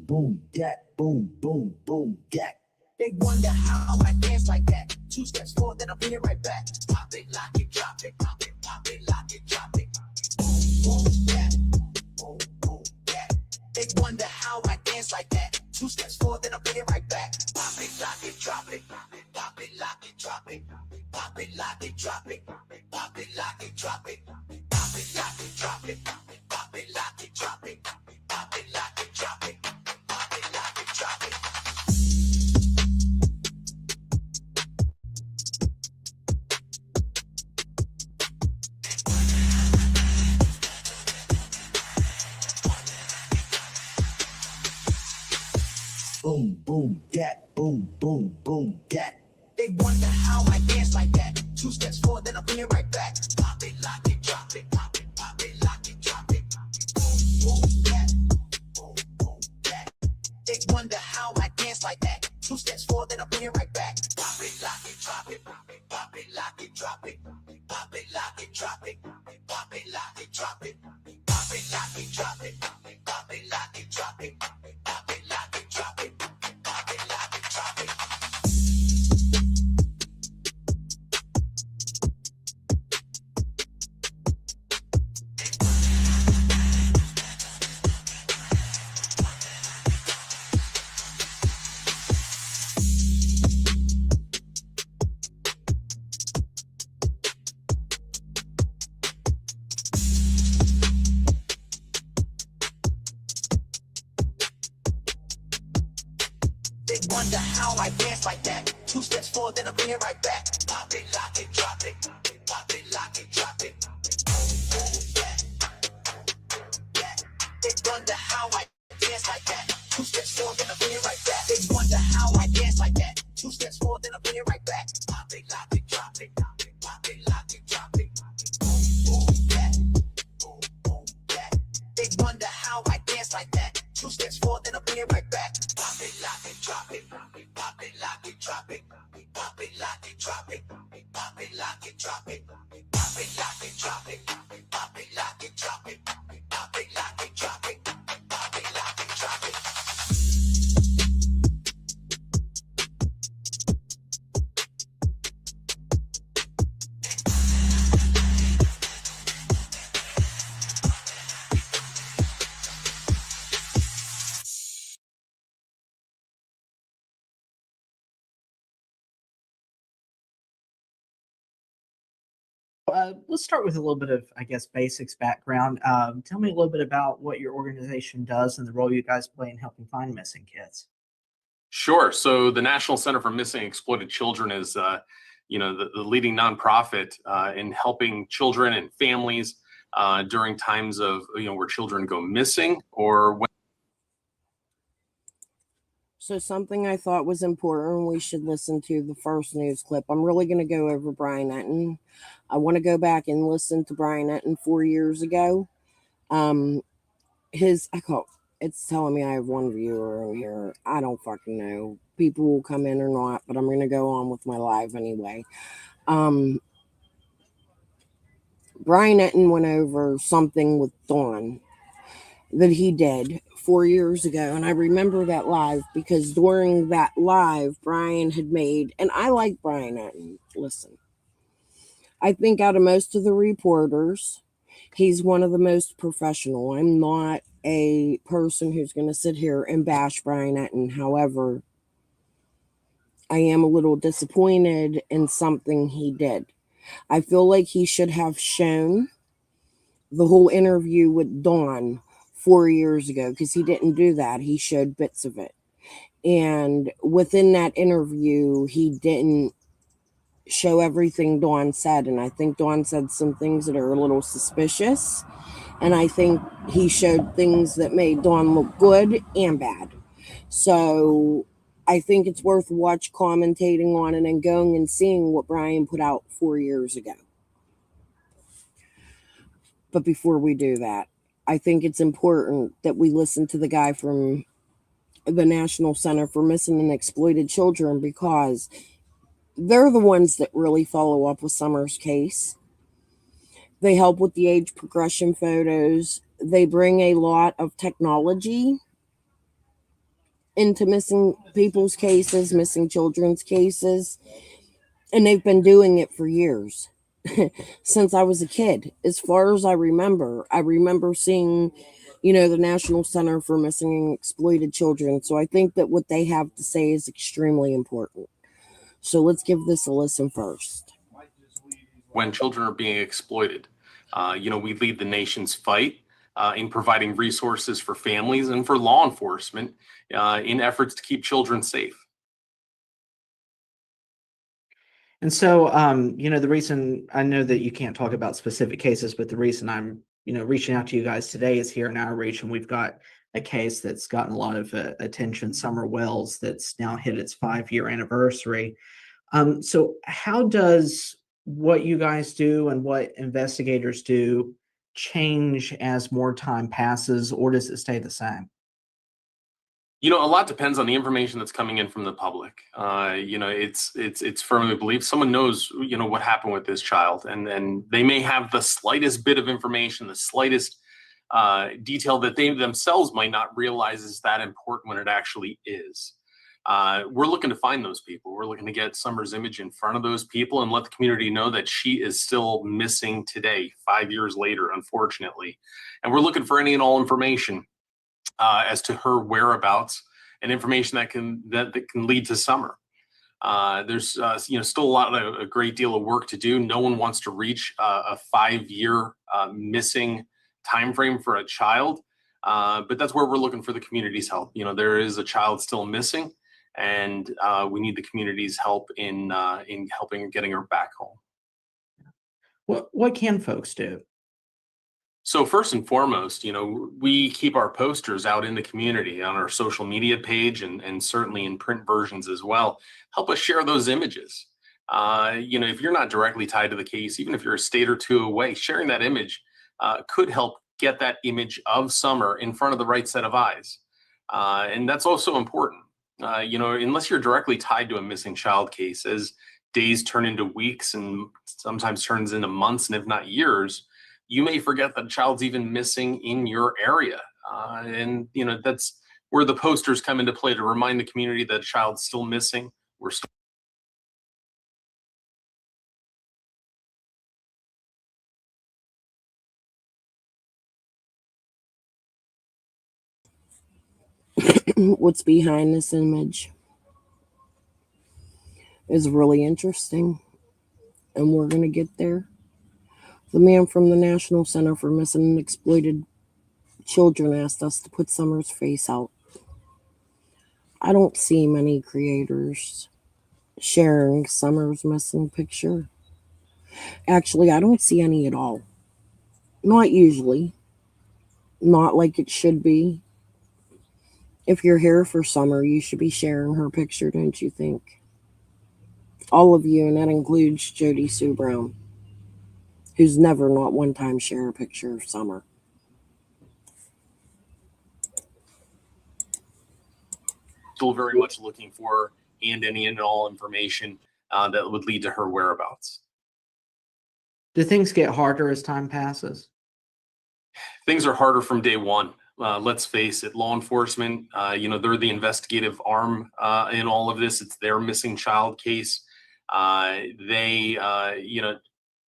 boom, that, boom, boom, boom, that. They wonder how I dance like that. 2 steps forward, then I'll be right back. Pop it, lock it, drop it, pop it, lock it, drop it. Boom, boom, that, boom, boom, that. They wonder how I dance like that. 2 steps forward, then I'll be right back. Pop it, lock it, drop it, pop it, lock it, drop it. Pop it, lock it, drop it, pop it, lock it, drop it. Pop it, lock it, drop it, pop it, lock it, drop it. Pop it, lock it, drop it, pop it, lock it, drop it. Boom, boom, that, boom, boom, boom, that. They wonder how I dance like that. 2 steps forward, then I'll be right back. Pop it, lock it, drop it, pop it, lock it, drop it. Boom, boom, that, boom, boom, that. They wonder how I dance like that. 2 steps forward, then I'll be right back. Pop it, lock it, drop it, pop it, lock it, drop it. Pop it, lock it, drop it, pop it, lock it, drop it. Pop it, lock it, drop it, pop it, lock it, drop it. Pop it, lock it, drop it, pop it, lock it, drop it. They wonder how I dance like that. 2 steps forward, then I'll bring it right back. Pop it, lock it, drop it. Pop it, lock it, drop it. Boom, boom, that. That. They wonder how I dance like that. 2 steps forward, then I'll bring it right back. They wonder how I dance like that. 2 steps forward, then I'll bring it right back. Pop it, lock it, drop it. Pop it, lock it, drop it. Boom, boom, that. Boom, boom, that. They wonder how I dance like that. 2 steps forward, then I'll bring it right back. Pop it, lock it, drop it. Pop it, lock it, drop it. Pop it, lock it, drop it. Pop it, lock it, drop it. Pop it, lock it, drop it. Pop it, lock it, drop it. Pop it, lock it, drop it. Pop it, lock it, drop it. Let's start with a little bit of, I guess, basics background. Tell me a little bit about what your organization does and the role you guys play in helping find missing kids. Sure. So the National Center for Missing and Exploited Children is, the leading nonprofit in helping children and families during times of, where children go missing or when. So something I thought was important, we should listen to the first news clip. I'm really going to go over Brian Etten. I want to go back and listen to Brian Etten 4 years ago. It's telling me I have one viewer in here. I don't fucking know. People will come in or not, but I'm going to go on with my live anyway. Brian Etten went over something with Dawn that he did 4 years ago, and I remember that live because during that live, Brian had made, and I like Brian Etten. Listen, I think out of most of the reporters, he's one of the most professional. I'm not a person who's going to sit here and bash Brian Etten. However, I am a little disappointed in something he did. I feel like he should have shown the whole interview with Dawn 4 years ago because he didn't do that. He showed bits of it. And within that interview, he didn't show everything Dawn said. And I think Dawn said some things that are a little suspicious. And I think he showed things that made Dawn look good and bad. So I think it's worth commentating on it and going and seeing what Brian put out 4 years ago. But before we do that, I think it's important that we listen to the guy from the National Center for Missing and Exploited Children because they're the ones that really follow up with Summer's case. They help with the age progression photos. They bring a lot of technology into missing people's cases, missing children's cases, and they've been doing it for years. Since I was a kid. As far as I remember seeing, the National Center for Missing and Exploited Children. So I think that what they have to say is extremely important. So let's give this a listen first. When children are being exploited, we lead the nation's fight in providing resources for families and for law enforcement in efforts to keep children safe. And so, the reason I know that you can't talk about specific cases, but the reason I'm, reaching out to you guys today is here in our region, we've got a case that's gotten a lot of attention, Summer Wells, that's now hit its 5-year anniversary. So how does what you guys do and what investigators do change as more time passes, or does it stay the same? A lot depends on the information that's coming in from the public. It's firmly believed someone knows, what happened with this child, and they may have the slightest bit of information, the slightest detail that they themselves might not realize is that important when it actually is. We're looking to find those people. We're looking to get Summer's image in front of those people and let the community know that she is still missing today, 5 years later, unfortunately. And we're looking for any and all information as to her whereabouts and information that can lead to Summer. There's still a great deal of work to do. No one wants to reach a 5-year missing time frame for a child, but that's where we're looking for the community's help. There is a child still missing, and we need the community's help in helping getting her back home. What can folks do? So first and foremost, we keep our posters out in the community on our social media page and certainly in print versions as well. Help us share those images. If you're not directly tied to the case, even if you're a state or two away, sharing that image could help get that image of Summer in front of the right set of eyes. And that's also important. Unless you're directly tied to a missing child case, as days turn into weeks and sometimes turns into months and if not years, you may forget that a child's even missing in your area. And that's where the posters come into play to remind the community that a child's still missing. We're still What's behind this image is really interesting, and we're going to get there. The man from the National Center for Missing and Exploited Children asked us to put Summer's face out. I don't see many creators sharing Summer's missing picture. Actually, I don't see any at all. Not usually. Not like it should be. If you're here for Summer, you should be sharing her picture, don't you think? All of you, and that includes Jody Sue Brown, who's never not one time share a picture of Summer. still very much looking for and any and all information that would lead to her whereabouts. Do things get harder as time passes? Things are harder from day one. Let's face it, law enforcement, they're the investigative arm in all of this. It's their missing child case.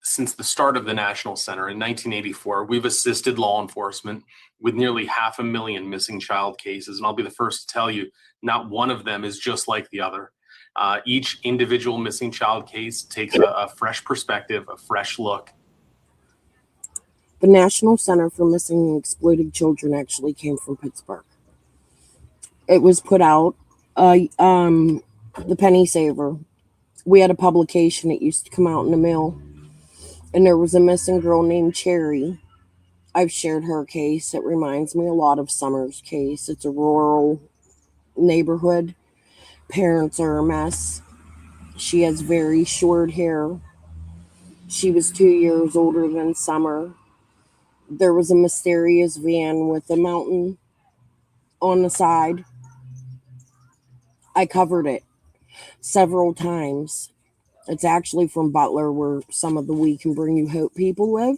Since the start of the National Center in 1984, we've assisted law enforcement with nearly 500,000 missing child cases. And I'll be the first to tell you, not one of them is just like the other. Each individual missing child case takes a fresh perspective, a fresh look. The National Center for Missing and Exploited Children actually came from Pittsburgh. It was put out, the Penny Saver. We had a publication that used to come out in the mail, and there was a missing girl named Cherry. I've shared her case. It reminds me a lot of Summer's case. It's a rural neighborhood. Parents are a mess. She has very short hair. She was 2 years older than Summer. There was a mysterious van with a mountain on the side. I covered it several times. It's actually from Butler, where some of the We Can Bring You Hope people live,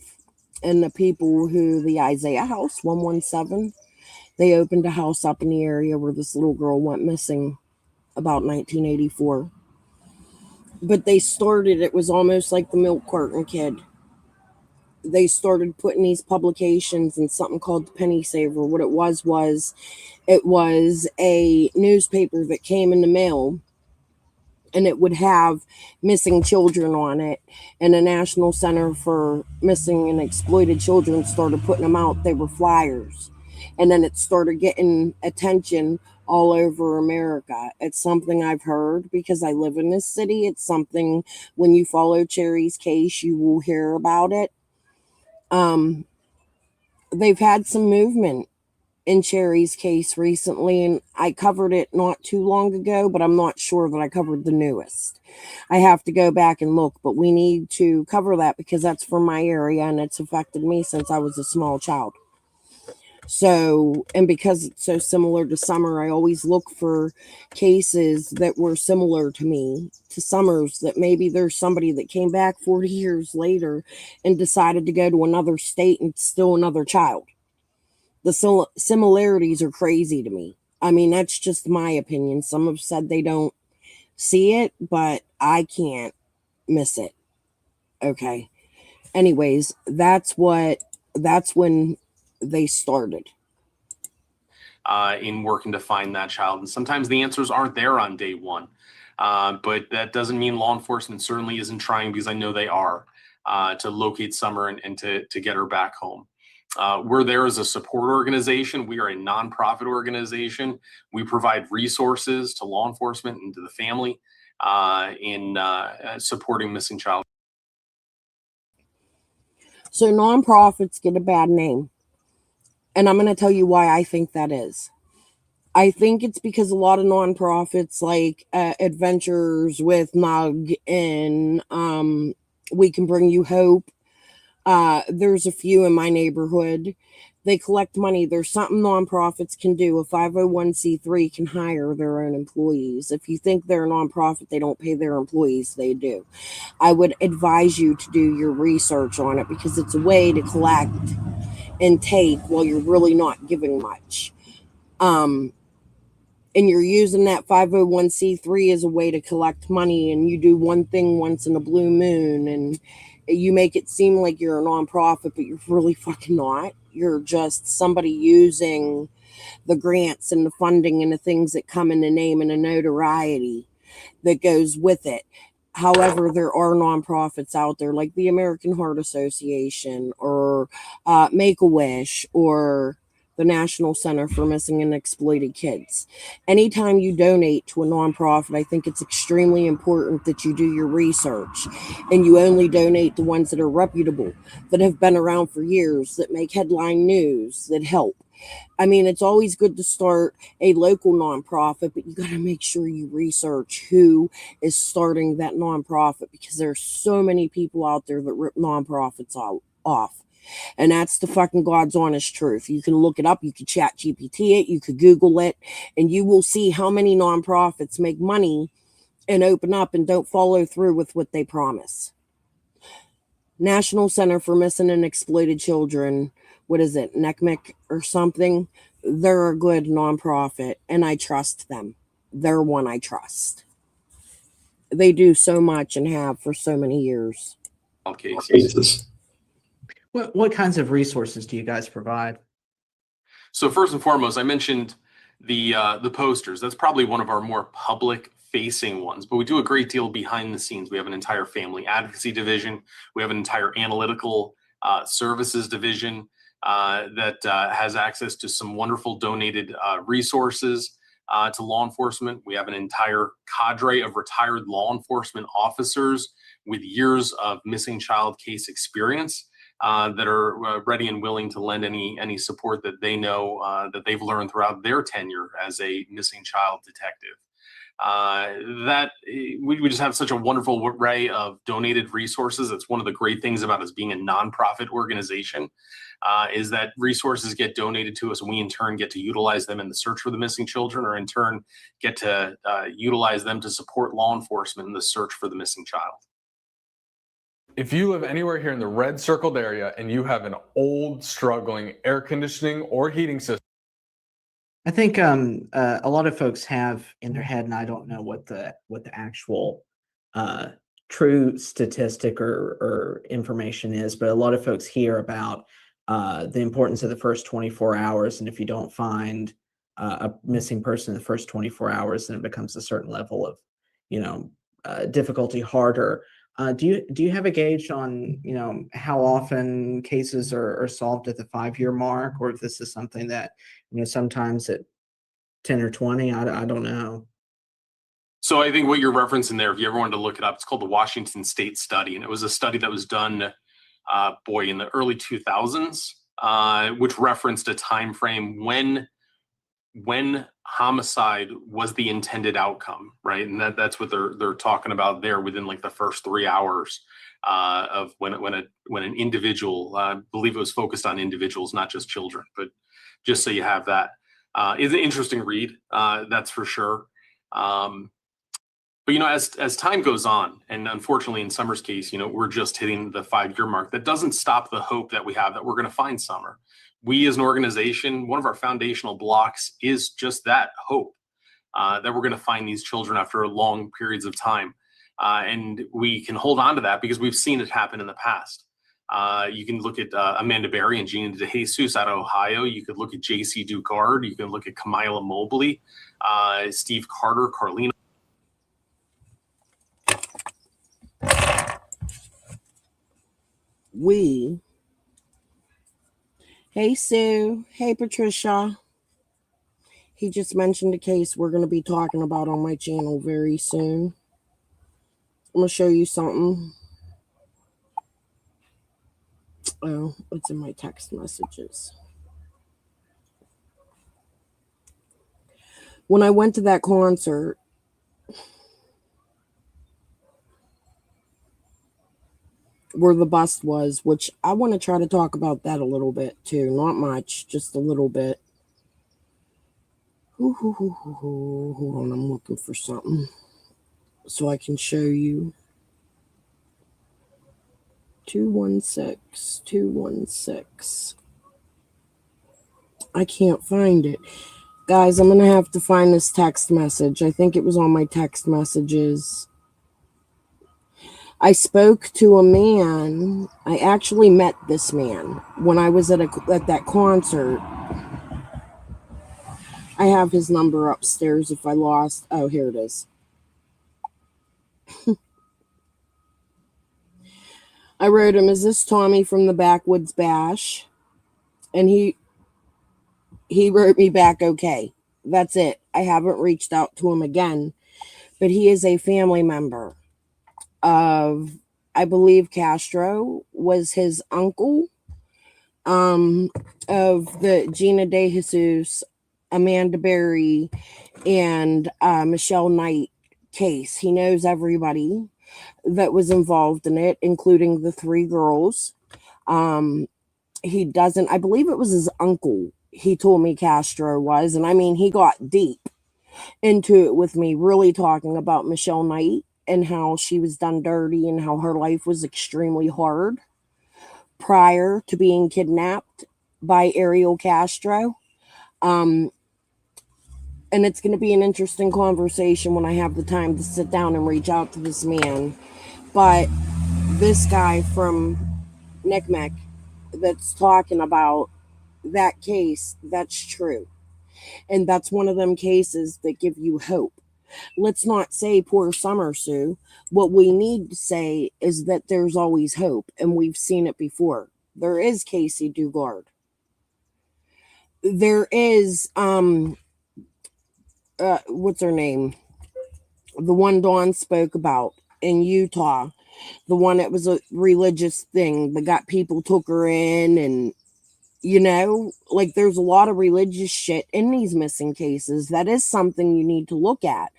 and the people who the Isaiah House 117, They opened a house up in the area where this little girl went missing about 1984. But it was almost like the milk carton kid. They started putting these publications in something called the Penny Saver. What it was it was a newspaper that came in the mail, and it would have missing children on it. And the National Center for Missing and Exploited Children started putting them out. They were flyers. And then it started getting attention all over America. It's something I've heard because I live in this city. It's something, when you follow Cherry's case, you will hear about it. They've had some movement in Cherry's case recently, and I covered it not too long ago, but I'm not sure that I covered the newest. I have to go back and look, but we need to cover that because that's from my area and it's affected me since I was a small child. So, and because it's so similar to Summer, I always look for cases that were similar to me, to Summer's, that maybe there's somebody that came back 40 years later and decided to go to another state and still another child. The similarities are crazy to me. I mean, that's just my opinion. Some have said they don't see it, but I can't miss it. Okay. Anyways, that's when they started. In working to find that child. And sometimes the answers aren't there on day one. But that doesn't mean law enforcement certainly isn't trying, because I know they are, to locate Summer and to get her back home. We're there as a support organization. We are a nonprofit organization. We provide resources to law enforcement and to the family in supporting missing child. So nonprofits get a bad name. And I'm going to tell you why I think that is. I think it's because a lot of nonprofits like Adventures with Mug and We Can Bring You Hope. There's a few in my neighborhood. They collect money. There's something nonprofits can do. A 501c3 can hire their own employees. If you think they're a nonprofit, they don't pay their employees. They do. I would advise you to do your research on it because it's a way to collect and take while you're really not giving much. And you're using that 501c3 as a way to collect money, and you do one thing once in a blue moon, and you make it seem like you're a nonprofit, but you're really fucking not. You're just somebody using the grants and the funding and the things that come in the name and the notoriety that goes with it. However, there are nonprofits out there like the American Heart Association or Make-A-Wish or the National Center for Missing and Exploited Kids. Anytime you donate to a nonprofit, I think it's extremely important that you do your research and you only donate the ones that are reputable, that have been around for years, that make headline news, that help. I mean, it's always good to start a local nonprofit, but you got to make sure you research who is starting that nonprofit, because there are so many people out there that rip nonprofits off. And that's the fucking God's honest truth. You can look it up. You can chat GPT it. You could Google it, and you will see how many nonprofits make money and open up and don't follow through with what they promise. National Center for Missing and Exploited Children, what is it, NECMEC or something? They're a good nonprofit, and I trust them. They're one I trust. They do so much and have for so many years. Cases. What kinds of resources do you guys provide? So first and foremost, I mentioned the posters. That's probably one of our more public facing ones, but we do a great deal behind the scenes. We have an entire family advocacy division. We have an entire analytical services division that has access to some wonderful donated resources to law enforcement. We have an entire cadre of retired law enforcement officers with years of missing child case experience that are ready and willing to lend any support that they know that they've learned throughout their tenure as a missing child detective. We just have such a wonderful array of donated resources. That's one of the great things about us being a nonprofit organization, is that resources get donated to us, and we in turn get to utilize them in the search for the missing children, or in turn get to utilize them to support law enforcement in the search for the missing child. If you live anywhere here in the red circled area and you have an old, struggling air conditioning or heating system, I think a lot of folks have in their head, and I don't know what the actual true statistic or information is, but a lot of folks hear about the importance of the first 24 hours, and if you don't find a missing person in the first 24 hours, then it becomes a certain level of, difficulty harder. Do you have a gauge on how often cases are solved at the 5-year mark, or if this is something that sometimes at 10 or 20? I don't know. So I think what you're referencing there, if you ever wanted to look it up, it's called the Washington State Study, and it was a study that was done, in the early 2000s, which referenced a time frame when homicide was the intended outcome, right? And that's what they're talking about there, within like the first 3 hours of when an individual, I believe it was focused on individuals, not just children, but just so you have that. It's an interesting read, that's for sure. But as time goes on, and unfortunately in Summer's case, we're just hitting the 5-year mark. That doesn't stop the hope that we have that we're going to find Summer. We as an organization, one of our foundational blocks is just that hope, that we're going to find these children after long periods of time. And we can hold on to that because we've seen it happen in the past. You can look at Amanda Berry and Gina DeJesus out of Ohio. You could look at J.C. Dugard. You can look at Kamila Mobley, Steve Carter, Carlina. Hey Sue, hey Patricia. He just mentioned a case we're going to be talking about on my channel very soon. I'm going to show you something. Oh, it's in my text messages. When I went to that concert, where the bust was, which I want to try to talk about that a little bit too. Not much, just a little bit. Hold on, I'm looking for something so I can show you. 216. I can't find it. Guys, I'm going to have to find this text message. I think it was on my text messages. I spoke to a man. I actually met this man when I was at that concert. I have his number upstairs if I lost. Oh, here it is. I wrote him, "Is this Tommy from the Backwoods Bash?" And he wrote me back, "Okay." That's it. I haven't reached out to him again, but he is a family member of, I believe Castro was his uncle, of the Gina DeJesus, Amanda Berry, and Michelle Knight case. He knows everybody that was involved in it, including the 3 girls. He doesn't, I believe it was his uncle, he told me Castro was, and I mean, he got deep into it with me, really talking about Michelle Knight and how she was done dirty and how her life was extremely hard prior to being kidnapped by Ariel Castro. And it's going to be an interesting conversation when I have the time to sit down and reach out to this man. But this guy from NCMEC that's talking about that case, that's true. And that's one of them cases that give you hope. Let's not say poor Summer Sue. What we need to say is that there's always hope, and we've seen it before. There is Casey Dugard. There is what's her name? The one Dawn spoke about in Utah. The one that was a religious thing that got people took her in, and like there's a lot of religious shit in these missing cases. That is something you need to look at,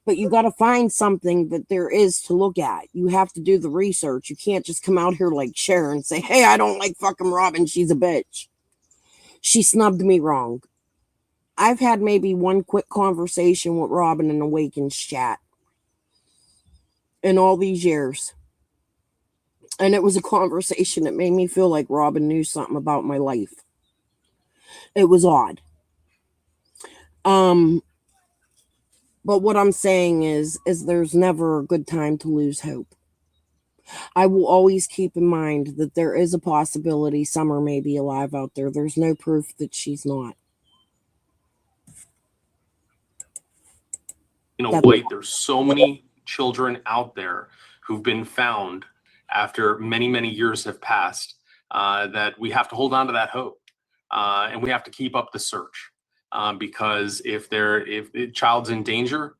but you got to find something that there is to look at. You have to do the research. You can't just come out here like Cher and say, "Hey, I don't like fucking Robin. She's a bitch. She snubbed me wrong." I've had maybe one quick conversation with Robin in Awakens chat in all these years. And it was a conversation that made me feel like Robin knew something about my life. It was odd. Um, but what I'm saying is there's never a good time to lose hope. I will always keep in mind that there is a possibility Summer may be alive out there. There's no proof that she's not. White, there's so many children out there who've been found after many, many years have passed, that we have to hold on to that hope. And we have to keep up the search, because if a child's in danger,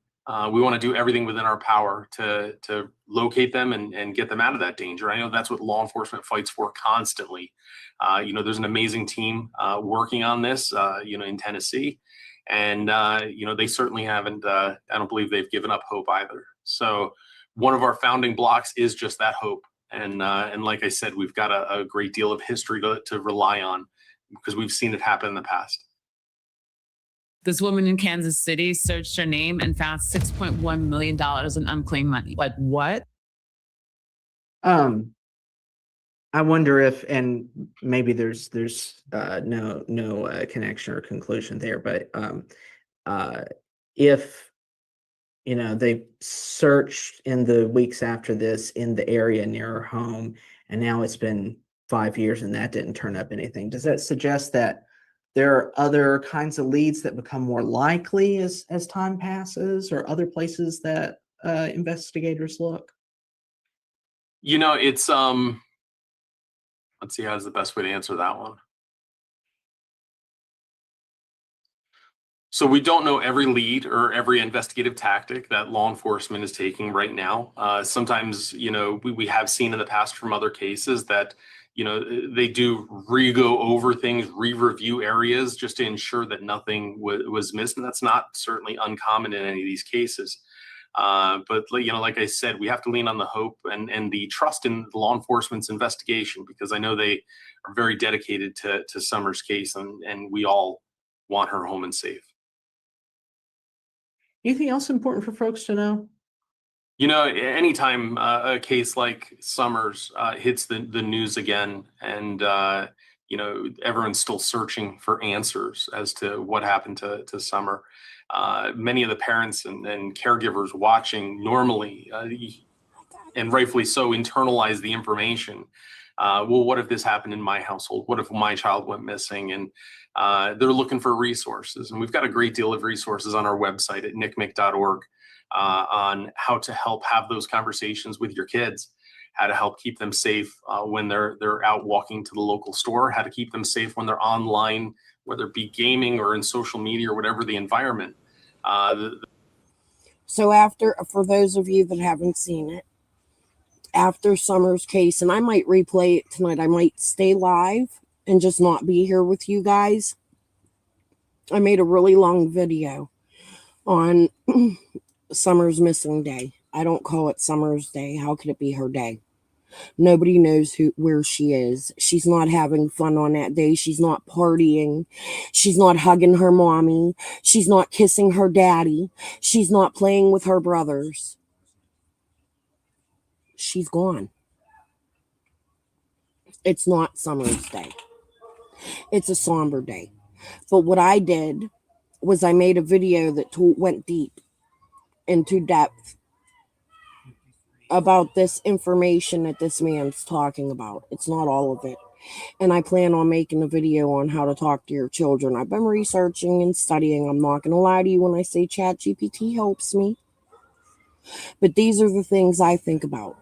we want to do everything within our power to locate them and get them out of that danger. I know that's what law enforcement fights for constantly. There's an amazing team working on this, in Tennessee. And, they certainly haven't, I don't believe they've given up hope either. So one of our founding blocks is just that hope. And like I said, we've got a great deal of history to rely on, because we've seen it happen in the past. This woman in Kansas City searched her name and found $6.1 million in unclaimed money. Like what? I wonder if, and maybe there's no connection or conclusion there, but if they searched in the weeks after this in the area near her home, and now it's been 5 years and that didn't turn up anything, does that suggest that there are other kinds of leads that become more likely as time passes, or other places that investigators look? It's let's see, how's the best way to answer that one. So we don't know every lead or every investigative tactic that law enforcement is taking right now. Sometimes, we have seen in the past from other cases that, they do re-go over things, re-review areas just to ensure that nothing was missed. And that's not certainly uncommon in any of these cases. But like I said, we have to lean on the hope and the trust in law enforcement's investigation, because I know they are very dedicated to Summer's case, and we all want her home and safe. Anything else important for folks to know? Anytime a case like Summer's hits the news again, and everyone's still searching for answers as to what happened to Summer. Many of the parents and caregivers watching normally, and rightfully so, internalize the information. Well, what if this happened in my household? What if my child went missing? And they're looking for resources. And we've got a great deal of resources on our website at nicmic.org on how to help have those conversations with your kids, how to help keep them safe when they're out walking to the local store, how to keep them safe when they're online, whether it be gaming or in social media or whatever the environment. So for those of you that haven't seen it, after Summer's case, and I might replay it tonight, I might stay live and just not be here with you guys. I made a really long video on Summer's missing day. I don't call it Summer's day. How could it be her day? Nobody knows where she is. She's not having fun on that day. She's not partying. She's not hugging her mommy. She's not kissing her daddy. She's not playing with her brothers. She's gone. It's not Summer's day. It's a somber day. But what I did was I made a video that went deep into depth about this information that this man's talking about. It's not all of it. And I plan on making a video on how to talk to your children. I've been researching and studying. I'm not going to lie to you when I say ChatGPT helps me. But these are the things I think about.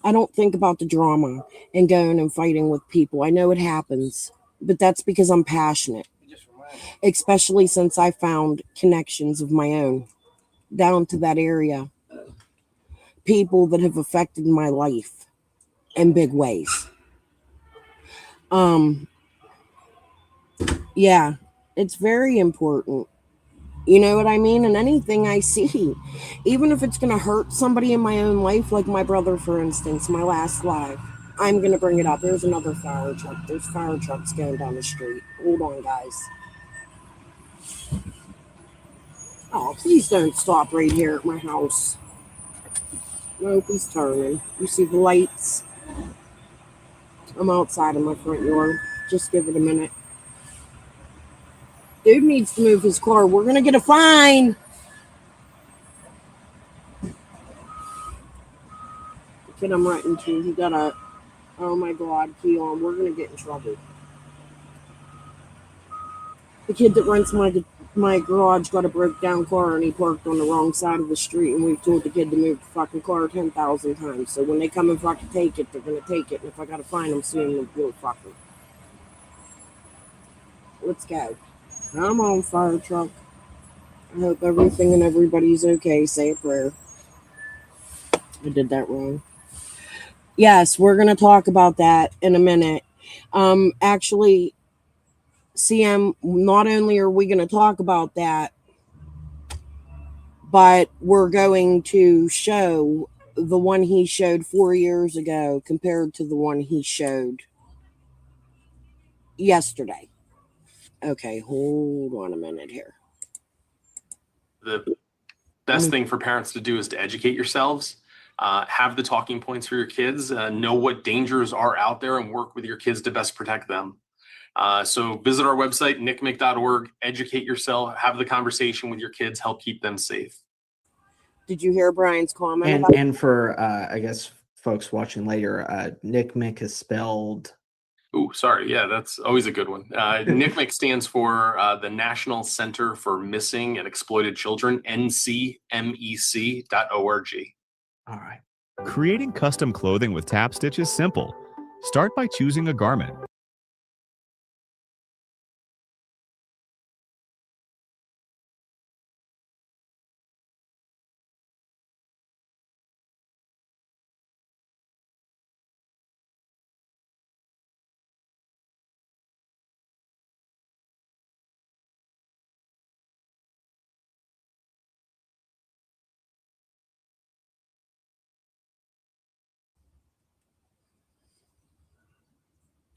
I don't think about the drama and going and fighting with people. I know it happens, but that's because I'm passionate, especially since I found connections of my own down to that area. People that have affected my life in big ways. Yeah, it's very important. You know what I mean? And anything I see, even if it's going to hurt somebody in my own life, like my brother, for instance, my last live, I'm going to bring it up. There's another fire truck. There's fire trucks going down the street. Hold on, guys. Oh, please don't stop right here at my house. Nope, he's turning. You see the lights? I'm outside of my front yard. Just give it a minute. Dude needs to move his car. We're going to get a fine. The kid I'm writing to, he got a, oh my God, Keon, we're going to get in trouble. The kid that rents my garage got a broke down car and he parked on the wrong side of the street, and we've told the kid to move the fucking car 10,000 times. So when they come and fucking take it, they're going to take it. And if I got to fine them soon, they'll fucking. Let's go. Come on, fire truck. I hope everything and everybody's okay. Say a prayer. I did that wrong. Yes, we're going to talk about that in a minute. Actually, CM, not only are we going to talk about that, but we're going to show the one he showed 4 years ago compared to the one he showed yesterday. Okay, hold on a minute here. The best thing for parents to do is to educate yourselves, have the talking points for your kids, know what dangers are out there, and work with your kids to best protect them. So visit our website, nicmic.org, educate yourself, have the conversation with your kids, help keep them safe. Did you hear Brian's comment? And for I guess folks watching later, NCMEC is spelled. Oh, sorry. Yeah, that's always a good one. NCMEC stands for the National Center for Missing and Exploited Children, ncmec.org. All right. Creating custom clothing with tap stitch is simple. Start by choosing a garment.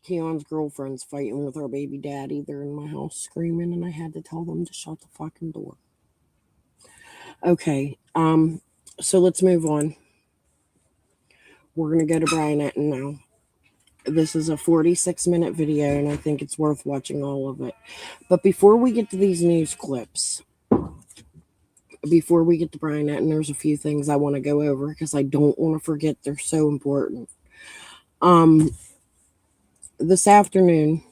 Keon's girlfriend's fighting with our baby daddy. They're in my house screaming, and I had to tell them to shut the fucking door. Okay, so let's move on. We're gonna go to Brian Etten now. This is a 46-minute video, and I think it's worth watching all of it. But before we get to these news clips, before we get to Brian Etten, there's a few things I want to go over because I don't want to forget. They're so important. This afternoon,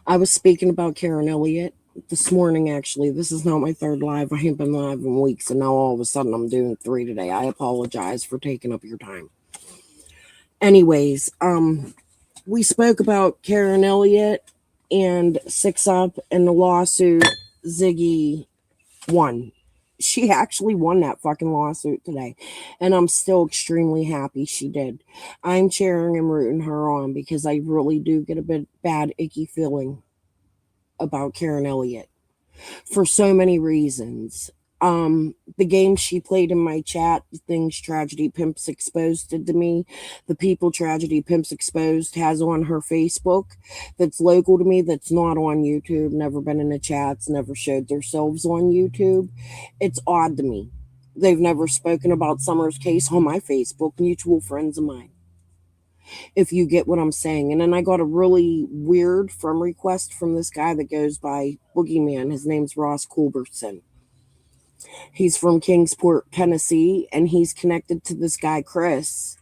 I was speaking about Karen Elliott this morning, actually. This is not my third live. I haven't been live in weeks, and now all of a sudden I'm doing 3 today. I apologize for taking up your time. Anyways, we spoke about Karen Elliott and 6up and the lawsuit Ziggy won. She actually won that fucking lawsuit today, and I'm still extremely happy she did. I'm cheering and rooting her on because I really do get a bit bad, icky feeling about Karen Elliott for so many reasons. The game she played in my chat, the things Tragedy Pimps Exposed did to me, the people Tragedy Pimps Exposed has on her Facebook that's local to me, that's not on YouTube, never been in the chats, never showed themselves on YouTube. It's odd to me. They've never spoken about Summer's case on my Facebook, mutual friends of mine, if you get what I'm saying. And then I got a really weird from request from this guy that goes by Boogeyman. His name's Ross Culbertson. He's from Kingsport, Tennessee, and he's connected to this guy, Chris,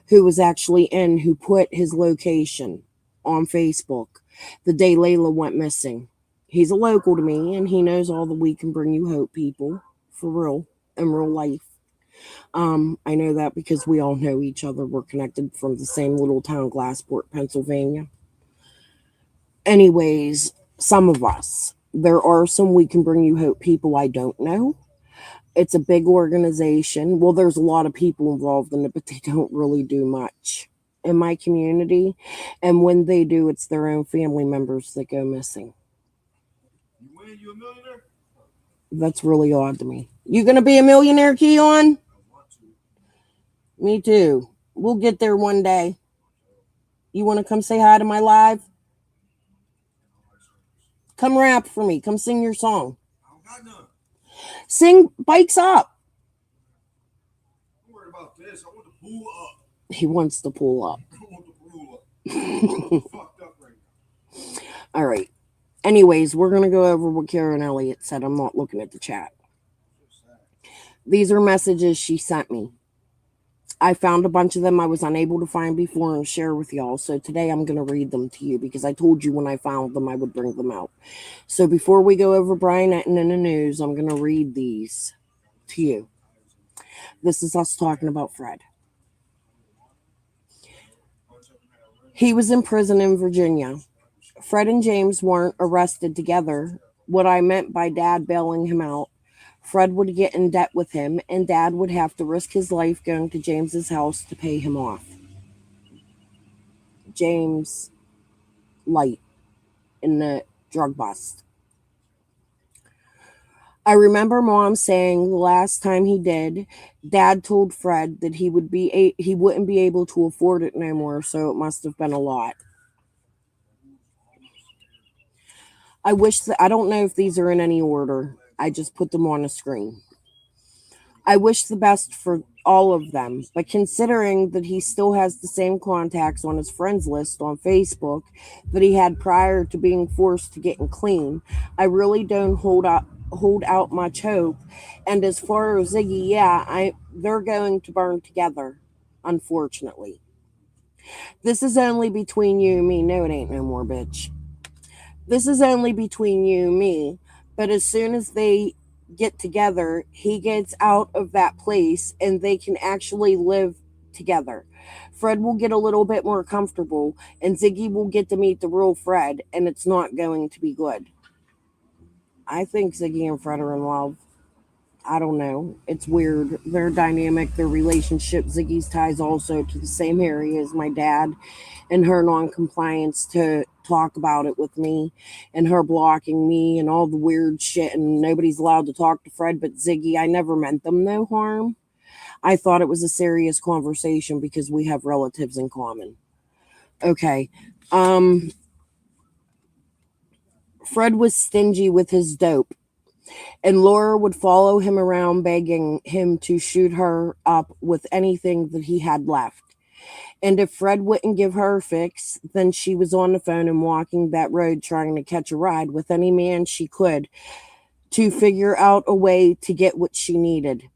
who was actually who put his location on Facebook the day Layla went missing. He's a local to me, and he knows all the We Can Bring You Hope people, for real, in real life. I know that because we all know each other. We're connected from the same little town, Glassport, Pennsylvania. Anyways, some of us. There are some We Can Bring You Hope people I don't know. It's a big organization. Well, there's a lot of people involved in it, but they don't really do much in my community. And when they do, it's their own family members that go missing. You a millionaire? That's really odd to me. You gonna be a millionaire, Keon? Me too. We'll get there one day. You want to come say hi to my live? Come rap for me. Come sing your song. I don't got none. Sing Bikes Up. Don't worry about this. I want to pull up. He wants to pull up. I want to pull up. I'm fucked up right now. All right. Anyways, we're going to go over what Karen Elliott said. I'm not looking at the chat. These are messages she sent me. I found a bunch of them I was unable to find before and share with y'all. So today I'm going to read them to you because I told you when I found them I would bring them out. So before we go over Brian Etten in the news, I'm going to read these to you. This is us talking about Fred. He was in prison in Virginia. Fred and James weren't arrested together. What I meant by Dad bailing him out, Fred would get in debt with him, and Dad would have to risk his life going to James's house to pay him off. James Light in the drug bust. I remember Mom saying the last time he did, Dad told Fred that he wouldn't be able to afford it no more, so it must have been a lot. I don't know if these are in any order. I just put them on a screen. I wish the best for all of them, but considering that he still has the same contacts on his friends list on Facebook that he had prior to being forced to getting clean, I really don't hold out much hope. And as far as Ziggy, they're going to burn together, unfortunately. This is only between you and me. No, it ain't no more, bitch. This is only between you and me, but as soon as they get together, he gets out of that place and they can actually live together. Fred will get a little bit more comfortable and Ziggy will get to meet the real Fred, and it's not going to be good. I think Ziggy and Fred are in love. I don't know. It's weird. Their dynamic, their relationship, Ziggy's ties also to the same area as my dad, and her non-compliance to talk about it with me, and her blocking me and all the weird shit, and nobody's allowed to talk to Fred but Ziggy. I never meant them no harm. I thought it was a serious conversation because we have relatives in common. Okay. Fred was stingy with his dope, and Laura would follow him around begging him to shoot her up with anything that he had left. And if Fred wouldn't give her a fix, then she was on the phone and walking that road trying to catch a ride with any man she could to figure out a way to get what she needed.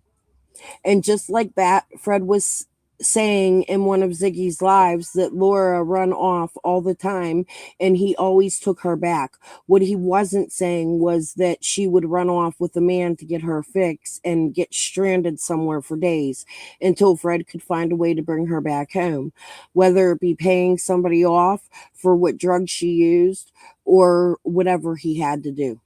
And just like that, Fred was saying in one of Ziggy's lives that Laura run off all the time and he always took her back. What he wasn't saying was that she would run off with a man to get her fix and get stranded somewhere for days until Fred could find a way to bring her back home, whether it be paying somebody off for what drugs she used or whatever he had to do.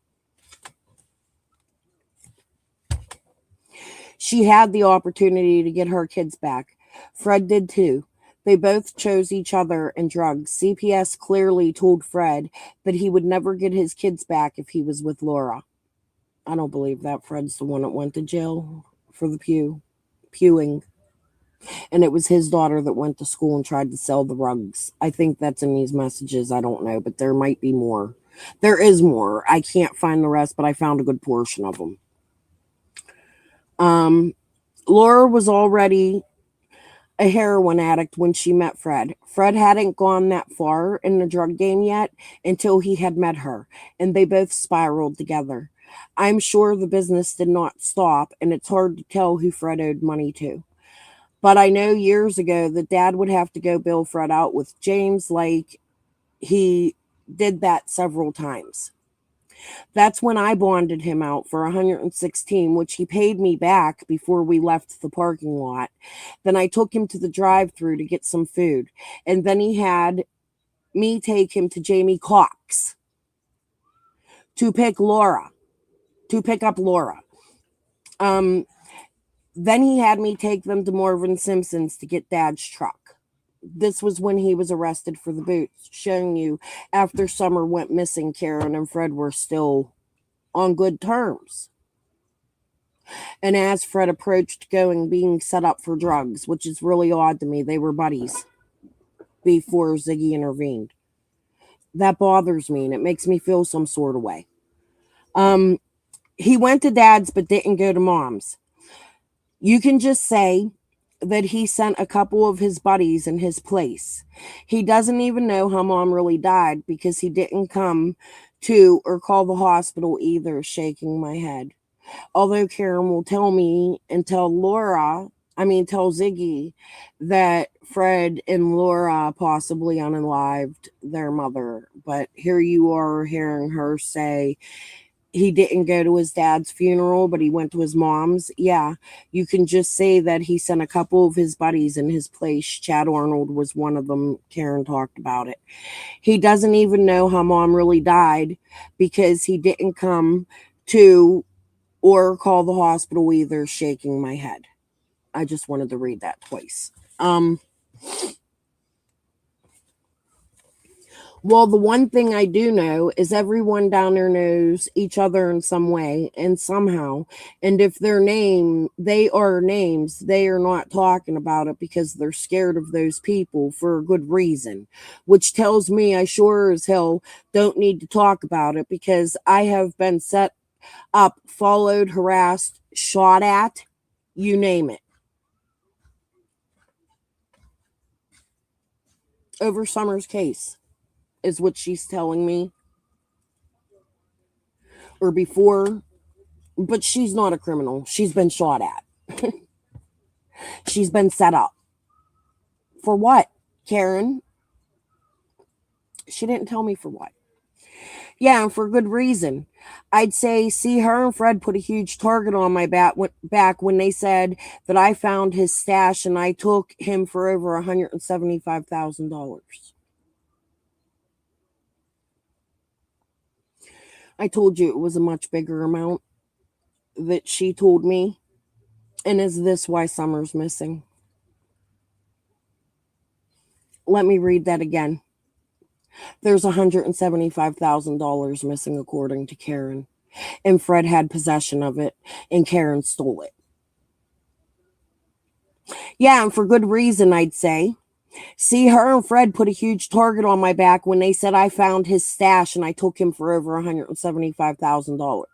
She had the opportunity to get her kids back. Fred did too. They both chose each other and drugs. CPS clearly told Fred that he would never get his kids back if he was with Laura. I don't believe that. Fred's the one that went to jail for the pewing. And it was his daughter that went to school and tried to sell the rugs. I think that's in these messages. I don't know, but there might be more. There is more. I can't find the rest, but I found a good portion of them. Laura was already a heroin addict when she met Fred. Fred hadn't gone that far in the drug game yet until he had met her, and they both spiraled together. I'm sure the business did not stop, and it's hard to tell who Fred owed money to. But I know years ago that Dad would have to go bail Fred out with James, like he did that several times. That's when I bonded him out for $116, which he paid me back before we left the parking lot. Then I took him to the drive-thru to get some food. And then he had me take him to Jamie Cox to pick up Laura. Then he had me take them to Marvin Simpson's to get Dad's truck. This was when he was arrested for the boots, showing you after Summer went missing, Karen and Fred were still on good terms. And as Fred approached being set up for drugs, which is really odd to me, they were buddies before Ziggy intervened. That bothers me and it makes me feel some sort of way. He went to Dad's but didn't go to Mom's. You can just say that he sent a couple of his buddies in his place. He doesn't even know how mom really died because he didn't come to or call the hospital either, shaking my head. Although Karen will tell me and tell tell Ziggy that Fred and Laura possibly unalived their mother. But here you are hearing her say he didn't go to his dad's funeral, but he went to his mom's. Yeah, you can just say that he sent a couple of his buddies in his place. Chad Arnold was one of them. Karen talked about it. He doesn't even know how mom really died because he didn't come to or call the hospital either, shaking my head. I just wanted to read that twice. Well, the one thing I do know is everyone down there knows each other in some way and somehow. And if they are names, they are not talking about it because they're scared of those people for a good reason, which tells me I sure as hell don't need to talk about it because I have been set up, followed, harassed, shot at, you name it. Over Summer's case is what she's telling me. Or before, but she's not a criminal. She's been shot at. She's been set up. For what, Karen? She didn't tell me for what. Yeah, and for good reason. I'd say, see, her and Fred put a huge target on my back when they said that I found his stash and I took him for over $175,000. I told you it was a much bigger amount that she told me. And is this why Summer's missing? Let me read that again. There's $175,000 missing, according to Karen. And Fred had possession of it, and Karen stole it. Yeah, and for good reason, I'd say. See, her and Fred put a huge target on my back when they said I found his stash and I took him for over $175,000.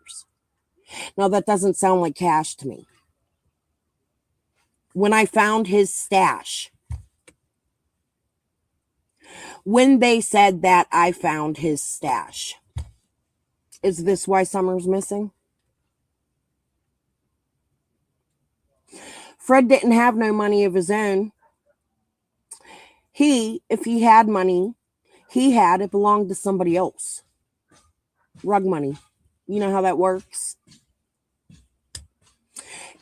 Now, that doesn't sound like cash to me. When I found his stash, when they said that I found his stash, is this why Summer's missing? Fred didn't have no money of his own. If he had money, it belonged to somebody else. Rug money. You know how that works?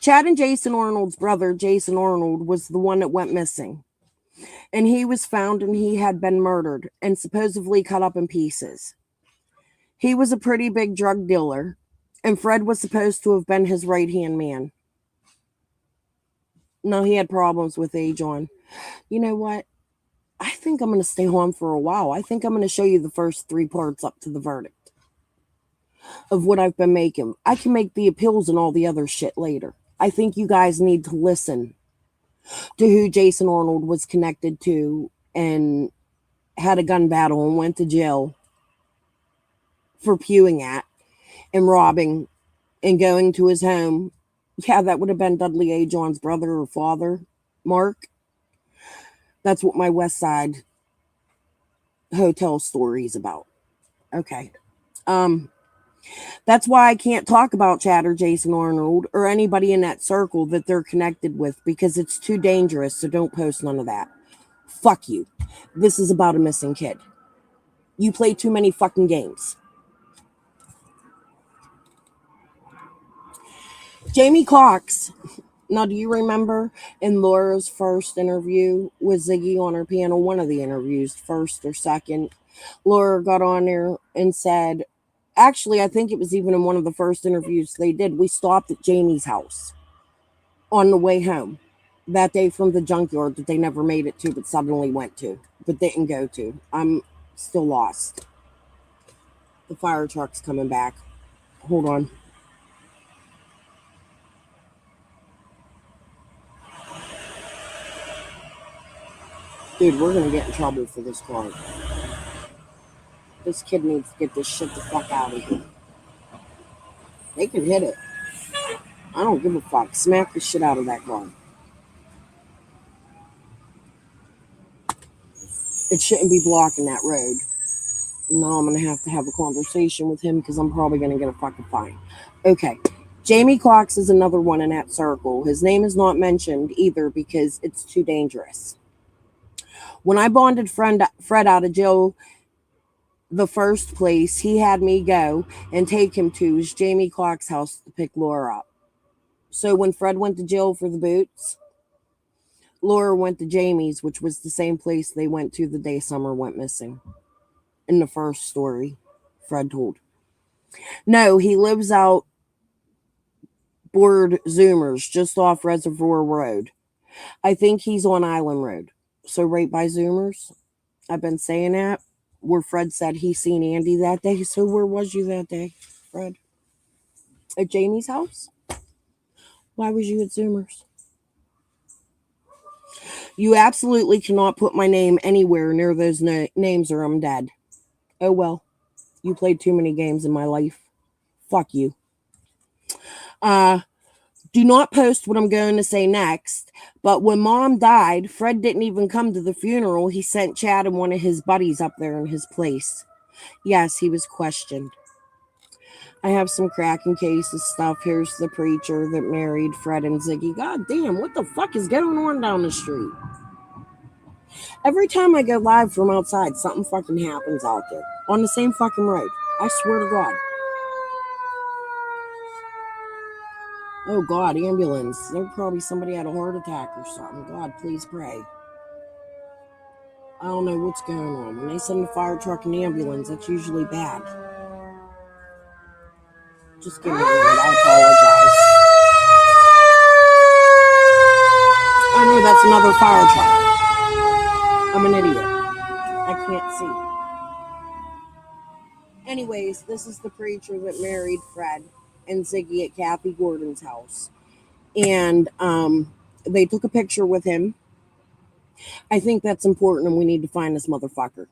Chad and Jason Arnold's brother, Jason Arnold, was the one that went missing. And he was found and he had been murdered and supposedly cut up in pieces. He was a pretty big drug dealer, and Fred was supposed to have been his right-hand man. No, he had problems with age on. You know what? I think I'm going to stay home for a while. I think I'm going to show you the first 3 parts up to the verdict of what I've been making. I can make the appeals and all the other shit later. I think you guys need to listen to who Jason Arnold was connected to and had a gun battle and went to jail for pewing at and robbing and going to his home. Yeah, that would have been Dudley A. John's brother or father, Mark. That's what my West Side hotel story is about. Okay. That's why I can't talk about Chad or Jason Arnold or anybody in that circle that they're connected with because it's too dangerous, so don't post none of that. Fuck you. This is about a missing kid. You play too many fucking games. Jamie Cox. Now, do you remember in Laura's first interview with Ziggy on her panel, one of the interviews, first or second, Laura got on there and said, actually, I think it was even in one of the first interviews they did, we stopped at Jamie's house on the way home that day from the junkyard that they never made it to, but suddenly went to, but didn't go to. I'm still lost. The fire truck's coming back. Hold on. Dude, we're going to get in trouble for this car. This kid needs to get this shit the fuck out of here. They can hit it. I don't give a fuck. Smack the shit out of that car. It shouldn't be blocking that road. Now I'm going to have a conversation with him because I'm probably going to get a fucking fine. Okay. Jamie Cox is another one in that circle. His name is not mentioned either because it's too dangerous. When I bonded Fred out of jail, the first place he had me go and take him to was Jamie Clark's house to pick Laura up. So when Fred went to jail for the boots, Laura went to Jamie's, which was the same place they went to the day Summer went missing. In the first story Fred told. No, he lives out Board Zoomers, just off Reservoir Road. I think he's on Island Road. So right by Zoomers. I've been saying that. Where Fred said he seen Andy that day. So where was you that day, Fred? At Jamie's house? Why was you at Zoomers? You absolutely cannot put my name anywhere near those names or I'm dead. Oh well. You played too many games in my life. Fuck you. Do not post what I'm going to say next, but when Mom died, Fred didn't even come to the funeral. He sent Chad and one of his buddies up there in his place. Yes, he was questioned. I have some cracking cases stuff. Here's the preacher that married Fred and Ziggy. God damn, what the fuck is going on down the street? Every time I go live from outside, something fucking happens out there. On the same fucking road. I swear to God. Oh God, ambulance. There probably somebody had a heart attack or something. God, please pray. I don't know what's going on. When they send a fire truck and ambulance, that's usually bad. Just give me a minute. I apologize. Oh no, that's another fire truck. I'm an idiot. I can't see. Anyways, this is the preacher that married Fred and Ziggy at Kathy Gordon's house. And they took a picture with him. I think that's important and we need to find this motherfucker.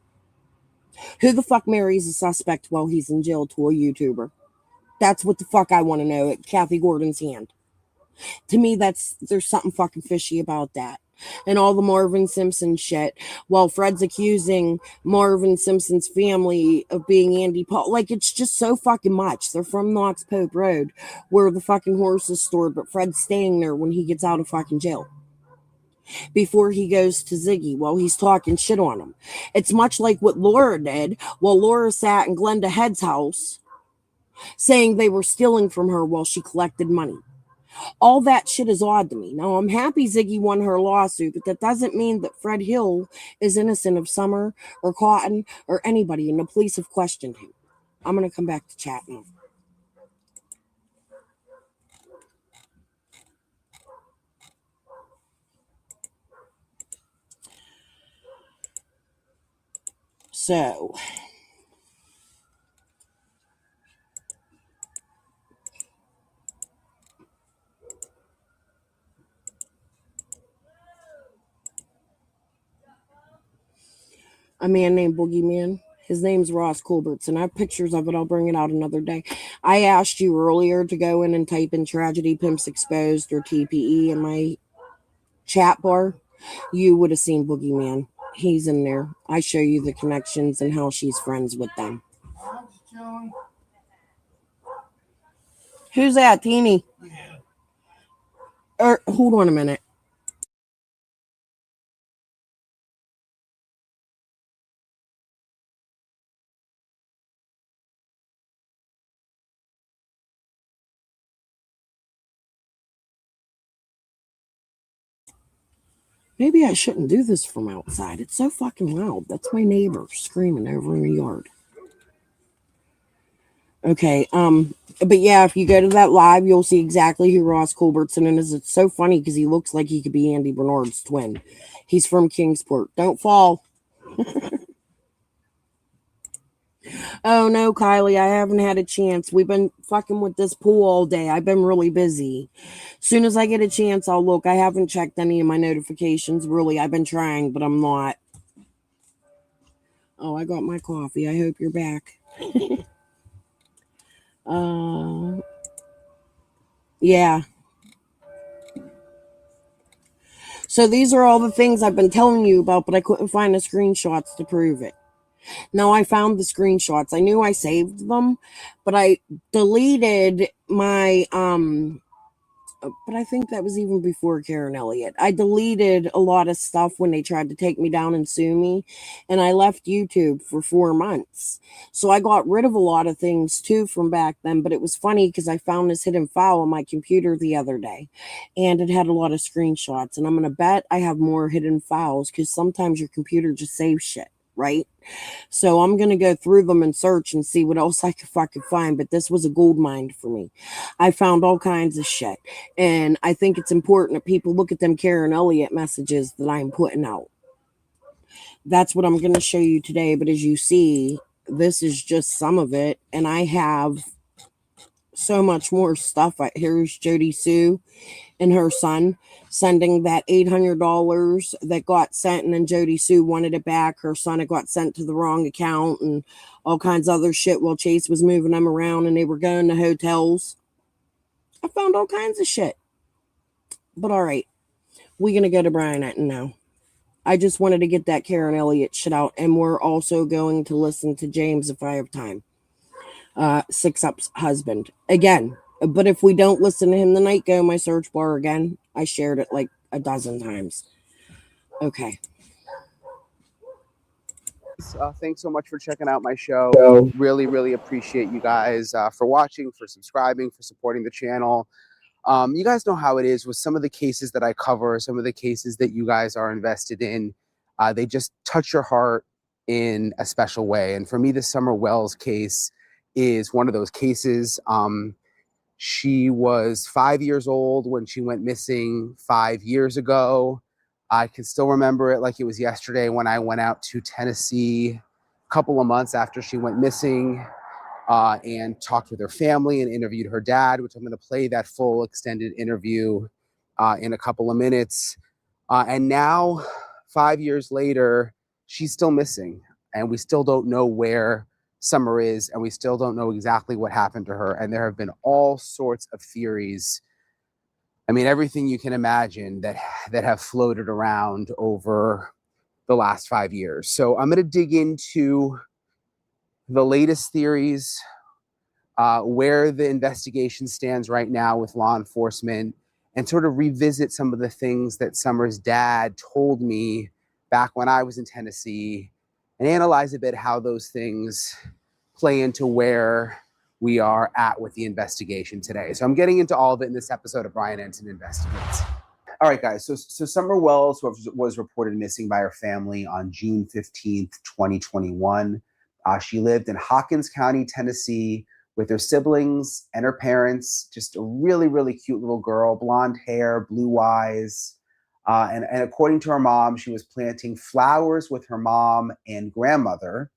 Who the fuck marries a suspect while he's in jail to a YouTuber? That's what the fuck I want to know at Kathy Gordon's hand. To me, there's something fucking fishy about that. And all the Marvin Simpson shit. While Fred's accusing Marvin Simpson's family of being Andy Paul. Like, it's just so fucking much. They're from Knox Pope Road, where the fucking horse is stored, but Fred's staying there when he gets out of fucking jail. Before he goes to Ziggy while he's talking shit on him. It's much like what Laura did while Laura sat in Glenda Head's house saying they were stealing from her while she collected money. All that shit is odd to me. Now, I'm happy Ziggy won her lawsuit, but that doesn't mean that Fred Hill is innocent of Summer or Cotton or anybody, and the police have questioned him. I'm going to come back to chat now. So, a man named Boogeyman. His name's Ross Culbertson. I have pictures of it. I'll bring it out another day. I asked you earlier to go in and type in Tragedy Pimps Exposed or TPE in my chat bar. You would have seen Boogeyman. He's in there. I show you the connections and how she's friends with them. Who's that, Teeny? Hold on a minute. Maybe I shouldn't do this from outside. It's so fucking loud. That's my neighbor screaming over in the yard. Okay, but yeah, if you go to that live, you'll see exactly who Ross Culbertson is. It's so funny because he looks like he could be Andy Bernard's twin. He's from Kingsport. Don't fall. Oh no, Kylie, I haven't had a chance. We've been fucking with this pool all day. I've been really busy. Soon as I get a chance, I'll look. I haven't checked any of my notifications, really. I've been trying, but I'm not. Oh, I got my coffee. I hope you're back. Yeah. So these are all the things I've been telling you about, but I couldn't find the screenshots to prove it. Now I found the screenshots. I knew I saved them, but I deleted my but I think that was even before Karen Elliott. I deleted a lot of stuff when they tried to take me down and sue me, and I left YouTube for 4 months. So I got rid of a lot of things too from back then, but it was funny because I found this hidden file on my computer the other day, and it had a lot of screenshots, and I'm going to bet I have more hidden files because sometimes your computer just saves shit, right? So I'm going to go through them and search and see what else I could find. But this was a gold mine for me. I found all kinds of shit. And I think it's important that people look at them Karen Elliott messages that I'm putting out. That's what I'm going to show you today. But as you see, this is just some of it. And I have so much more stuff. Here's Jody Sue and her son sending that $800 that got sent, and then Jody Sue wanted it back. Her son had got sent to the wrong account and all kinds of other shit while Chase was moving them around and they were going to hotels. I found all kinds of shit. But all right, we're going to go to Brian Etten now. I just wanted to get that Karen Elliott shit out, and we're also going to listen to James if I have time. 6up's husband. Again, but if we don't listen to him tonight, go in my search bar again. I shared it like a dozen times. Okay. Thanks so much for checking out my show. Really, really appreciate you guys for watching, for subscribing, for supporting the channel. You guys know how it is with some of the cases that I cover, some of the cases that you guys are invested in. They just touch your heart in a special way. And for me, the Summer Wells case is one of those cases. She was 5 years old when she went missing 5 years ago. I can still remember it like it was yesterday when I went out to Tennessee a couple of months after she went missing and talked with her family and interviewed her dad, which I'm going to play that full extended interview in a couple of minutes. And now, 5 years later, she's still missing, and we still don't know where Summer is, and we still don't know exactly what happened to her. And there have been all sorts of theories. I mean, everything you can imagine that have floated around over the last 5 years. So I'm going to dig into the latest theories, where the investigation stands right now with law enforcement, and sort of revisit some of the things that Summer's dad told me back when I was in Tennessee, and analyze a bit how those things play into where we are at with the investigation today. So I'm getting into all of it in this episode of Brian Ensign Investigates. All right, guys. So Summer Wells was reported missing by her family on June 15th, 2021. She lived in Hawkins County, Tennessee, with her siblings and her parents. Just a really, really cute little girl, blonde hair, blue eyes. And according to her mom, she was planting flowers with her mom and grandmother.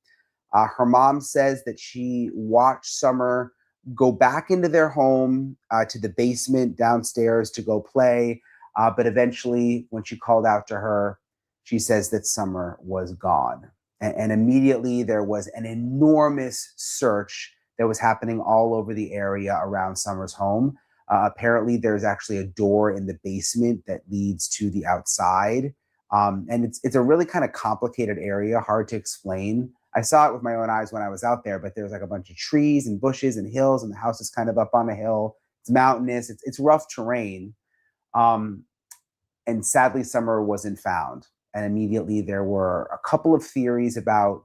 Her mom says that she watched Summer go back into their home to the basement downstairs to go play. But eventually, when she called out to her, she says that Summer was gone. And immediately there was an enormous search that was happening all over the area around Summer's home. Apparently, there's actually a door in the basement that leads to the outside. And it's a really kind of complicated area, hard to explain. I saw it with my own eyes when I was out there, but there's like a bunch of trees and bushes and hills, and the house is kind of up on a hill. It's mountainous. It's rough terrain. And sadly, Summer wasn't found. And immediately there were a couple of theories about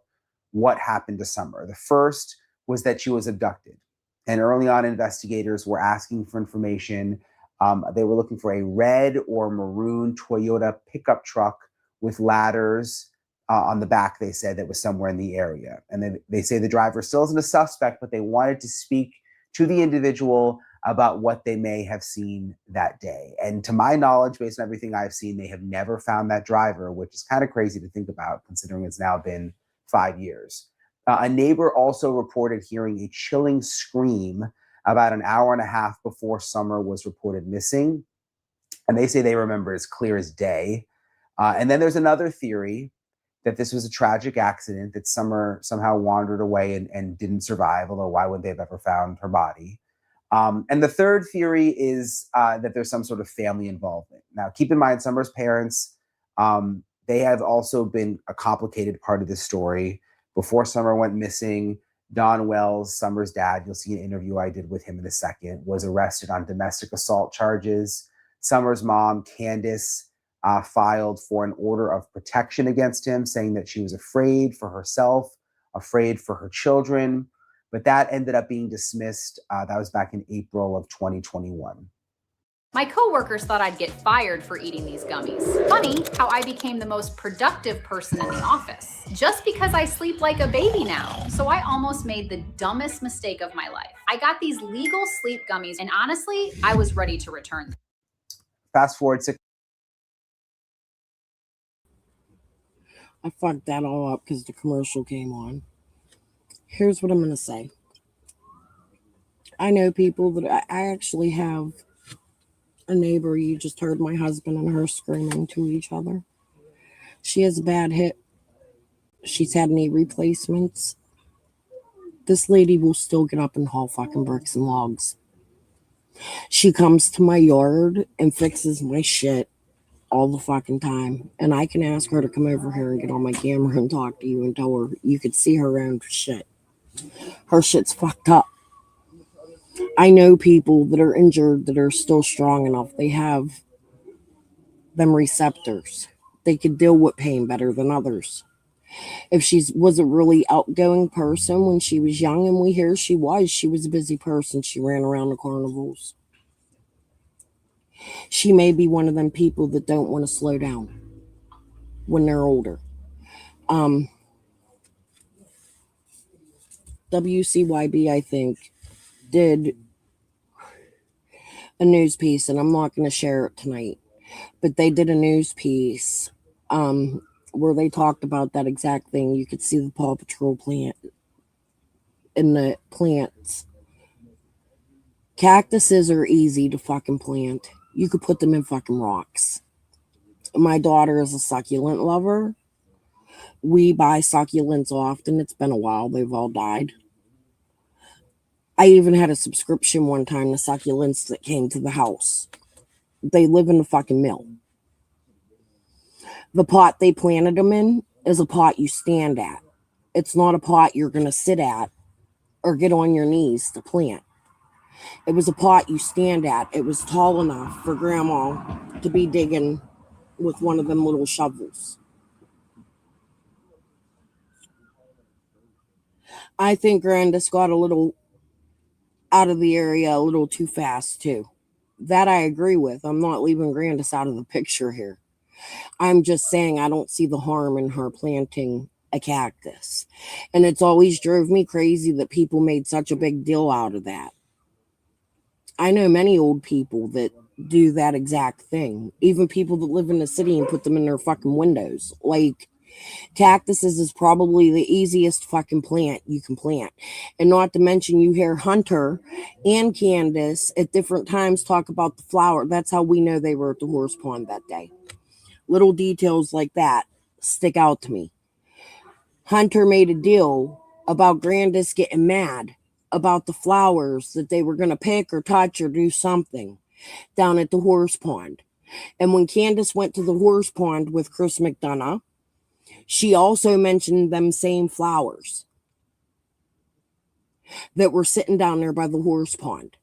what happened to Summer. The first was that she was abducted. And early on, investigators were asking for information. They were looking for a red or maroon Toyota pickup truck with ladders on the back, they said, that was somewhere in the area. And then they say the driver still isn't a suspect, but they wanted to speak to the individual about what they may have seen that day. And to my knowledge, based on everything I've seen, they have never found that driver, which is kind of crazy to think about considering it's now been 5 years. A neighbor also reported hearing a chilling scream about an hour and a half before Summer was reported missing. And they say they remember it as clear as day. And then there's another theory that this was a tragic accident, that Summer somehow wandered away and didn't survive, although why would they have ever found her body? And the third theory is that there's some sort of family involvement. Now, keep in mind, Summer's parents, they have also been a complicated part of this story. Before Summer went missing, Don Wells, Summer's dad, you'll see an interview I did with him in a second, was arrested on domestic assault charges. Summer's mom, Candace, filed for an order of protection against him, saying that she was afraid for herself, afraid for her children. But that ended up being dismissed. That was back in April of 2021. My coworkers thought I'd get fired for eating these gummies. Funny how I became the most productive person in the office. Just because I sleep like a baby now. So I almost made the dumbest mistake of my life. I got these legal sleep gummies, and honestly, I was ready to return them. Fast forward 6. I fucked that all up because the commercial came on. Here's what I'm going to say. I know people that I actually have a neighbor. You just heard my husband and her screaming to each other. She has a bad hip. She's had knee replacements. This lady will still get up and haul fucking bricks and logs. She comes to my yard and fixes my shit all the fucking time. And I can ask her to come over here and get on my camera and talk to you and tell her you could see her own shit. Her shit's fucked up. I know people that are injured that are still strong enough. They have them receptors. They could deal with pain better than others. If she was a really outgoing person when she was young, and we hear she was a busy person. She ran around the carnivals. She may be one of them people that don't want to slow down when they're older. WCYB, I think, did a news piece, and I'm not going to share it tonight, but they did a news piece where they talked about that exact thing. You could see the Paw Patrol plant in the plants. Cactuses are easy to fucking plant. You could put them in fucking rocks. My daughter is a succulent lover. We buy succulents often. It's been a while. They've all died. I even had a subscription one time to succulents that came to the house. They live in the fucking mill. The pot they planted them in is a pot you stand at. It's not a pot you're going to sit at or get on your knees to plant. It was a pot you stand at. It was tall enough for Grandma to be digging with one of them little shovels. I think Grandis got a little out of the area a little too fast too. That I agree with. I'm not leaving Grandis out of the picture here. I'm just saying I don't see the harm in her planting a cactus. And it's always drove me crazy that people made such a big deal out of that. I know many old people that do that exact thing. Even people that live in the city and put them in their fucking windows. Like, cactuses is probably the easiest fucking plant you can plant. And not to mention, you hear Hunter and Candace at different times talk about the flower. That's how we know they were at the horse pond that day. Little details like that stick out to me. Hunter made a deal about Grandis getting mad about the flowers that they were going to pick or touch or do something down at the horse pond. And when Candace went to the horse pond with Chris McDonough, she also mentioned them same flowers that were sitting down there by the horse pond.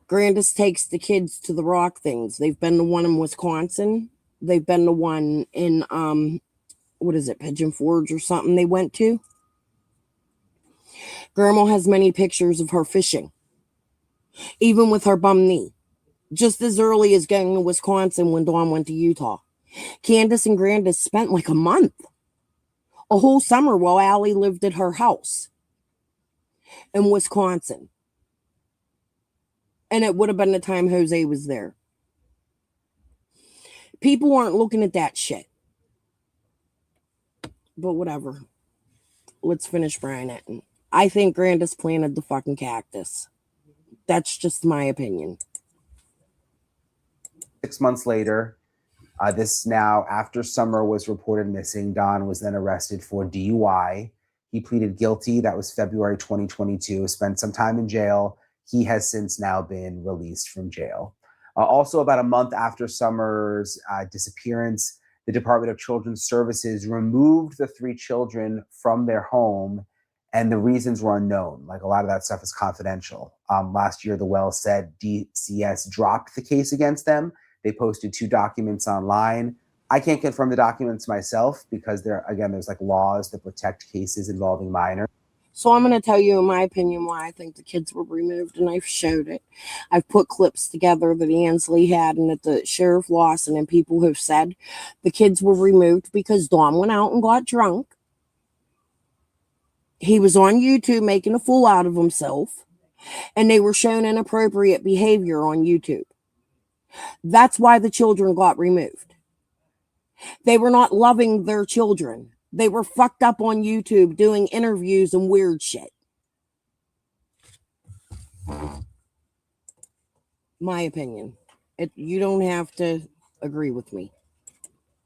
Grandis takes the kids to the rock things. They've been to one in Wisconsin. They've been to one in, Pigeon Forge or something they went to. Grandma has many pictures of her fishing, even with her bum knee, just as early as going to Wisconsin when Dawn went to Utah. Candace and Grandis spent like a month, a whole summer while Allie lived at her house in Wisconsin. And it would have been the time Jose was there. People aren't looking at that shit. But whatever. Let's finish Brian Etten. I think Grandis planted the fucking cactus. That's just my opinion. 6 months later, this now after Summer was reported missing, Don was then arrested for DUI. He pleaded guilty. That was February 2022. Spent some time in jail. He has since now been released from jail. Also, about a month after Summer's disappearance, the Department of Children's Services removed the 3 children from their home, and the reasons were unknown. Like, a lot of that stuff is confidential. Last year, the Wells said DCS dropped the case against them. They posted 2 documents online. I can't confirm the documents myself because there's like laws that protect cases involving minors. So I'm going to tell you, in my opinion, why I think the kids were removed, and I've showed it. I've put clips together that Ansley had and that the Sheriff Lawson and people have said the kids were removed because Dawn went out and got drunk. He was on YouTube making a fool out of himself, and they were shown inappropriate behavior on YouTube. That's why the children got removed. They were not loving their children. They were fucked up on YouTube doing interviews and weird shit. My opinion. You don't have to agree with me.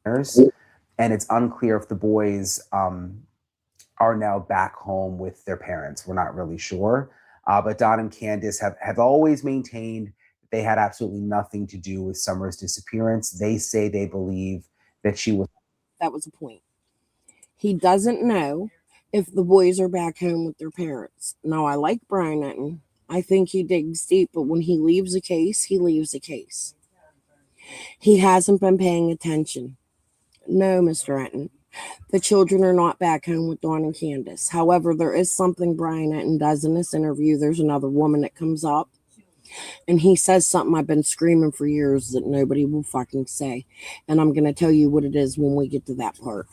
And it's unclear if the boys are now back home with their parents. We're not really sure. But Don and Candace have always maintained that they had absolutely nothing to do with Summer's disappearance. They say they believe that she was. That was a point. He doesn't know if the boys are back home with their parents. Now, I like Brian Etten. I think he digs deep, but when he leaves a case, he leaves a case. He hasn't been paying attention. No, Mr. Etten. The children are not back home with Dawn and Candace. However, there is something Brian Etten does in this interview. There's another woman that comes up, and he says something I've been screaming for years that nobody will fucking say. And I'm going to tell you what it is when we get to that part.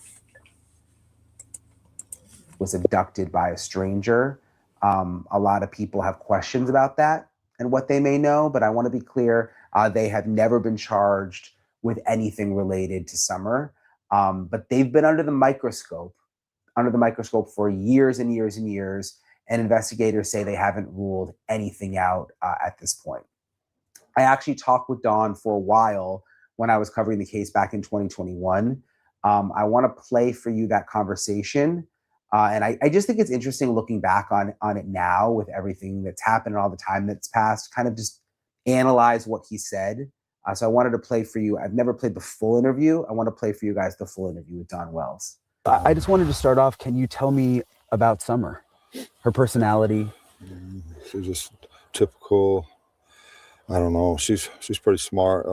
Was abducted by a stranger. A lot of people have questions about that and what they may know, but I want to be clear, they have never been charged with anything related to Summer, but they've been under the microscope for years and years and years, and investigators say they haven't ruled anything out at this point. I actually talked with Dawn for a while when I was covering the case back in 2021. I want to play for you that conversation. And I just think it's interesting looking back on it now with everything that's happened and all the time that's passed, kind of just analyze what he said. So I wanted to play for you. I've never played the full interview. I want to play for you guys the full interview with Don Wells. I just wanted to start off. Can you tell me about Summer, her personality? She's just typical. I don't know. She's pretty smart.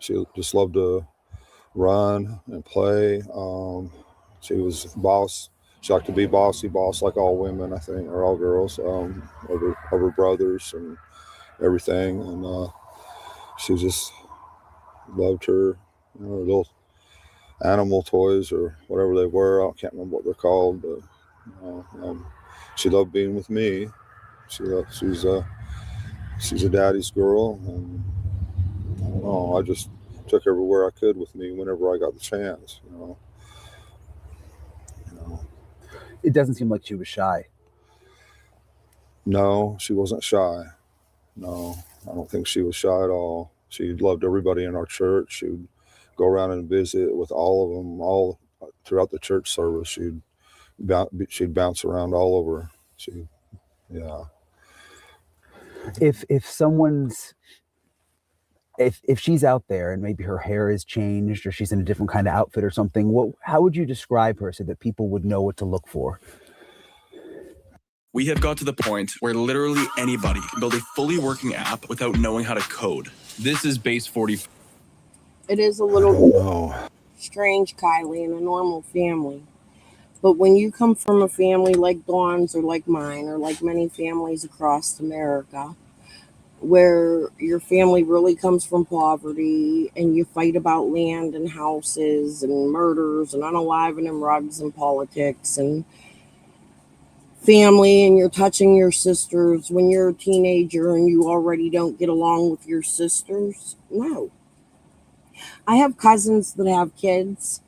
She just loved to run and play. She was boss. She liked to be boss like all women, I think, or all girls, over brothers and everything. And she just loved her, little animal toys or whatever they were. I can't remember what they're called, but she loved being with me. She's a daddy's girl, and I don't know. I just took her everywhere I could with me whenever I got the chance. It doesn't seem like she was shy. No, she wasn't shy. No, I don't think she was shy at all. She loved everybody in our church. She would go around and visit with all of them, all throughout the church service. She'd bounce around all over. Yeah. If she's out there and maybe her hair is changed or she's in a different kind of outfit or something, how would you describe her so that people would know what to look for? We have got to the point where literally anybody can build a fully working app without knowing how to code. This is base 40. It is a little strange, Kylie, in a normal family. But when you come from a family like Dawn's or like mine or like many families across America, where your family really comes from poverty and you fight about land and houses and murders and unalivening rugs and politics and family, and you're touching your sisters when you're a teenager and you already don't get along with your sisters. No. I have cousins that have kids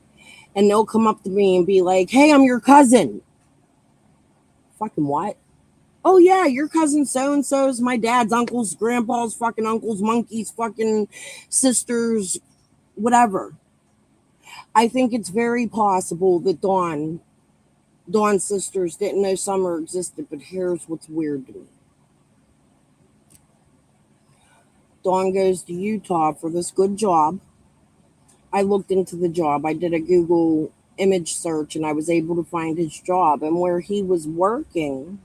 and they'll come up to me and be like, "Hey, I'm your cousin." Fucking what? "Oh yeah, your cousin so-and-so's my dad's uncle's, grandpa's fucking uncle's, monkey's fucking sisters, whatever." I think it's very possible that Dawn's sisters didn't know Summer existed, but here's what's weird to me. Dawn goes to Utah for this good job. I looked into the job. I did a Google image search and I was able to find his job. And where he was working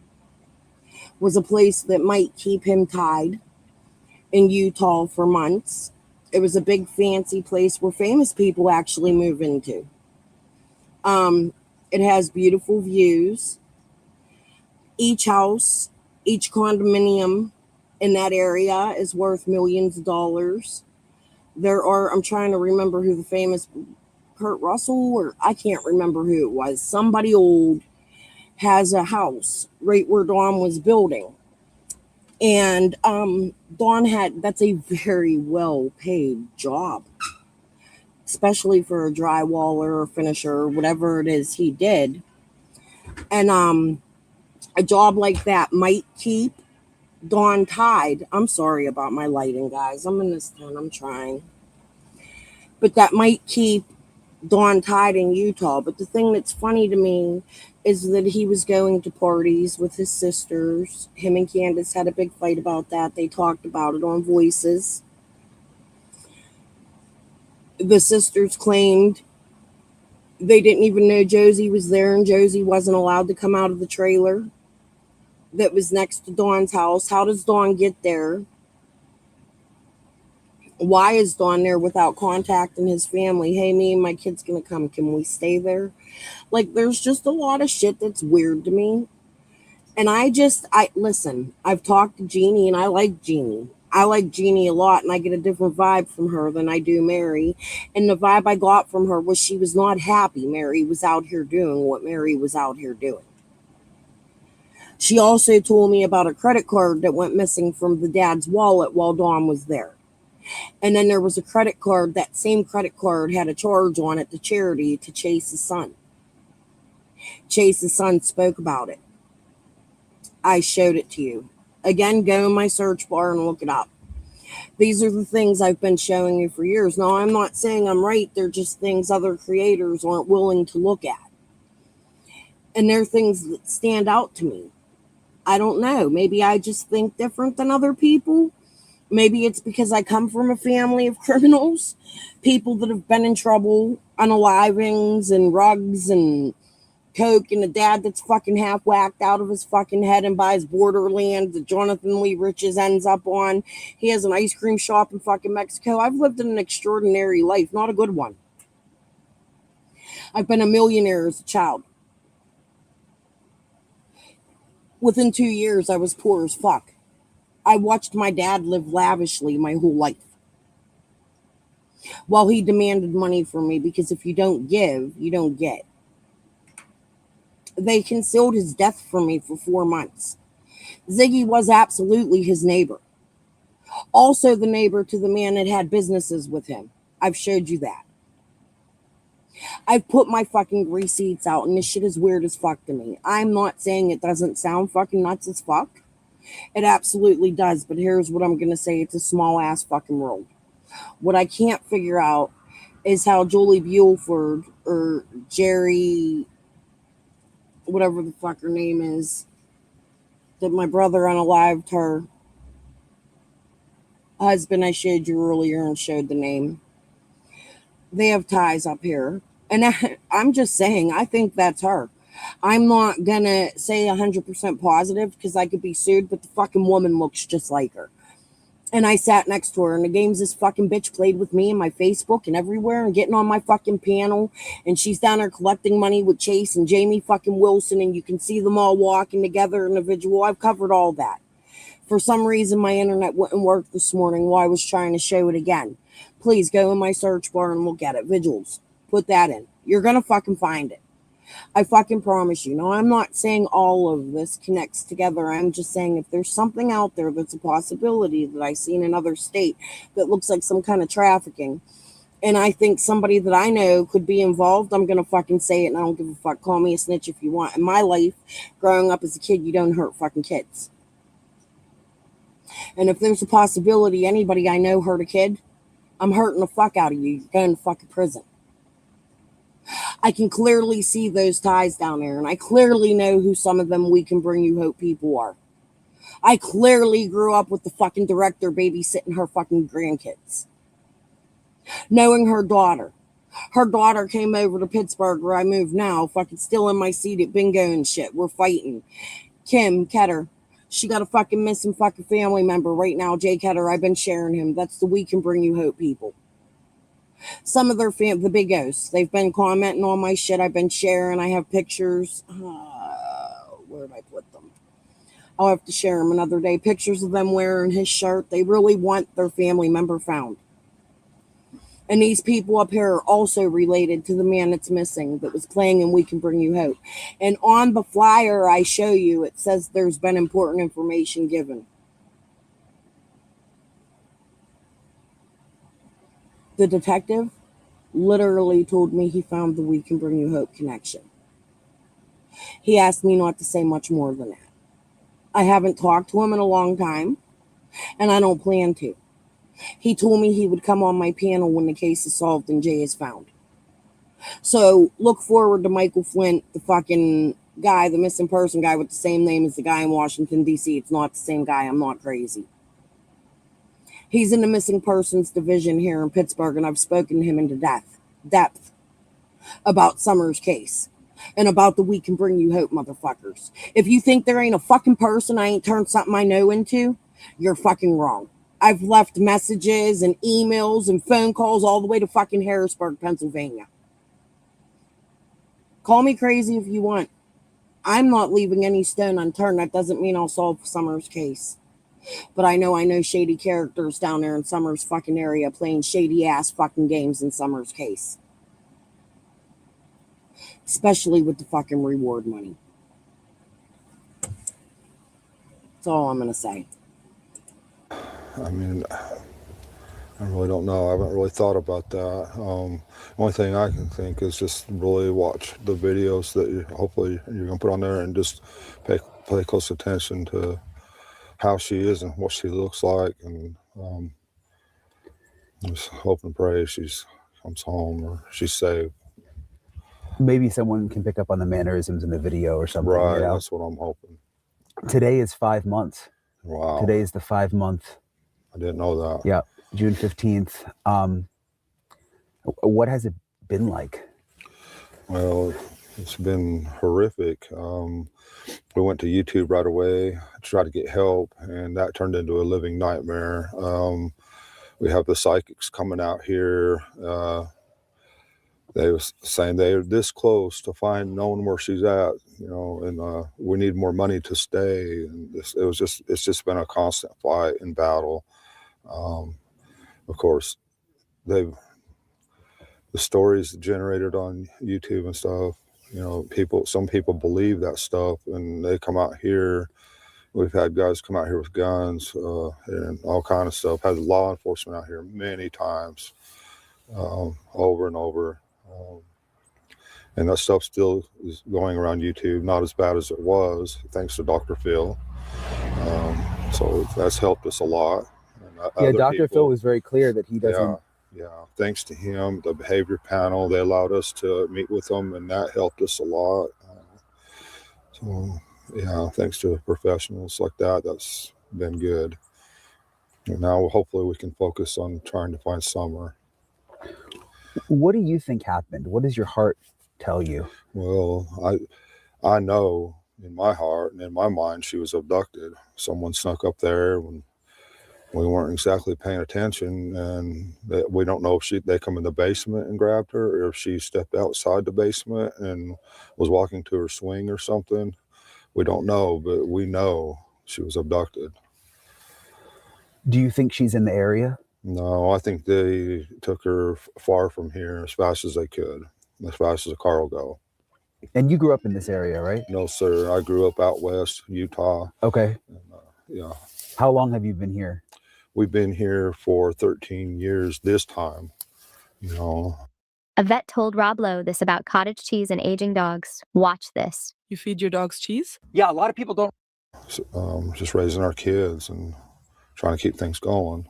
was a place that might keep him tied in Utah for months. It was a big fancy place where famous people actually move into. It has beautiful views. Each house, each condominium in that area is worth millions of dollars. I'm trying to remember who the famous Kurt Russell, or I can't remember who it was. Somebody old has a house right where Dawn was building. And that's a very well paid job, especially for a drywaller or finisher or whatever it is he did. And a job like that might keep Dawn tied. I'm sorry about my lighting, guys. I'm in this town. I'm trying. But that might keep Dawn tied in Utah. But the thing that's funny to me is that he was going to parties with his sisters. Him and Candace had a big fight about that. They talked about it on Voices. The sisters claimed they didn't even know Josie was there, and Josie wasn't allowed to come out of the trailer that was next to Dawn's house. How does Dawn get there? Why is Dawn there without contacting his family? Hey, me and my kid's gonna come. Can we stay there? Like, there's just a lot of shit that's weird to me. And listen, I've talked to Jeannie and I like Jeannie. I like Jeannie a lot and I get a different vibe from her than I do Mary. And the vibe I got from her was she was not happy Mary was out here doing what Mary was out here doing. She also told me about a credit card that went missing from the dad's wallet while Dawn was there. And then there was a credit card, that same credit card had a charge on it to charity to Chase's son. Chase's son spoke about it. I showed it to you. Again, go in my search bar and look it up. These are the things I've been showing you for years. Now, I'm not saying I'm right. They're just things other creators aren't willing to look at. And they're things that stand out to me. I don't know. Maybe I just think different than other people. Maybe it's because I come from a family of criminals, people that have been in trouble, unalivings and rugs and coke, and a dad that's fucking half whacked out of his fucking head and buys borderland that Jonathan Lee Riches ends up on. He has an ice cream shop in fucking Mexico. I've lived an extraordinary life, not a good one. I've been a millionaire as a child. Within 2 years, I was poor as fuck. I watched my dad live lavishly my whole life while he demanded money from me, because if you don't give, you don't get. They concealed his death from me for 4 months. Ziggy was absolutely his neighbor. Also the neighbor to the man that had businesses with him. I've showed you that. I've put my fucking receipts out, and this shit is weird as fuck to me. I'm not saying it doesn't sound fucking nuts as fuck. It absolutely does, but here's what I'm going to say. It's a small-ass fucking world. What I can't figure out is how Julie Bulford or Jerry, whatever the fuck her name is, that my brother unalived her husband, I showed you earlier and showed the name. They have ties up here. And I'm just saying, I think that's her. I'm not gonna say 100% positive because I could be sued, but the fucking woman looks just like her. And I sat next to her, and the games this fucking bitch played with me and my Facebook and everywhere, and getting on my fucking panel, and she's down there collecting money with Chase and Jamie fucking Wilson, and you can see them all walking together in a visual. I've covered all that. For some reason, my internet wouldn't work this morning while I was trying to show it again. Please go in my search bar and look at it. Visuals. Put that in. You're gonna fucking find it. I fucking promise you. Now, I'm not saying all of this connects together. I'm just saying if there's something out there that's a possibility that I see in another state that looks like some kind of trafficking, and I think somebody that I know could be involved, I'm going to fucking say it, and I don't give a fuck. Call me a snitch if you want. In my life, growing up as a kid, you don't hurt fucking kids. And if there's a possibility anybody I know hurt a kid, I'm hurting the fuck out of you. You're going to fucking prison. I can clearly see those ties down there, and I clearly know who some of them We Can Bring You Hope people are. I clearly grew up with the fucking director babysitting her fucking grandkids. Knowing her daughter. Her daughter came over to Pittsburgh where I moved now, fucking still in my seat at bingo and shit. We're fighting. Kim Ketter. She got a fucking missing fucking family member right now, Jay Ketter. I've been sharing him. That's the We Can Bring You Hope people. Some of their the big ghosts, they've been commenting on my shit. I've been sharing. I have pictures. Where did I put them? I'll have to share them another day. Pictures of them wearing his shirt. They really want their family member found. And these people up here are also related to the man that's missing that was playing in We Can Bring You Hope. And on the flyer I show you, it says there's been important information given. The detective literally told me he found the We Can Bring You Hope connection. He asked me not to say much more than that. I haven't talked to him in a long time, and I don't plan to. He told me he would come on my panel when the case is solved and Jay is found. So look forward to Michael Flint, the fucking guy, the missing person guy with the same name as the guy in Washington, D.C. It's not the same guy. I'm not crazy. He's in the missing persons division here in Pittsburgh, and I've spoken to him into depth about Summer's case and about the We Can Bring You Hope motherfuckers. If you think there ain't a fucking person I ain't turned something I know into, you're fucking wrong. I've left messages and emails and phone calls all the way to fucking Harrisburg, Pennsylvania. Call me crazy if you want. I'm not leaving any stone unturned. That doesn't mean I'll solve Summer's case. But I know shady characters down there in Summer's fucking area playing shady ass fucking games in Summer's case. Especially with the fucking reward money. That's all I'm going to say. I mean, I really don't know. I haven't really thought about that. Only thing I can think is just really watch the videos that hopefully you're going to put on there and just pay close attention to how she is and what she looks like. And just hope and pray she comes home or she's safe. Maybe someone can pick up on the mannerisms in the video or something. Right, you know? that's what I'm hoping. Today is 5 months. Wow. Today is the 5-month. I didn't know that. Yeah, June 15th. What has it been like? Well, it's been horrific. We went to YouTube right away to try to get help, and that turned into a living nightmare. We have the psychics coming out here. They were saying they're this close to knowing where she's at, you know, and we need more money to stay. And it's just been a constant fight and battle. Of course, the stories generated on YouTube and stuff, you know, some people believe that stuff, and they come out here. We've had guys come out here with guns and all kind of stuff. Had law enforcement out here many times, over and over. And that stuff still is going around YouTube, not as bad as it was, thanks to Dr. Phil. So that's helped us a lot. Yeah, Dr. Phil was very clear that he doesn't. Yeah, thanks to him, the behavior panel, they allowed us to meet with them, and that helped us a lot. So, yeah, thanks to professionals like that, that's been good. And now hopefully we can focus on trying to find Summer. What do you think happened? What does your heart tell you? Well, I know in my heart and in my mind she was abducted. Someone snuck up there when we weren't exactly paying attention, and we don't know if they come in the basement and grabbed her, or if she stepped outside the basement and was walking to her swing or something. We don't know, but we know she was abducted. Do you think she's in the area? No, I think they took her far from here as fast as they could, as fast as a car will go. And you grew up in this area, right? No, sir. I grew up out west, Utah. Okay. And, yeah. How long have you been here? We've been here for 13 years this time, you know. A vet told Rob Lowe this about cottage cheese and aging dogs. Watch this. You feed your dogs cheese? Yeah, a lot of people don't. Just raising our kids and trying to keep things going.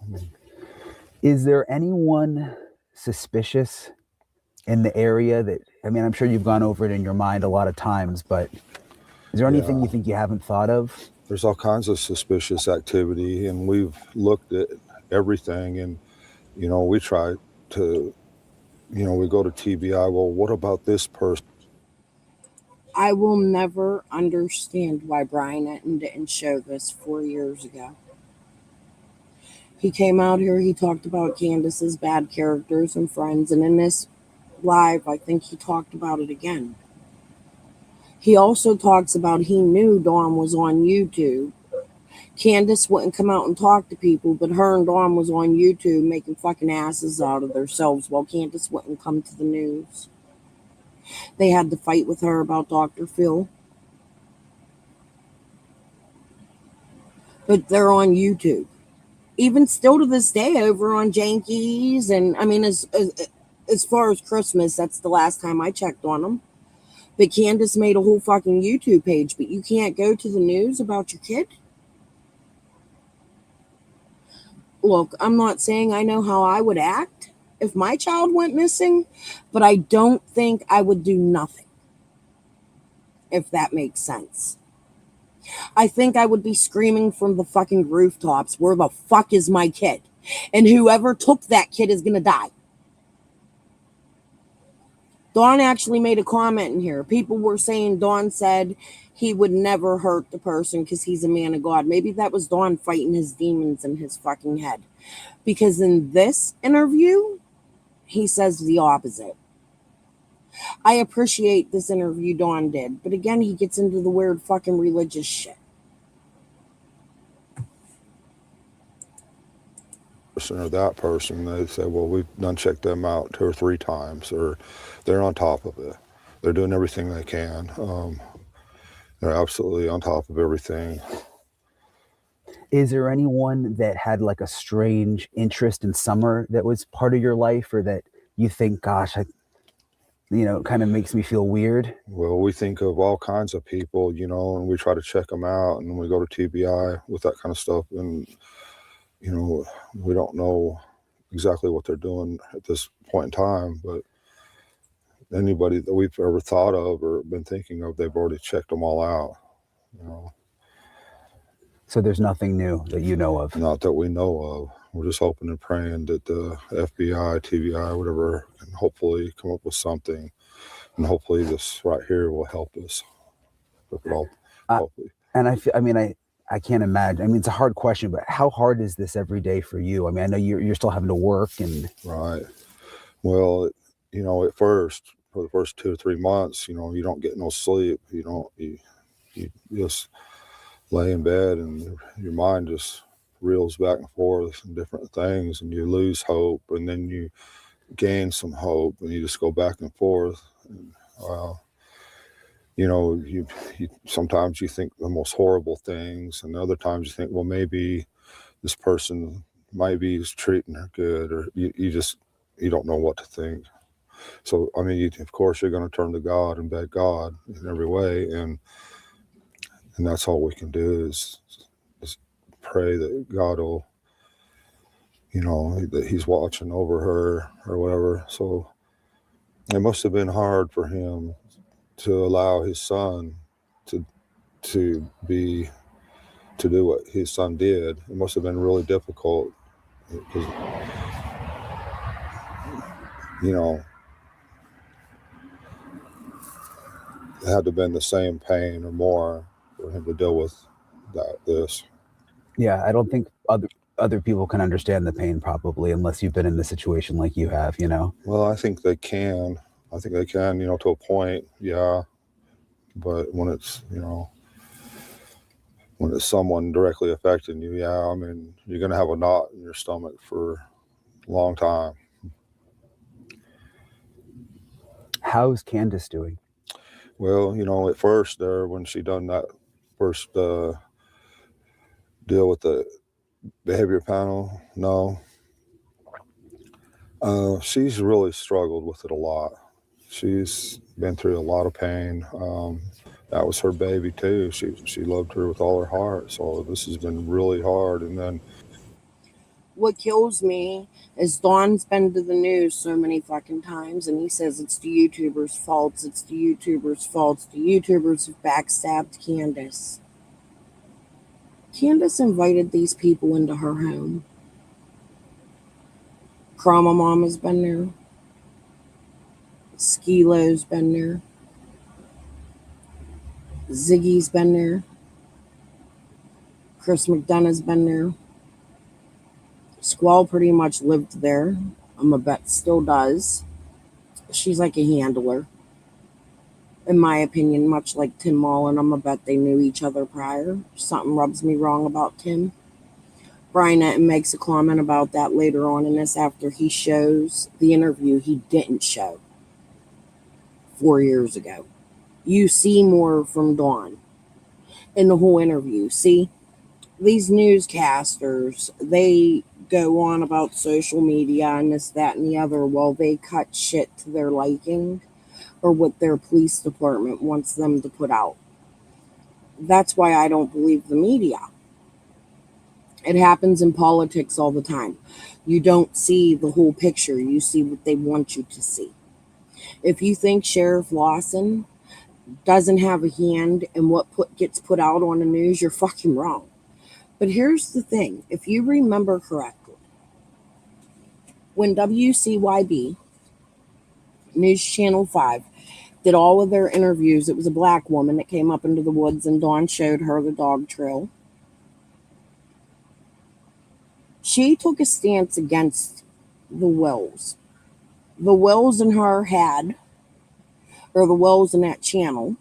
Is there anyone suspicious in the area that, I mean, I'm sure you've gone over it in your mind a lot of times, but is there anything you think you haven't thought of? there's all kinds of suspicious activity, and we've looked at everything, and we try to, we go to TBI. Well, what about this person? I will never understand why Brian Etten didn't show this 4 years ago. He came out here, he talked about Candace's bad characters and friends, and in this live, I think he talked about it again. He also talks about he knew Dawn was on YouTube. Candace wouldn't come out and talk to people, but her and Dawn was on YouTube making fucking asses out of themselves while Candace wouldn't come to the news. They had to fight with her about Dr. Phil. But they're on YouTube. Even still to this day over on Jankies. And I mean, as far as Christmas, that's the last time I checked on them. But Candace made a whole fucking YouTube page, but you can't go to the news about your kid? Look, I'm not saying I know how I would act if my child went missing, but I don't think I would do nothing, if that makes sense. I think I would be screaming from the fucking rooftops, where the fuck is my kid? And whoever took that kid is going to die. Dawn actually made a comment in here. People were saying Dawn said he would never hurt the person because he's a man of God. Maybe that was Dawn fighting his demons in his fucking head. Because in this interview, he says the opposite. I appreciate this interview Dawn did, but again, he gets into the weird fucking religious shit. Or that person, they say, well, we've done checked them out 2 or 3 times, or they're on top of it. They're doing everything they can. They're absolutely on top of everything. Is there anyone that had like a strange interest in Summer that was part of your life, or that you think, gosh, kind of makes me feel weird? Well, we think of all kinds of people, and we try to check them out, and we go to TBI with that kind of stuff, and we don't know exactly what they're doing at this point in time, but anybody that we've ever thought of or been thinking of, they've already checked them all out. So there's nothing new that you know of? Not that we know of. We're just hoping and praying that the FBI, TBI, whatever, can hopefully come up with something, and hopefully this right here will help us. Hopefully. And I can't imagine. I mean, it's a hard question, but how hard is this every day for you? I mean, I know you're still having to work and. Right. Well, at first, for the first 2 or 3 months, you don't get no sleep. You just lay in bed and your mind just reels back and forth and different things, and you lose hope, and then you gain some hope, and you just go back and forth. And, you sometimes you think the most horrible things, and other times you think, well, maybe this person maybe is treating her good, or you don't know what to think. So I mean, of course you're going to turn to God and beg God in every way, and that's all we can do is pray that God will, that He's watching over her or whatever. So it must have been hard for him to allow his son to do what his son did. It must have been really difficult because, it had to have been the same pain or more for him to deal with this. Yeah, I don't think other people can understand the pain probably unless you've been in a situation like you have, Well, I think they can. To a point, yeah. But when it's, when it's someone directly affecting you, yeah, I mean, you're going to have a knot in your stomach for a long time. How's Candace doing? Well, at first there, when she done that first deal with the behavior panel, no. She's really struggled with it a lot. She's been through a lot of pain. That was her baby too. She loved her with all her heart. So this has been really hard. And then what kills me is Dawn's been to the news so many fucking times, and he says it's the YouTubers' fault. It's the YouTubers' fault. The YouTubers have backstabbed Candace. Candace invited these people into her home. Krama Mama's been there. Skilo's been there. Ziggy's been there. Chris McDonough's been there. Squall pretty much lived there. I'm a bet still does. She's like a handler. In my opinion, much like Tim Mullen, I'm a bet they knew each other prior. Something rubs me wrong about Tim. Brian Etten makes a comment about that later on in this after he shows the interview he didn't show 4 years ago. You see more from Dawn in the whole interview. See, these newscasters, they go on about social media and this, that, and the other while they cut shit to their liking or what their police department wants them to put out. That's why I don't believe the media. It happens in politics all the time. You don't see the whole picture. You see what they want you to see. If you think Sheriff Lawson doesn't have a hand in what gets put out on the news, you're fucking wrong. But here's the thing. If you remember correctly, when WCYB, News Channel 5, did all of their interviews, it was a black woman that came up into the woods and Dawn showed her the dog trail. She took a stance against the Wills. The Wills in her had, or the Wills in that channel,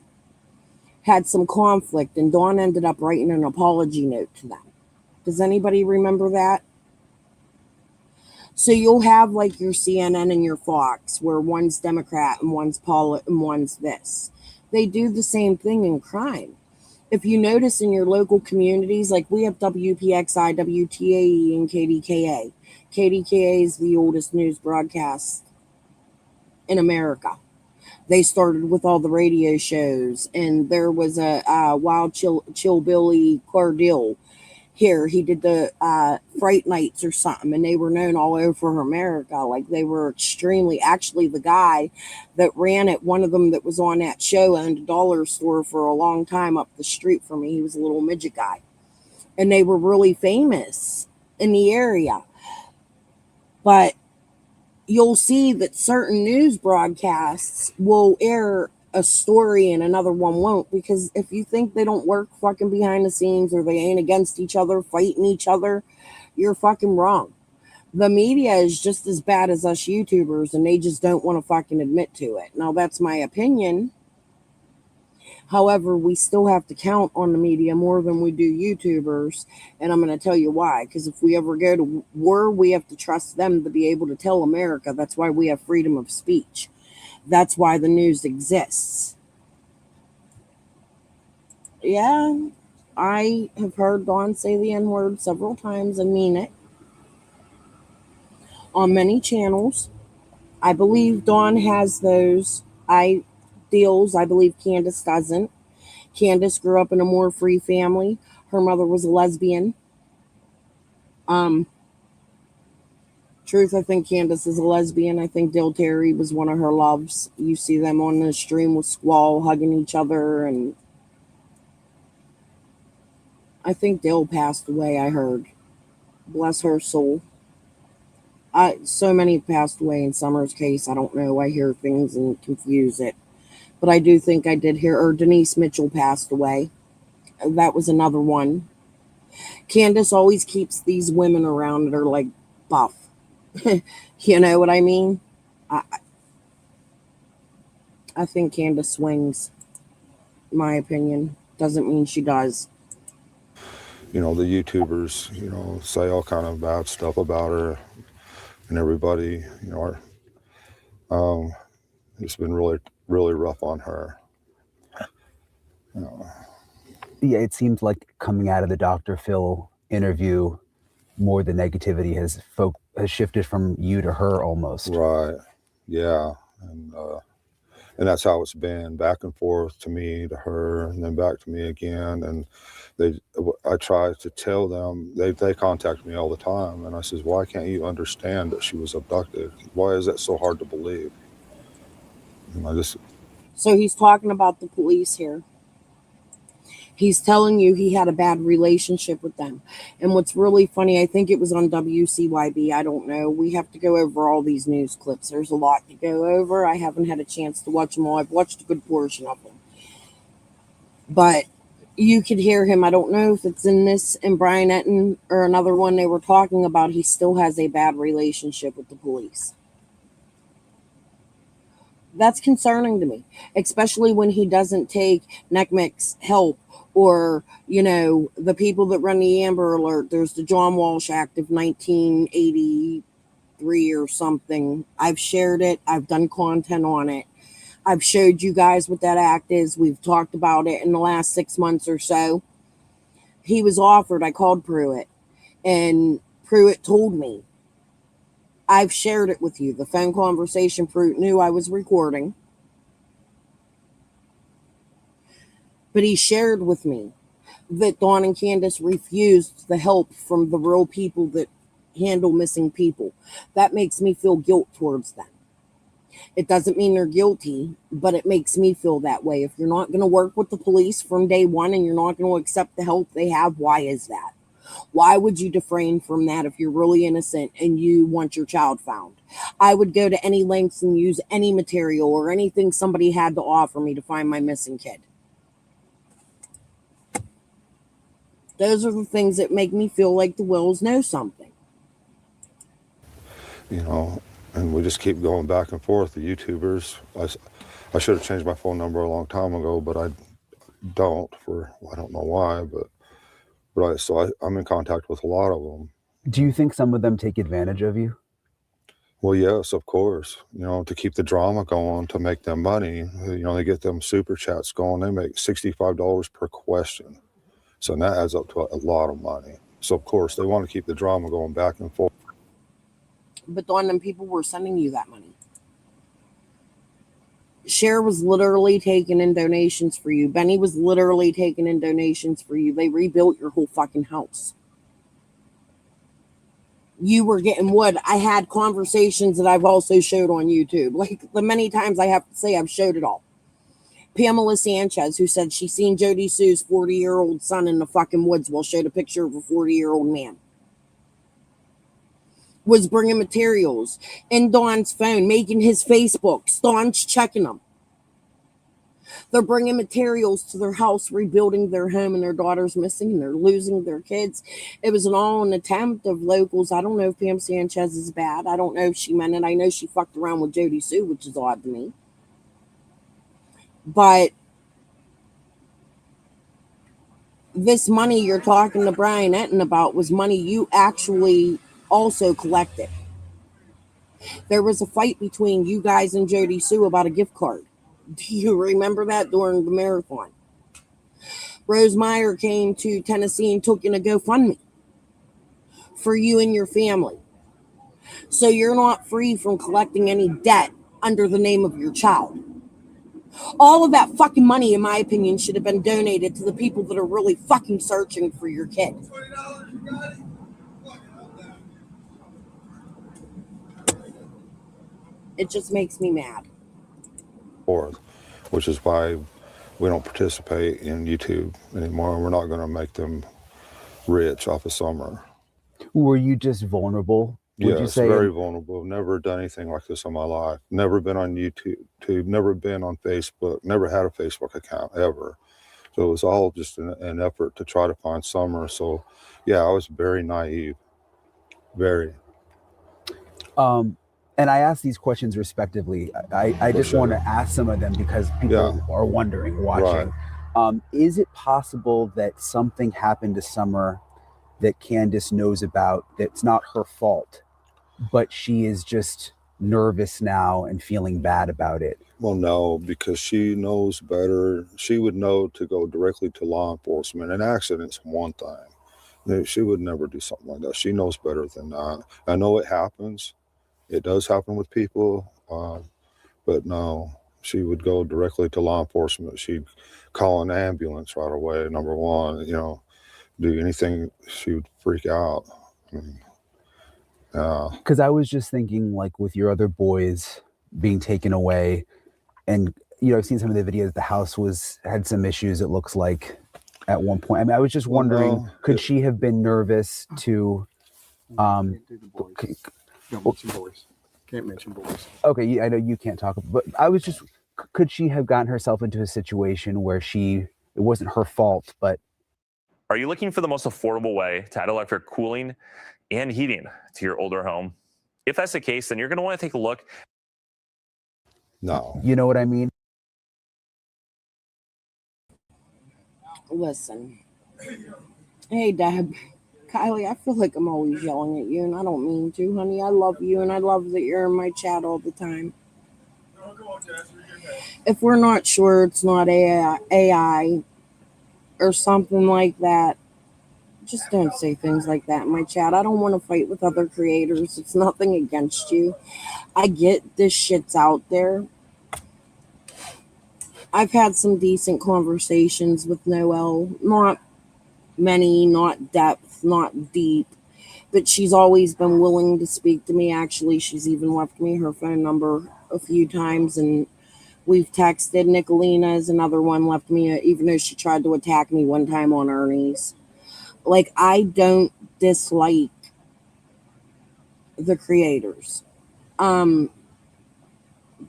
had some conflict, and Dawn ended up writing an apology note to them. Does anybody remember that? So you'll have like your CNN and your Fox, where one's Democrat and one's and one's this. They do the same thing in crime. If you notice in your local communities, like we have WPXI, WTAE, and KDKA. KDKA is the oldest news broadcast in America. They started with all the radio shows, and there was a Wild Chillbilly Cardille here. He did the Fright Nights or something, and they were known all over America. Like they were extremely, actually the guy that ran it, one of them that was on that show, owned a dollar store for a long time up the street from me. He was a little midget guy, and they were really famous in the area. But you'll see that certain news broadcasts will air a story and another one won't, because if you think they don't work fucking behind the scenes or they ain't against each other, fighting each other, you're fucking wrong. The media is just as bad as us YouTubers, and they just don't want to fucking admit to it. Now, that's my opinion. However, we still have to count on the media more than we do YouTubers, and I'm going to tell you why. Because if we ever go to war, we have to trust them to be able to tell America. That's why we have freedom of speech. That's why the news exists. Yeah, I have heard Dawn say the N-word several times and mean it on many channels. I believe Dawn has those ideals. I believe Candace doesn't. Candace grew up in a more free family. Her mother was a lesbian. Truth, I think Candace is a lesbian. I think Dil Terry was one of her loves. You see them on the stream with Squall hugging each other, and I think Dil passed away, I heard. Bless her soul. So many passed away in Summer's case. I don't know. I hear things and confuse it. But I do think I did hear, or Denise Mitchell passed away. That was another one. Candace always keeps these women around that are like buff. You know what I mean? I think Candace swings, in my opinion. Doesn't mean she does. You know, the YouTubers, you know, say all kind of bad stuff about her, and everybody, you know, it's been really, really rough on her. You know. Yeah, it seems like coming out of the Dr. Phil interview, more the negativity has shifted from you to her almost. Right. Yeah. And that's how it's been, back and forth to me, to her, and then back to me again. And I try to tell them, they contact me all the time, and I says, why can't you understand that she was abducted? Why is that so hard to believe? And So he's talking about the police here. He's telling you he had a bad relationship with them. And what's really funny, I think it was on WCYB, I don't know. We have to go over all these news clips. There's a lot to go over. I haven't had a chance to watch them all. I've watched a good portion of them. But you could hear him. I don't know if it's in this and Brian Etten or another one they were talking about. He still has a bad relationship with the police. That's concerning to me, especially when he doesn't take NCMEC's help or, the people that run the Amber Alert. There's the John Walsh Act of 1983 or something. I've shared it. I've done content on it. I've showed you guys what that act is. We've talked about it in the last 6 months or so. He was offered. I called Pruitt, and Pruitt told me. I've shared it with you. The phone conversation, Pruitt knew I was recording. But he shared with me that Dawn and Candace refused the help from the real people that handle missing people. That makes me feel guilt towards them. It doesn't mean they're guilty, but it makes me feel that way. If you're not going to work with the police from day one and you're not going to accept the help they have, why is that? Why would you refrain from that if you're really innocent and you want your child found? I would go to any lengths and use any material or anything somebody had to offer me to find my missing kid. Those are the things that make me feel like the Wills know something. And we just keep going back and forth. The YouTubers, I should have changed my phone number a long time ago, but I don't I don't know why, I'm in contact with a lot of them. Do you think some of them take advantage of you? Well, yes, of course. To keep the drama going, to make them money. They get them super chats going. They make $65 per question. So that adds up to a lot of money. So, of course, they want to keep the drama going back and forth. But Dawn, them people were sending you that money. Cher was literally taking in donations for you. Benny was literally taking in donations for you. They rebuilt your whole fucking house. You were getting wood. I had conversations that I've also showed on YouTube. Like the many times I have to say I've showed it all. Pamela Sanchez, who said she seen Jody Sue's 40-year-old son in the fucking woods, showed a picture of a 40-year-old man. Was bringing materials in Dawn's phone, making his Facebooks. Dawn's checking them. They're bringing materials to their house, rebuilding their home, and their daughter's missing, and they're losing their kids. It was an attempt of locals. I don't know if Pam Sanchez is bad. I don't know if she meant it. I know she fucked around with Jody Sue, which is odd to me. But this money you're talking to Brian Etten about was money you actually also collected. There was a fight between you guys and Jody Sue about a gift card. Do you remember that during the marathon? Rose Meyer came to Tennessee and took in a GoFundMe for you and your family. So you're not free from collecting any debt under the name of your child. All of that fucking money, in my opinion, should have been donated to the people that are really fucking searching for your kid. It just makes me mad. Which is why we don't participate in YouTube anymore. We're not going to make them rich off of Summer. Were you just vulnerable? Would you say? Very vulnerable. Never done anything like this in my life. Never been on YouTube, never been on Facebook, never had a Facebook account ever. So it was all just an effort to try to find Summer. So yeah, I was very naive. Very. And I ask these questions respectively. I just want to ask some of them because people are wondering, watching. Right. Is it possible that something happened to Summer that Candace knows about that's not her fault, but she is just nervous now and feeling bad about it? Well, no, because she knows better. She would know to go directly to law enforcement. An accident's one thing. She would never do something like that. She knows better than that. I know it happens. It does happen with people, but no, she would go directly to law enforcement. She'd call an ambulance right away, number one, do anything. She would freak out. Because I was just thinking, like, with your other boys being taken away, and, I've seen some of the videos, the house had some issues, it looks like. at one point? I mean, I was just wondering, could she have been nervous to Don't mention boys. Can't mention boys. Okay, I know you can't talk, but I was just, could she have gotten herself into a situation where it wasn't her fault, but... Are you looking for the most affordable way to add electric cooling and heating to your older home? If that's the case, then you're going to want to take a look. No. You know what I mean? Listen. Hey, Deb. Kylie, I feel like I'm always yelling at you, and I don't mean to, honey. I love you, and I love that you're in my chat all the time. If we're not sure it's not AI or something like that, just don't say things like that in my chat. I don't want to fight with other creators. It's nothing against you. I get this shit's out there. I've had some decent conversations with Noelle. Not many, not depth, not deep. But she's always been willing to speak to me. Actually, she's even left me her phone number a few times, and we've texted. Nicolina is another one, left me, even though she tried to attack me one time on Ernie's. Like, I don't dislike the creators.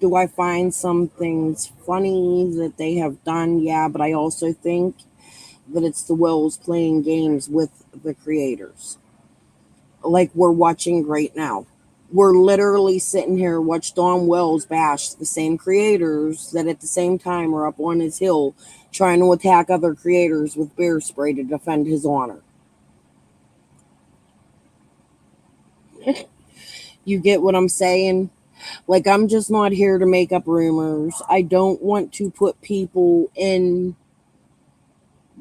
Do I find some things funny that they have done? Yeah, but I also think that it's the Wills playing games with the creators. Like we're watching right now. We're literally sitting here watch Don Wells bash the same creators that at the same time are up on his hill trying to attack other creators with bear spray to defend his honor. You get what I'm saying? Like, I'm just not here to make up rumors. I don't want to put people in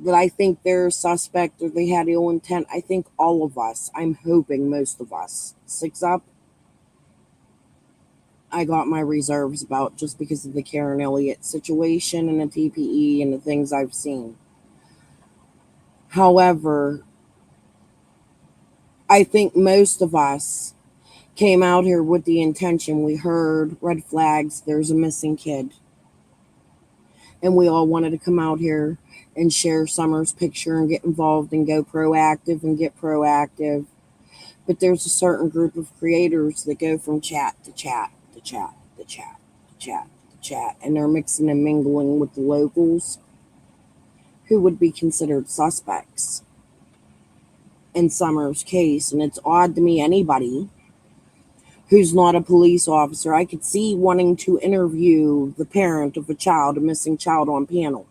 that I think they're a suspect or they had ill intent. I think all of us, I'm hoping most of us, 6up, I got my reserves about just because of the Karen Elliott situation and the TPE and the things I've seen. However, I think most of us came out here with the intention. We heard red flags, there's a missing kid. And we all wanted to come out here and share Summer's picture and get involved and go proactive and get proactive. But there's a certain group of creators that go from chat to chat to chat to chat to chat to chat, and they're mixing and mingling with the locals who would be considered suspects in Summer's case. And it's odd to me, anybody who's not a police officer, I could see wanting to interview the parent of a missing child on panel.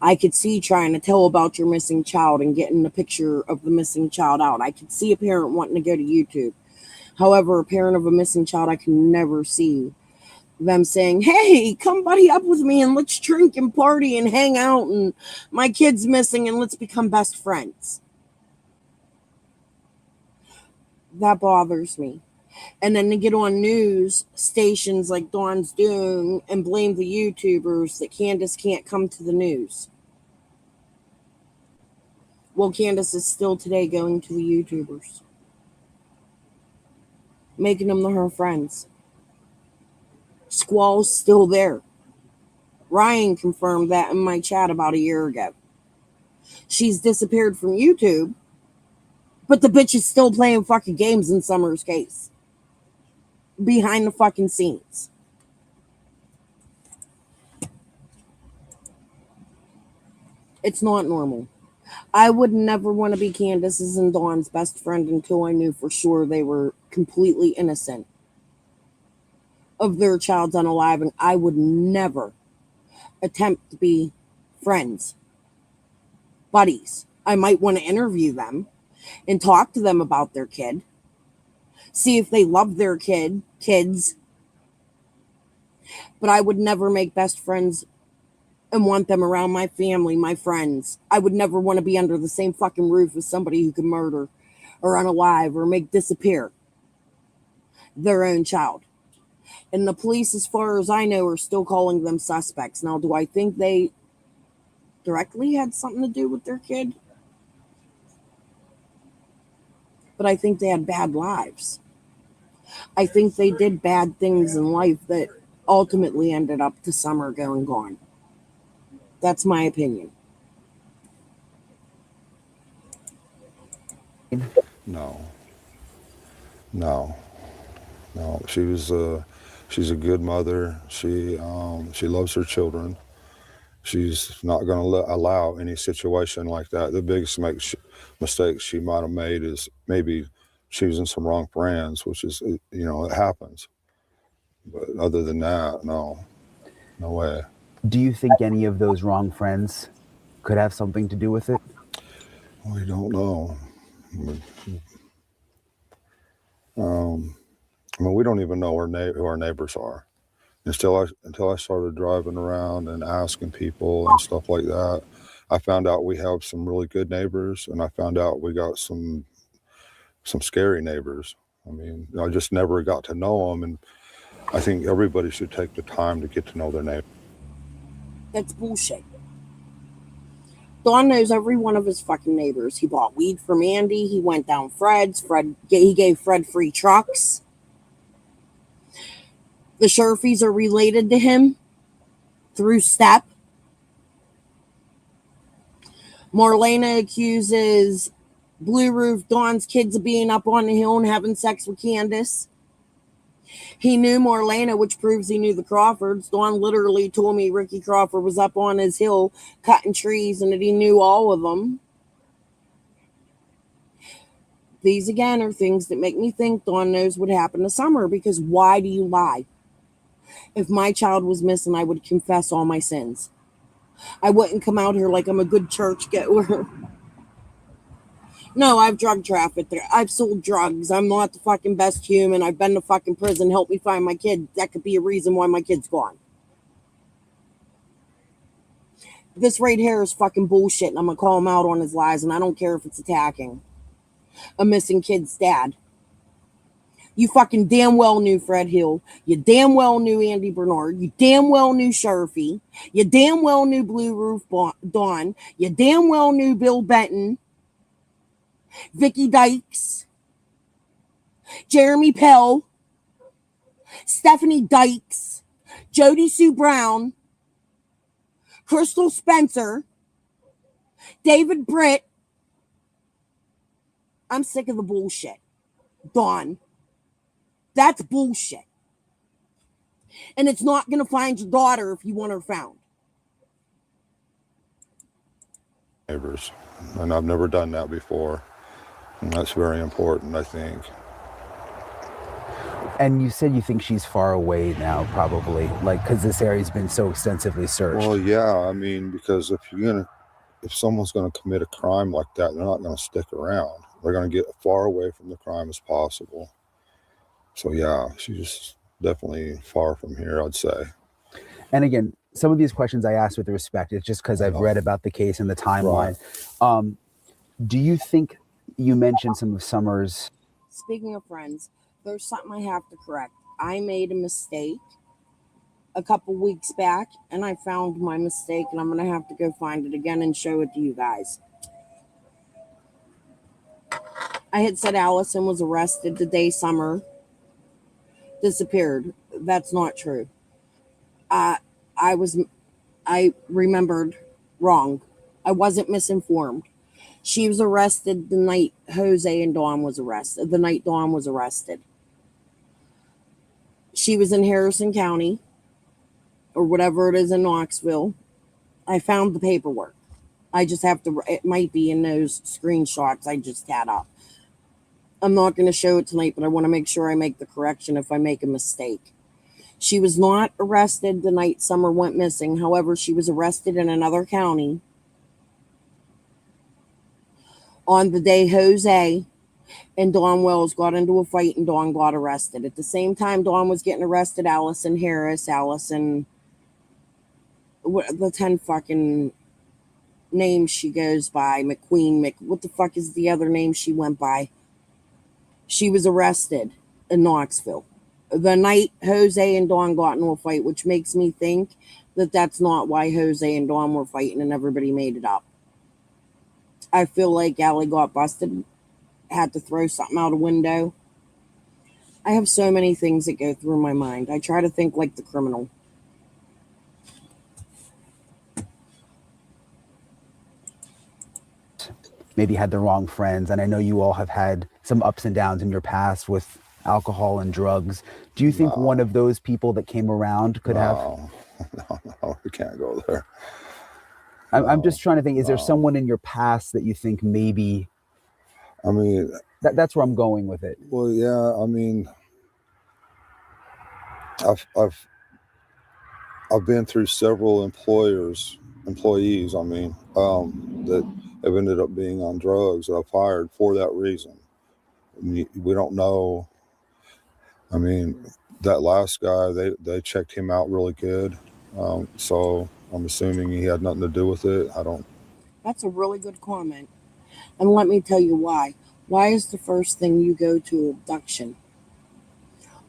I could see trying to tell about your missing child and getting the picture of the missing child out. I could see a parent wanting to go to YouTube. However, a parent of a missing child, I can never see them saying, hey, come buddy up with me and let's drink and party and hang out and my kid's missing and let's become best friends. That bothers me. And then to get on news stations like Dawn's doing and blame the YouTubers that Candace can't come to the news. Well, Candace is still today going to the YouTubers, making them her friends. Squall's still there. Ryan confirmed that in my chat about a year ago. She's disappeared from YouTube, but the bitch is still playing fucking games in Summer's case. Behind the fucking scenes. It's not normal. I would never want to be Candace's and Dawn's best friend until I knew for sure they were completely innocent of their child's unaliving. I would never attempt to be friends, buddies. I might want to interview them and talk to them about their kid, see if they love their kids, but I would never make best friends and want them around my family, my friends. I would never want to be under the same fucking roof as somebody who can murder or unalive or make disappear their own child. And the police, as far as I know, are still calling them suspects. Now, do I think they directly had something to do with their kid? But I think they had bad lives. I think they did bad things in life that ultimately ended up to Summer going gone. That's my opinion. No, no, no. She's a good mother. She loves her children. She's not going to allow any situation like that. The biggest mistake she might have made is maybe choosing some wrong friends, which is, it happens. But other than that, no way. Do you think any of those wrong friends could have something to do with it? We don't know. We don't even know who our neighbors are. Until I started driving around and asking people and stuff like that, I found out we have some really good neighbors, and I found out we got some scary neighbors. I just never got to know them, and I think everybody should take the time to get to know their neighbors. That's bullshit. Don knows every one of his fucking neighbors. He bought weed from Andy. He went down Fred's. He gave Fred free trucks. The Sherfies are related to him through Step. Marlena accuses Blue Roof Dawn's kids of being up on the hill and having sex with Candace. He knew Marlena, which proves he knew the Crawfords. Dawn literally told me Ricky Crawford was up on his hill cutting trees and that he knew all of them. These, again, are things that make me think Dawn knows what happened to Summer, because why do you lie? If my child was missing, I would confess all my sins. I wouldn't come out here like I'm a good churchgoer. No, I've drug trafficked. I've sold drugs. I'm not the fucking best human. I've been to fucking prison. Help me find my kid. That could be a reason why my kid's gone. This right here is fucking bullshit, and I'm going to call him out on his lies, and I don't care if it's attacking a missing kid's dad. You fucking damn well knew Fred Hill. You damn well knew Andy Bernard. You damn well knew Sherfy. You damn well knew Blue Roof Dawn. You damn well knew Bill Benton. Vicky Dykes, Jeremy Pell, Stephanie Dykes, Jody Sue Brown, Crystal Spencer, David Britt. I'm sick of the bullshit. Dawn. That's bullshit. And it's not going to find your daughter if you want her found. Neighbors. And I've never done that before. And that's very important, I think. And you said you think she's far away now, probably, because this area's been so extensively searched. Well, yeah, because if someone's gonna commit a crime like that, they're not gonna stick around. They're gonna get as far away from the crime as possible. So yeah, she's definitely far from here, I'd say. And again, some of these questions I asked with respect, it's just because I've read about the case and the timeline. Right. Do you think you mentioned some of Summer's... Speaking of friends, there's something I have to correct. I made a mistake a couple weeks back, and I found my mistake, and I'm going to have to go find it again and show it to you guys. I had said Allison was arrested the day Summer disappeared. That's not true. I remembered wrong. I wasn't misinformed. She was arrested the night Jose and Dawn was arrested. The night Dawn was arrested. She was in Harrison County, or whatever it is in Knoxville. I found the paperwork. I just have to, it might be in those screenshots I just had up. I'm not going to show it tonight, but I want to make sure I make the correction if I make a mistake. She was not arrested the night Summer went missing. However, she was arrested in another county on the day Jose and Dawn Wells got into a fight and Dawn got arrested. At the same time Dawn was getting arrested, Allison Harris, the 10 fucking names she goes by, McQueen, what the fuck is the other name she went by? She was arrested in Knoxville the night Jose and Dawn got into a fight, which makes me think that that's not why Jose and Dawn were fighting and everybody made it up. I feel like Allie got busted, had to throw something out a window. I have so many things that go through my mind. I try to think like the criminal. maybe had the wrong friends. And I know you all have had some ups and downs in your past with alcohol and drugs. Do you think one of those people that came around could have? No, we can't go there. I'm just trying to think, is there someone in your past that you think maybe? I mean, that's where I'm going with it. Well, yeah, I mean, I've been through several employees, I mean, that have ended up being on drugs that I've hired for that reason. We don't know. I mean, that last guy, they checked him out really good. So I'm assuming he had nothing to do with it. I don't. That's a really good comment. And let me tell you why. Why is the first thing you go to abduction?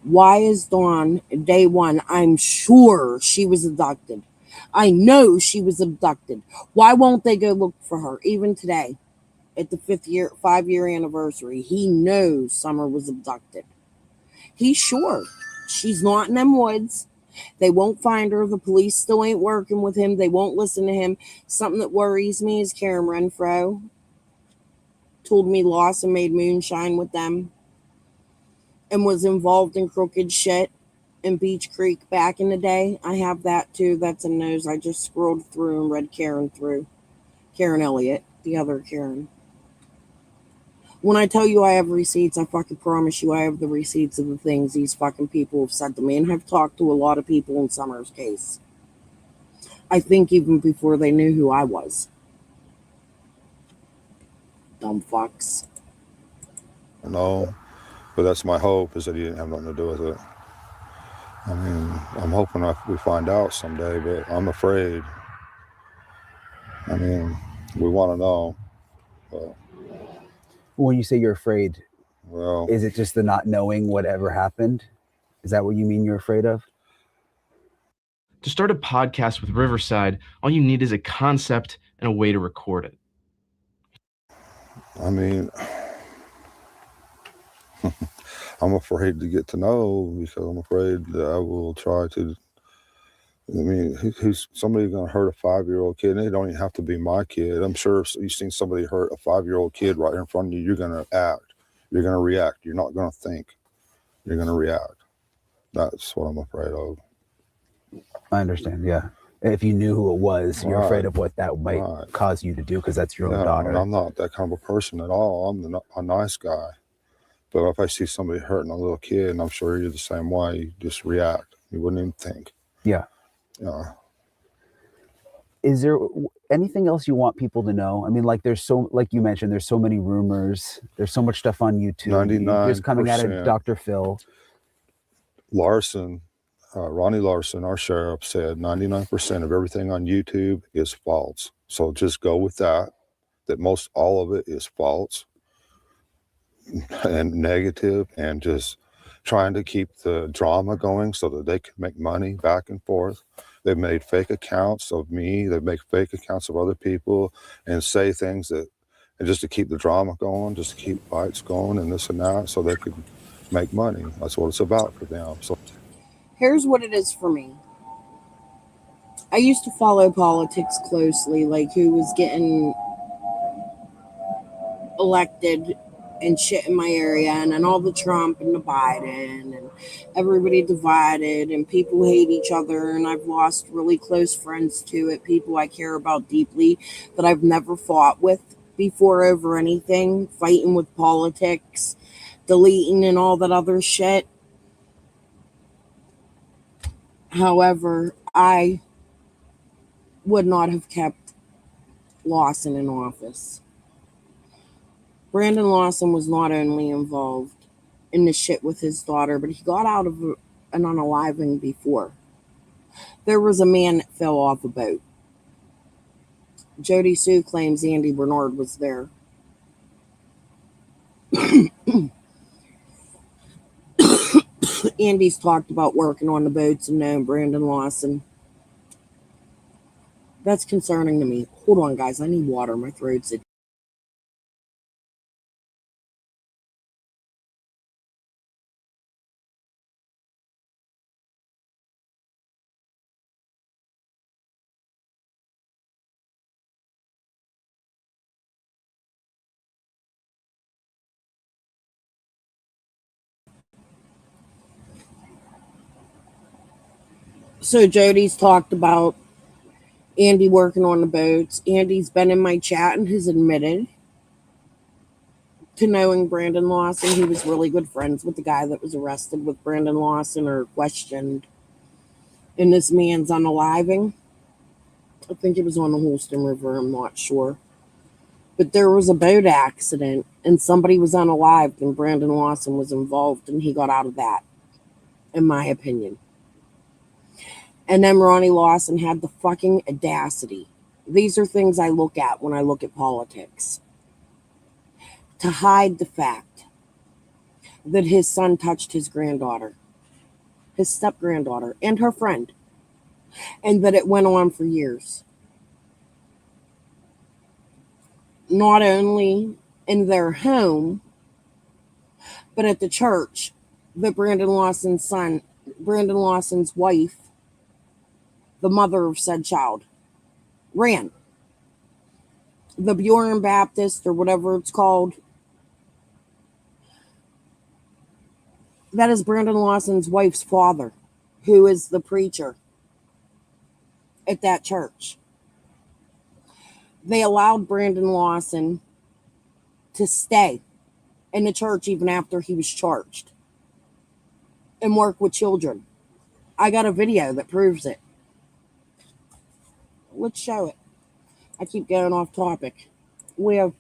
Why is Dawn, day one, I'm sure she was abducted. I know she was abducted. Why won't they go look for her? Even today, at the 5-year anniversary, he knows Summer was abducted. He's sure. She's not in them woods. They won't find her. The police still ain't working with him. They won't listen to him. Something that worries me is Karen Renfro told me Lawson made moonshine with them and was involved in crooked shit in Beach Creek back in the day. I have that too. That's a nose. I just scrolled through and read Karen through. Karen Elliott, the other Karen. When I tell you I have receipts, I fucking promise you I have the receipts of the things these fucking people have said to me. And I've talked to a lot of people in Summer's case. I think even before they knew who I was. Dumb fucks. No, but that's my hope, is that he didn't have nothing to do with it. I mean, I'm hoping we find out someday, but I'm afraid. I mean, we want to know. But When you say you're afraid, well, is it just the not knowing whatever happened? Is that what you mean you're afraid of? To start a podcast with Riverside, all you need is a concept and a way to record it. I mean, I'm afraid to get to know, because I'm afraid that I will try to. I mean, who's somebody going to hurt a 5-year-old kid? And they don't even have to be my kid. I'm sure if you've seen somebody hurt a 5-year-old kid right in front of you, you're going to act. You're going to react. You're not going to think. You're going to react. That's what I'm afraid of. I understand, yeah. If you knew who it was, you're afraid Right. of what that might Right. cause you to do, because that's your own And daughter. I'm not that kind of a person at all. I'm a nice guy. But if I see somebody hurting a little kid, and I'm sure you're the same way, you just react. You wouldn't even think. Yeah. Yeah. Is there anything else you want people to know? I mean, like like you mentioned, there's so many rumors. There's so much stuff on YouTube. 99%. Just coming out of Dr. Phil. Larson, Ronnie Larson, our sheriff, said 99% of everything on YouTube is false. So just go with that most all of it is false and negative, and just trying to keep the drama going so that they can make money back and forth. They've made fake accounts of me. They make fake accounts of other people and say things that, and just to keep the drama going, just to keep fights going and this and that, so they could make money. That's what it's about for them. So Here's what it is for me. I used to follow politics closely, like who was getting elected and shit in my area, and then all the Trump and the Biden, and everybody divided, and people hate each other, and I've lost really close friends to it, people I care about deeply that I've never fought with before over anything, fighting with politics, deleting and all that other shit. However, I would not have kept Lawson in office. Brandon Lawson was not only involved in the shit with his daughter, but he got out of an unaliving before. There was a man that fell off a boat. Jody Sue claims Andy Bernard was there. Andy's talked about working on the boats and knowing Brandon Lawson. That's concerning to me. Hold on, guys. I need water. My throat's itchy. So Jody's talked about Andy working on the boats. Andy's been in my chat and has admitted to knowing Brandon Lawson. He was really good friends with the guy that was arrested with Brandon Lawson or questioned in this man's unaliving. I think it was on the Holston River, I'm not sure. But there was a boat accident and somebody was unalived and Brandon Lawson was involved and he got out of that, in my opinion. And then Ronnie Lawson had the fucking audacity. These are things I look at when I look at politics. To hide the fact that his son touched his granddaughter, his step-granddaughter, and her friend, and that it went on for years. Not only in their home, but at the church that Brandon Lawson's wife, the mother of said child, ran. The Bjorn Baptist, or whatever it's called, that is Brandon Lawson's wife's father, who is the preacher at that church. They allowed Brandon Lawson to stay in the church even after he was charged and work with children. I got a video that proves it. Let's show it. I keep going off topic. We have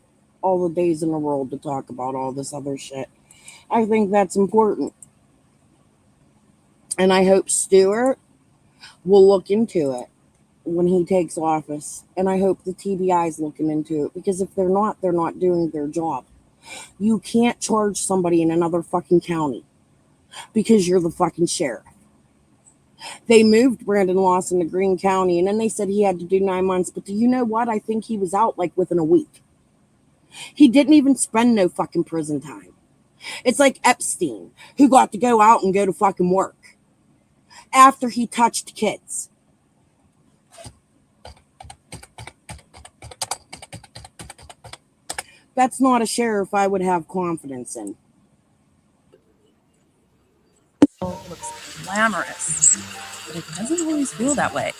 all the days in the world to talk about all this other shit. I think that's important. And I hope Stewart will look into it when he takes office. And I hope the TBI is looking into it, because if they're not doing their job. You can't charge somebody in another fucking county because you're the fucking sheriff. They moved Brandon Lawson to Greene County, and then they said he had to do 9 months. But do you know what? I think he was out like within a week. He didn't even spend no fucking prison time. It's like Epstein, who got to go out and go to fucking work after he touched kids. That's not a sheriff I would have confidence in. Looks glamorous, but it doesn't always feel that way.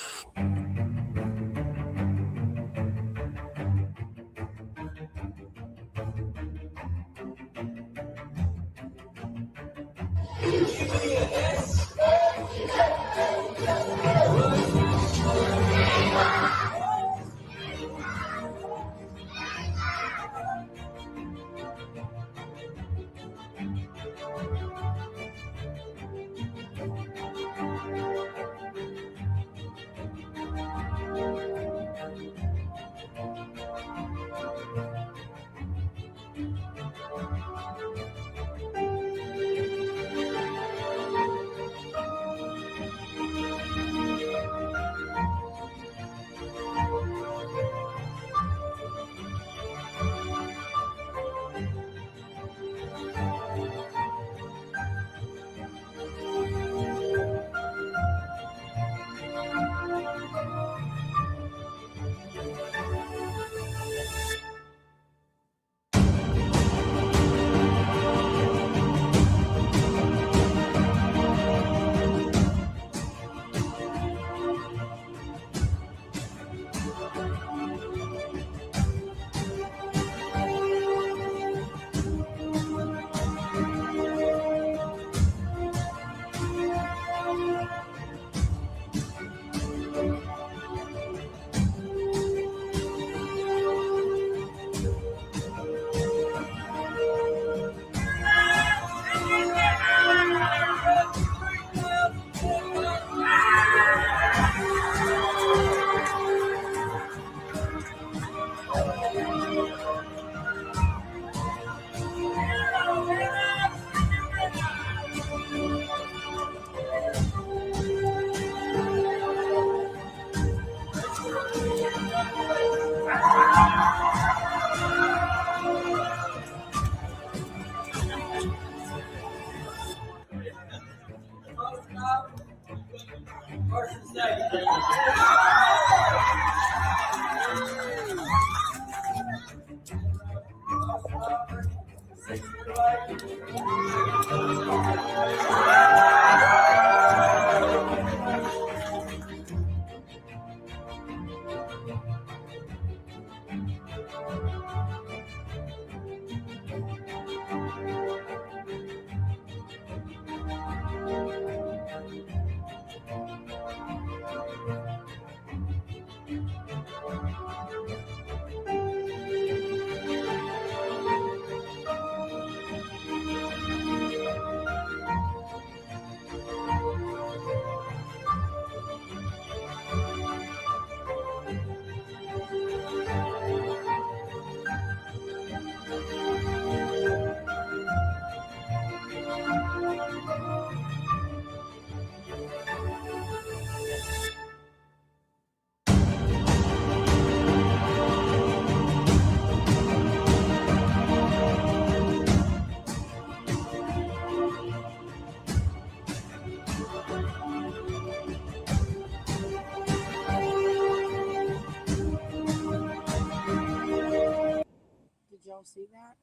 y'all see that?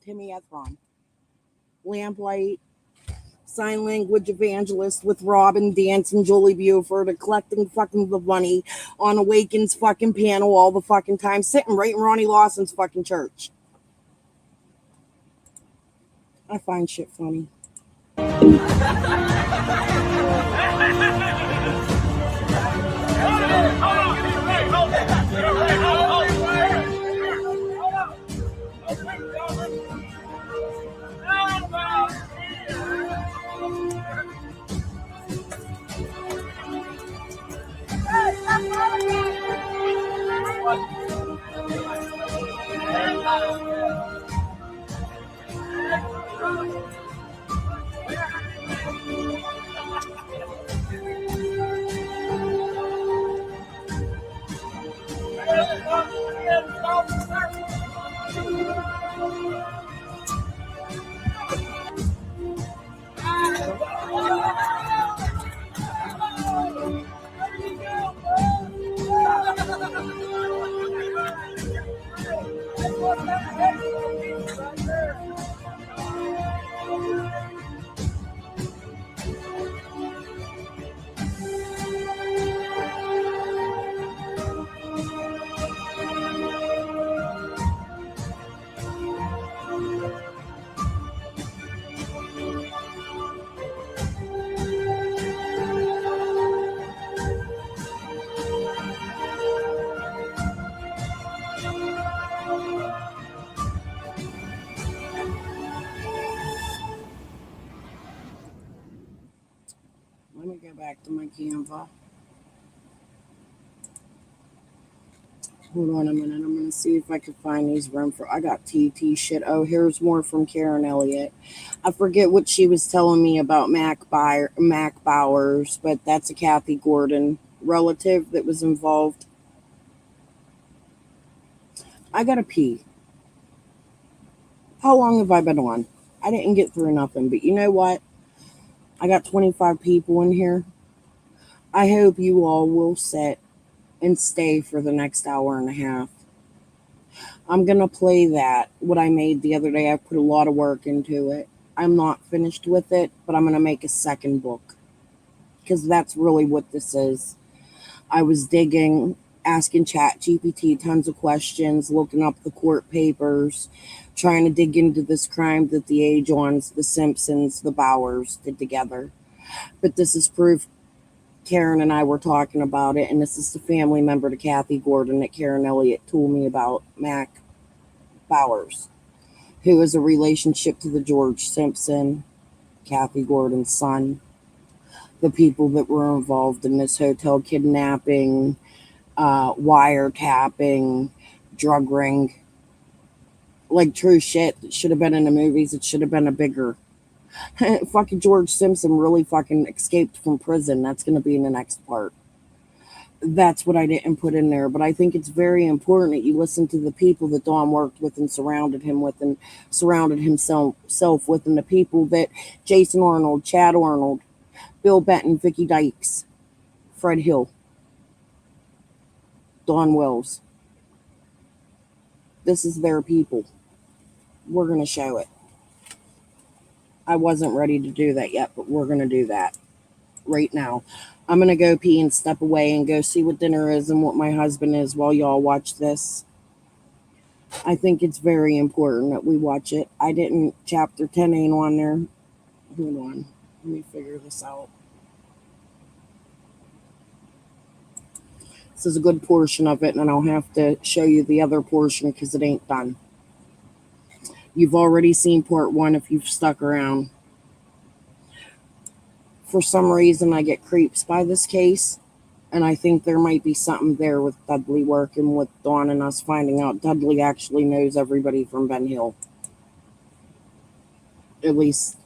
Timmy Ethron. Lamplight, sign language evangelist with Robin Dance and Julie Buford, collecting fucking the money on Awaken's fucking panel all the fucking time, sitting right in Ronnie Lawson's fucking church. I find shit funny. Let me go back to my Canva. Hold on a minute. I'm going to see if I can find these I got TT shit. Oh, here's more from Karen Elliott. I forget what she was telling me about Mac Bowers, but that's a Kathy Gordon relative that was involved. I got to pee. How long have I been on? I didn't get through nothing, but you know what? I got 25 people in here. I hope you all will sit and stay for the next hour and a half. I'm going to play that, what I made the other day. I put a lot of work into it. I'm not finished with it, but I'm going to make a second book because that's really what this is. I was digging, asking ChatGPT tons of questions, looking up the court papers, trying to dig into this crime that the Age-Ons, the Simpsons, the Bowers did together. But this is proof. Karen and I were talking about it, and this is the family member to Kathy Gordon that Karen Elliott told me about, Mac Bowers, who is a relationship to the George Simpson, Kathy Gordon's son, the people that were involved in this hotel kidnapping, wiretapping, drug ring. Like true shit that should have been in the movies. It should have been a bigger. Fucking George Simpson really fucking escaped from prison. That's going to be in the next part. That's what I didn't put in there. But I think it's very important that you listen to the people that Don worked with and surrounded him with and surrounded himself with, and the people that Jason Arnold, Chad Arnold, Bill Benton, Vicky Dykes, Fred Hill, Don Wells. This is their people. We're going to show it. I wasn't ready to do that yet, but we're going to do that right now. I'm going to go pee and step away and go see what dinner is and what my husband is while y'all watch this. I think it's very important that we watch it. I didn't, chapter 10 ain't on there. Hold on. Let me figure this out. This is a good portion of it, and I'll have to show you the other portion because it ain't done. You've already seen part 1 if you've stuck around. For some reason, I get creeps by this case, and I think there might be something there with Dudley working with Dawn and us finding out Dudley actually knows everybody from Ben Hill. At least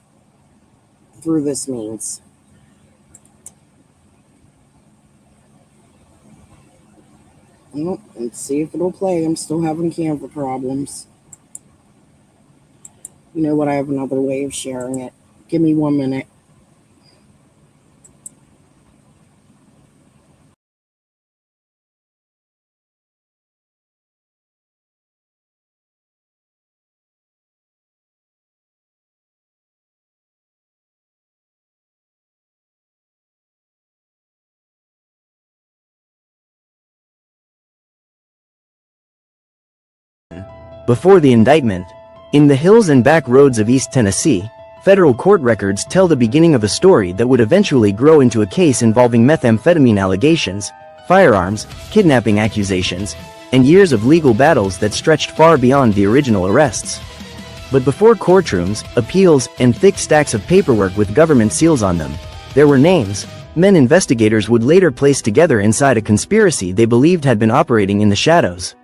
through this means. Well, let's see if it'll play. I'm still having Canva problems. You know what? I have another way of sharing it. Give me 1 minute. Before the indictment, in the hills and back roads of East Tennessee, federal court records tell the beginning of a story that would eventually grow into a case involving methamphetamine allegations, firearms, kidnapping accusations, and years of legal battles that stretched far beyond the original arrests. But before courtrooms, appeals, and thick stacks of paperwork with government seals on them, there were names, men investigators would later place together inside a conspiracy they believed had been operating in the shadows.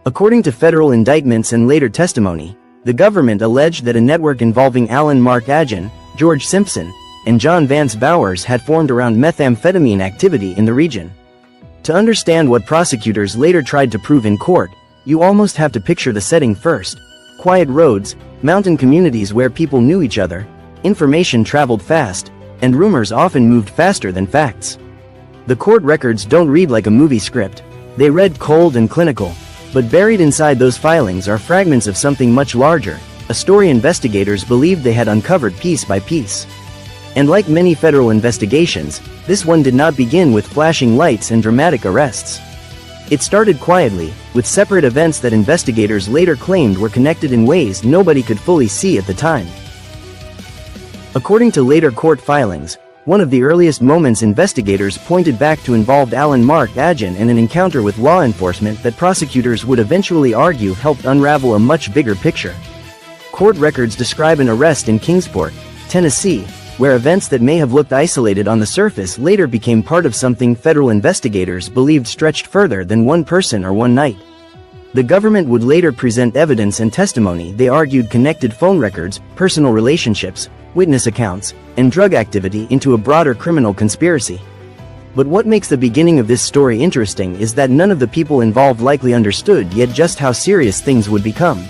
According to federal indictments and later testimony, the government alleged that a network involving Alan Mark Agin, George Simpson, and John Vance Bowers had formed around methamphetamine activity in the region. To understand what prosecutors later tried to prove in court, you almost have to picture the setting first. Quiet roads, mountain communities where people knew each other, information traveled fast, and rumors often moved faster than facts. The court records don't read like a movie script. They read cold and clinical. But buried inside those filings are fragments of something much larger, a story investigators believed they had uncovered piece by piece. And like many federal investigations, this one did not begin with flashing lights and dramatic arrests. It started quietly, with separate events that investigators later claimed were connected in ways nobody could fully see at the time. According to later court filings, one of the earliest moments investigators pointed back to involved Alan Mark Agin and an encounter with law enforcement that prosecutors would eventually argue helped unravel a much bigger picture. Court records describe an arrest in Kingsport, Tennessee, where events that may have looked isolated on the surface later became part of something federal investigators believed stretched further than one person or one night. The government would later present evidence and testimony they argued connected phone records, personal relationships, witness accounts, and drug activity into a broader criminal conspiracy. But what makes the beginning of this story interesting is that none of the people involved likely understood yet just how serious things would become.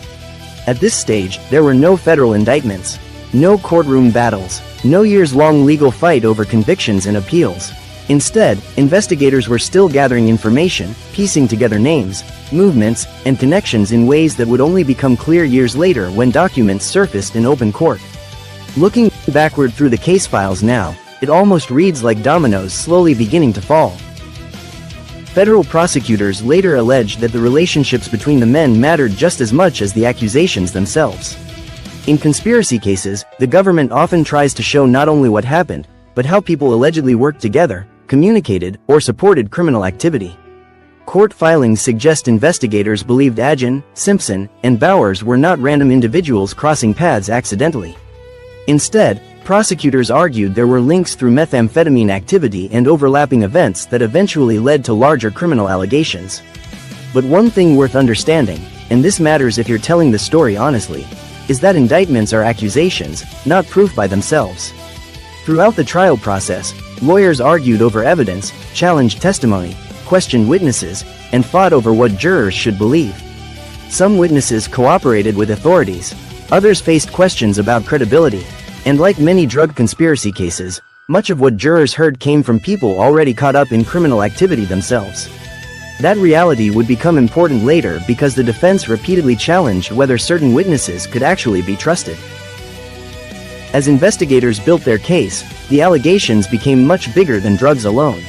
At this stage, there were no federal indictments, no courtroom battles, no years-long legal fight over convictions and appeals. Instead, investigators were still gathering information, piecing together names, movements, and connections in ways that would only become clear years later when documents surfaced in open court. Looking backward through the case files now, it almost reads like dominoes slowly beginning to fall. Federal prosecutors later alleged that the relationships between the men mattered just as much as the accusations themselves. In conspiracy cases, the government often tries to show not only what happened, but how people allegedly worked together, communicated, or supported criminal activity. Court filings suggest investigators believed Agin, Simpson, and Bowers were not random individuals crossing paths accidentally. Instead, prosecutors argued there were links through methamphetamine activity and overlapping events that eventually led to larger criminal allegations. But one thing worth understanding, and this matters if you're telling the story honestly, is that indictments are accusations, not proof by themselves. Throughout the trial process, lawyers argued over evidence, challenged testimony, questioned witnesses, and fought over what jurors should believe. Some witnesses cooperated with authorities, others faced questions about credibility, and like many drug conspiracy cases, much of what jurors heard came from people already caught up in criminal activity themselves. That reality would become important later because the defense repeatedly challenged whether certain witnesses could actually be trusted. As investigators built their case, the allegations became much bigger than drugs alone.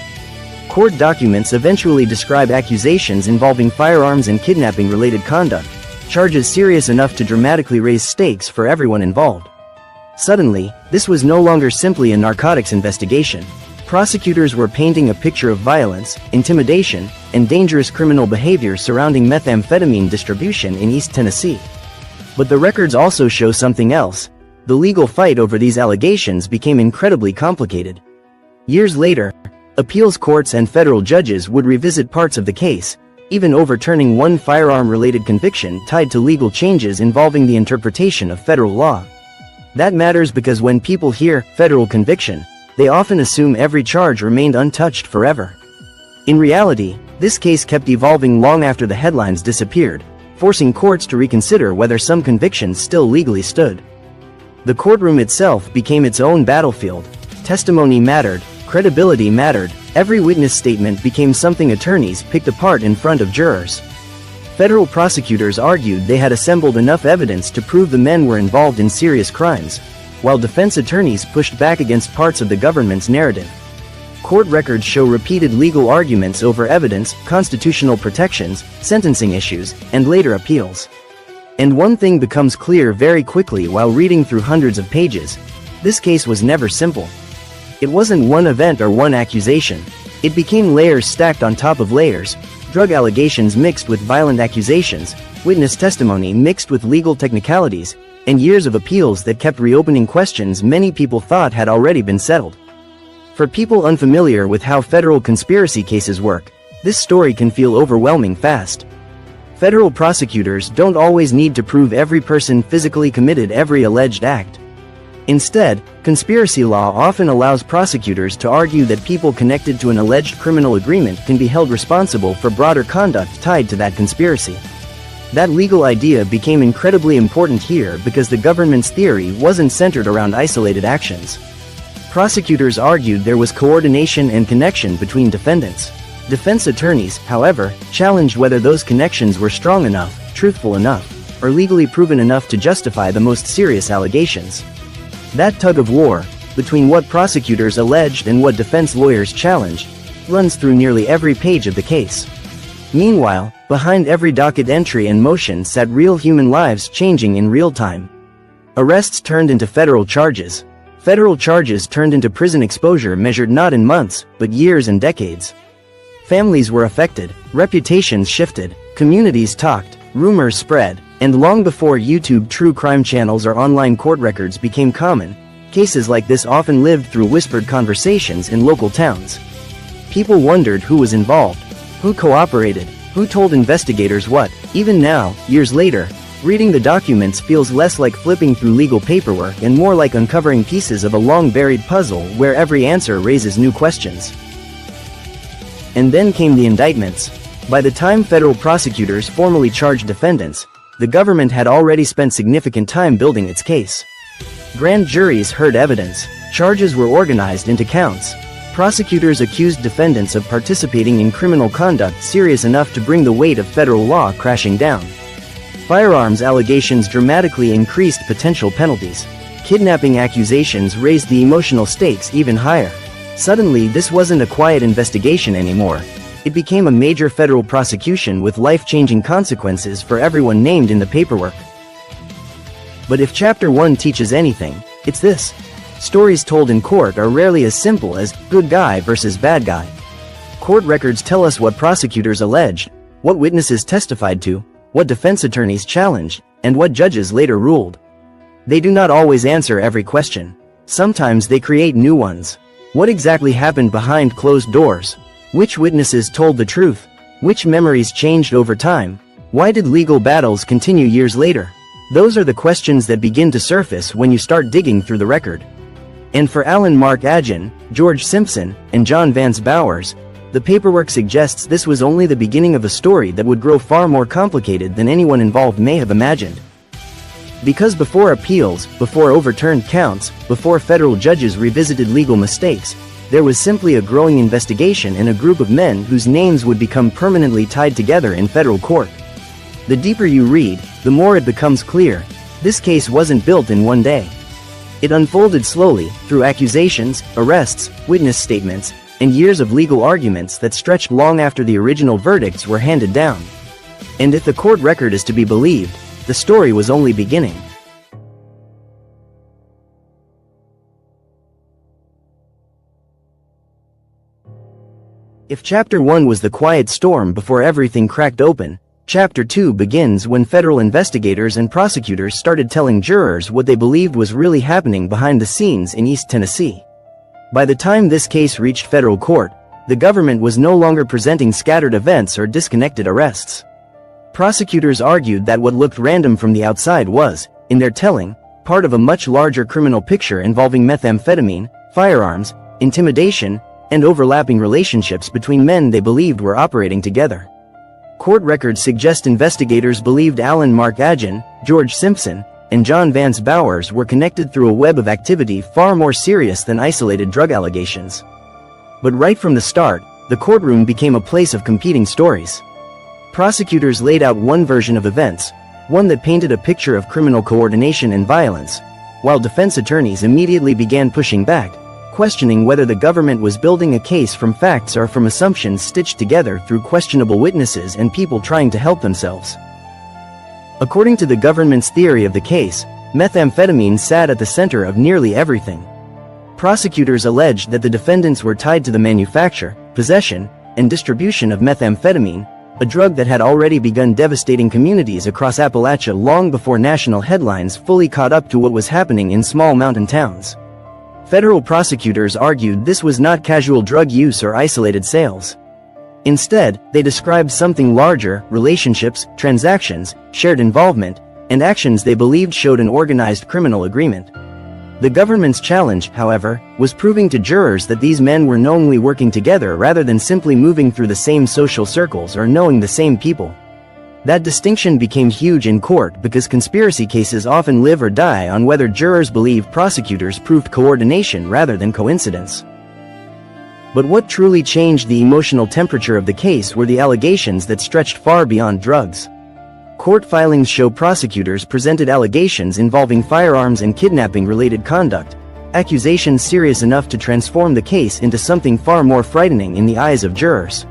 Court documents eventually describe accusations involving firearms and kidnapping-related conduct, charges serious enough to dramatically raise stakes for everyone involved. Suddenly, this was no longer simply a narcotics investigation. Prosecutors were painting a picture of violence, intimidation, and dangerous criminal behavior surrounding methamphetamine distribution in East Tennessee. But the records also show something else. The legal fight over these allegations became incredibly complicated. Years later, appeals courts and federal judges would revisit parts of the case, even overturning one firearm-related conviction tied to legal changes involving the interpretation of federal law. That matters because when people hear federal conviction, they often assume every charge remained untouched forever. In reality, this case kept evolving long after the headlines disappeared, forcing courts to reconsider whether some convictions still legally stood. The courtroom itself became its own battlefield. Testimony mattered, credibility mattered, every witness statement became something attorneys picked apart in front of jurors. Federal prosecutors argued they had assembled enough evidence to prove the men were involved in serious crimes, while defense attorneys pushed back against parts of the government's narrative. Court records show repeated legal arguments over evidence, constitutional protections, sentencing issues, and later appeals. And one thing becomes clear very quickly while reading through hundreds of pages. This case was never simple. It wasn't one event or one accusation. It became layers stacked on top of layers, drug allegations mixed with violent accusations, witness testimony mixed with legal technicalities, and years of appeals that kept reopening questions many people thought had already been settled. For people unfamiliar with how federal conspiracy cases work, this story can feel overwhelming fast. Federal prosecutors don't always need to prove every person physically committed every alleged act. Instead, conspiracy law often allows prosecutors to argue that people connected to an alleged criminal agreement can be held responsible for broader conduct tied to that conspiracy. That legal idea became incredibly important here because the government's theory wasn't centered around isolated actions. Prosecutors argued there was coordination and connection between defendants. Defense attorneys, however, challenged whether those connections were strong enough, truthful enough, or legally proven enough to justify the most serious allegations. That tug of war, between what prosecutors alleged and what defense lawyers challenged, runs through nearly every page of the case. Meanwhile, behind every docket entry and motion sat real human lives changing in real time. Arrests turned into federal charges. Federal charges turned into prison exposure measured not in months, but years and decades. Families were affected, reputations shifted, communities talked, rumors spread, and long before YouTube true crime channels or online court records became common, cases like this often lived through whispered conversations in local towns. People wondered who was involved, who cooperated, who told investigators what. Even now, years later, reading the documents feels less like flipping through legal paperwork and more like uncovering pieces of a long-buried puzzle where every answer raises new questions. And then came the indictments. By the time federal prosecutors formally charged defendants, the government had already spent significant time building its case. Grand juries heard evidence, charges were organized into counts. Prosecutors accused defendants of participating in criminal conduct serious enough to bring the weight of federal law crashing down. Firearms allegations dramatically increased potential penalties. Kidnapping accusations raised the emotional stakes even higher. Suddenly, this wasn't a quiet investigation anymore. It became a major federal prosecution with life-changing consequences for everyone named in the paperwork. But if Chapter 1 teaches anything, it's this. Stories told in court are rarely as simple as good guy versus bad guy. Court records tell us what prosecutors alleged, what witnesses testified to, what defense attorneys challenged, and what judges later ruled. They do not always answer every question. Sometimes they create new ones. What exactly happened behind closed doors? Which witnesses told the truth? Which memories changed over time? Why did legal battles continue years later? Those are the questions that begin to surface when you start digging through the record. And for Alan Mark Agin, George Simpson, and John Vance Bowers, the paperwork suggests this was only the beginning of a story that would grow far more complicated than anyone involved may have imagined. Because before appeals, before overturned counts, before federal judges revisited legal mistakes, there was simply a growing investigation and a group of men whose names would become permanently tied together in federal court. The deeper you read, the more it becomes clear, this case wasn't built in one day. It unfolded slowly, through accusations, arrests, witness statements, and years of legal arguments that stretched long after the original verdicts were handed down. And if the court record is to be believed, the story was only beginning. If Chapter 1 was the quiet storm before everything cracked open, Chapter 2 begins when federal investigators and prosecutors started telling jurors what they believed was really happening behind the scenes in East Tennessee. By the time this case reached federal court, the government was no longer presenting scattered events or disconnected arrests. Prosecutors argued that what looked random from the outside was, in their telling, part of a much larger criminal picture involving methamphetamine, firearms, intimidation, and overlapping relationships between men they believed were operating together. Court records suggest investigators believed Alan Mark Agin, George Simpson, and John Vance Bowers were connected through a web of activity far more serious than isolated drug allegations. But right from the start, the courtroom became a place of competing stories. Prosecutors laid out one version of events, one that painted a picture of criminal coordination and violence, while defense attorneys immediately began pushing back, questioning whether the government was building a case from facts or from assumptions stitched together through questionable witnesses and people trying to help themselves. According to the government's theory of the case, methamphetamine sat at the center of nearly everything. Prosecutors alleged that the defendants were tied to the manufacture, possession, and distribution of methamphetamine, a drug that had already begun devastating communities across Appalachia long before national headlines fully caught up to what was happening in small mountain towns. Federal prosecutors argued this was not casual drug use or isolated sales. Instead, they described something larger: relationships, transactions, shared involvement, and actions they believed showed an organized criminal agreement. The government's challenge, however, was proving to jurors that these men were knowingly working together rather than simply moving through the same social circles or knowing the same people. That distinction became huge in court because conspiracy cases often live or die on whether jurors believe prosecutors proved coordination rather than coincidence. But what truly changed the emotional temperature of the case were the allegations that stretched far beyond drugs. Court filings show prosecutors presented allegations involving firearms and kidnapping-related conduct, accusations serious enough to transform the case into something far more frightening in the eyes of jurors.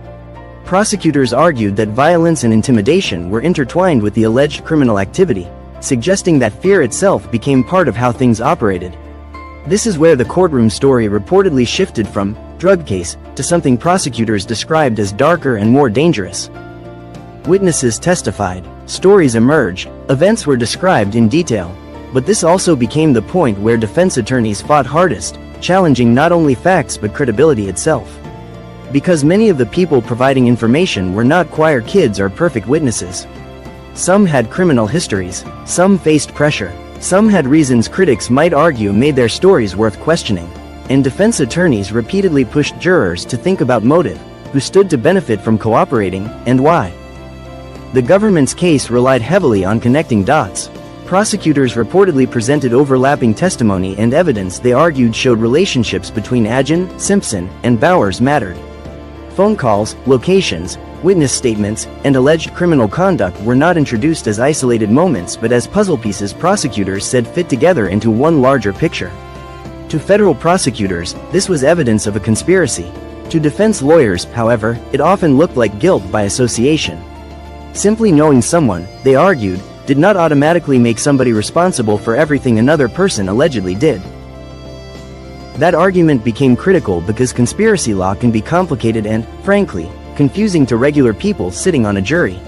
Prosecutors argued that violence and intimidation were intertwined with the alleged criminal activity, suggesting that fear itself became part of how things operated. This is where the courtroom story reportedly shifted from drug case to something prosecutors described as darker and more dangerous. Witnesses testified, stories emerged, events were described in detail, but this also became the point where defense attorneys fought hardest, challenging not only facts but credibility itself. Because many of the people providing information were not choir kids or perfect witnesses. Some had criminal histories, some faced pressure, some had reasons critics might argue made their stories worth questioning, and defense attorneys repeatedly pushed jurors to think about motive, who stood to benefit from cooperating, and why. The government's case relied heavily on connecting dots. Prosecutors reportedly presented overlapping testimony and evidence they argued showed relationships between Agin, Simpson, and Bowers mattered. Phone calls, locations, witness statements, and alleged criminal conduct were not introduced as isolated moments but as puzzle pieces prosecutors said fit together into one larger picture. To federal prosecutors, this was evidence of a conspiracy. To defense lawyers, however, it often looked like guilt by association. Simply knowing someone, they argued, did not automatically make somebody responsible for everything another person allegedly did. That argument became critical because conspiracy law can be complicated and, frankly, confusing to regular people sitting on a jury.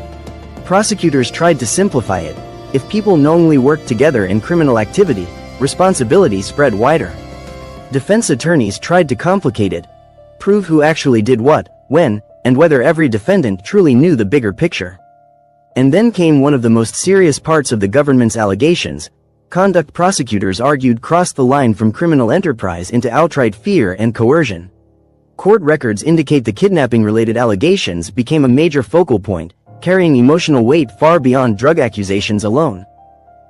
Prosecutors tried to simplify it. If people knowingly worked together in criminal activity, responsibility spread wider. Defense attorneys tried to complicate it, prove who actually did what, when, and whether every defendant truly knew the bigger picture. And then came one of the most serious parts of the government's allegations. Conduct prosecutors argued crossed the line from criminal enterprise into outright fear and coercion. Court records indicate the kidnapping-related allegations became a major focal point, carrying emotional weight far beyond drug accusations alone.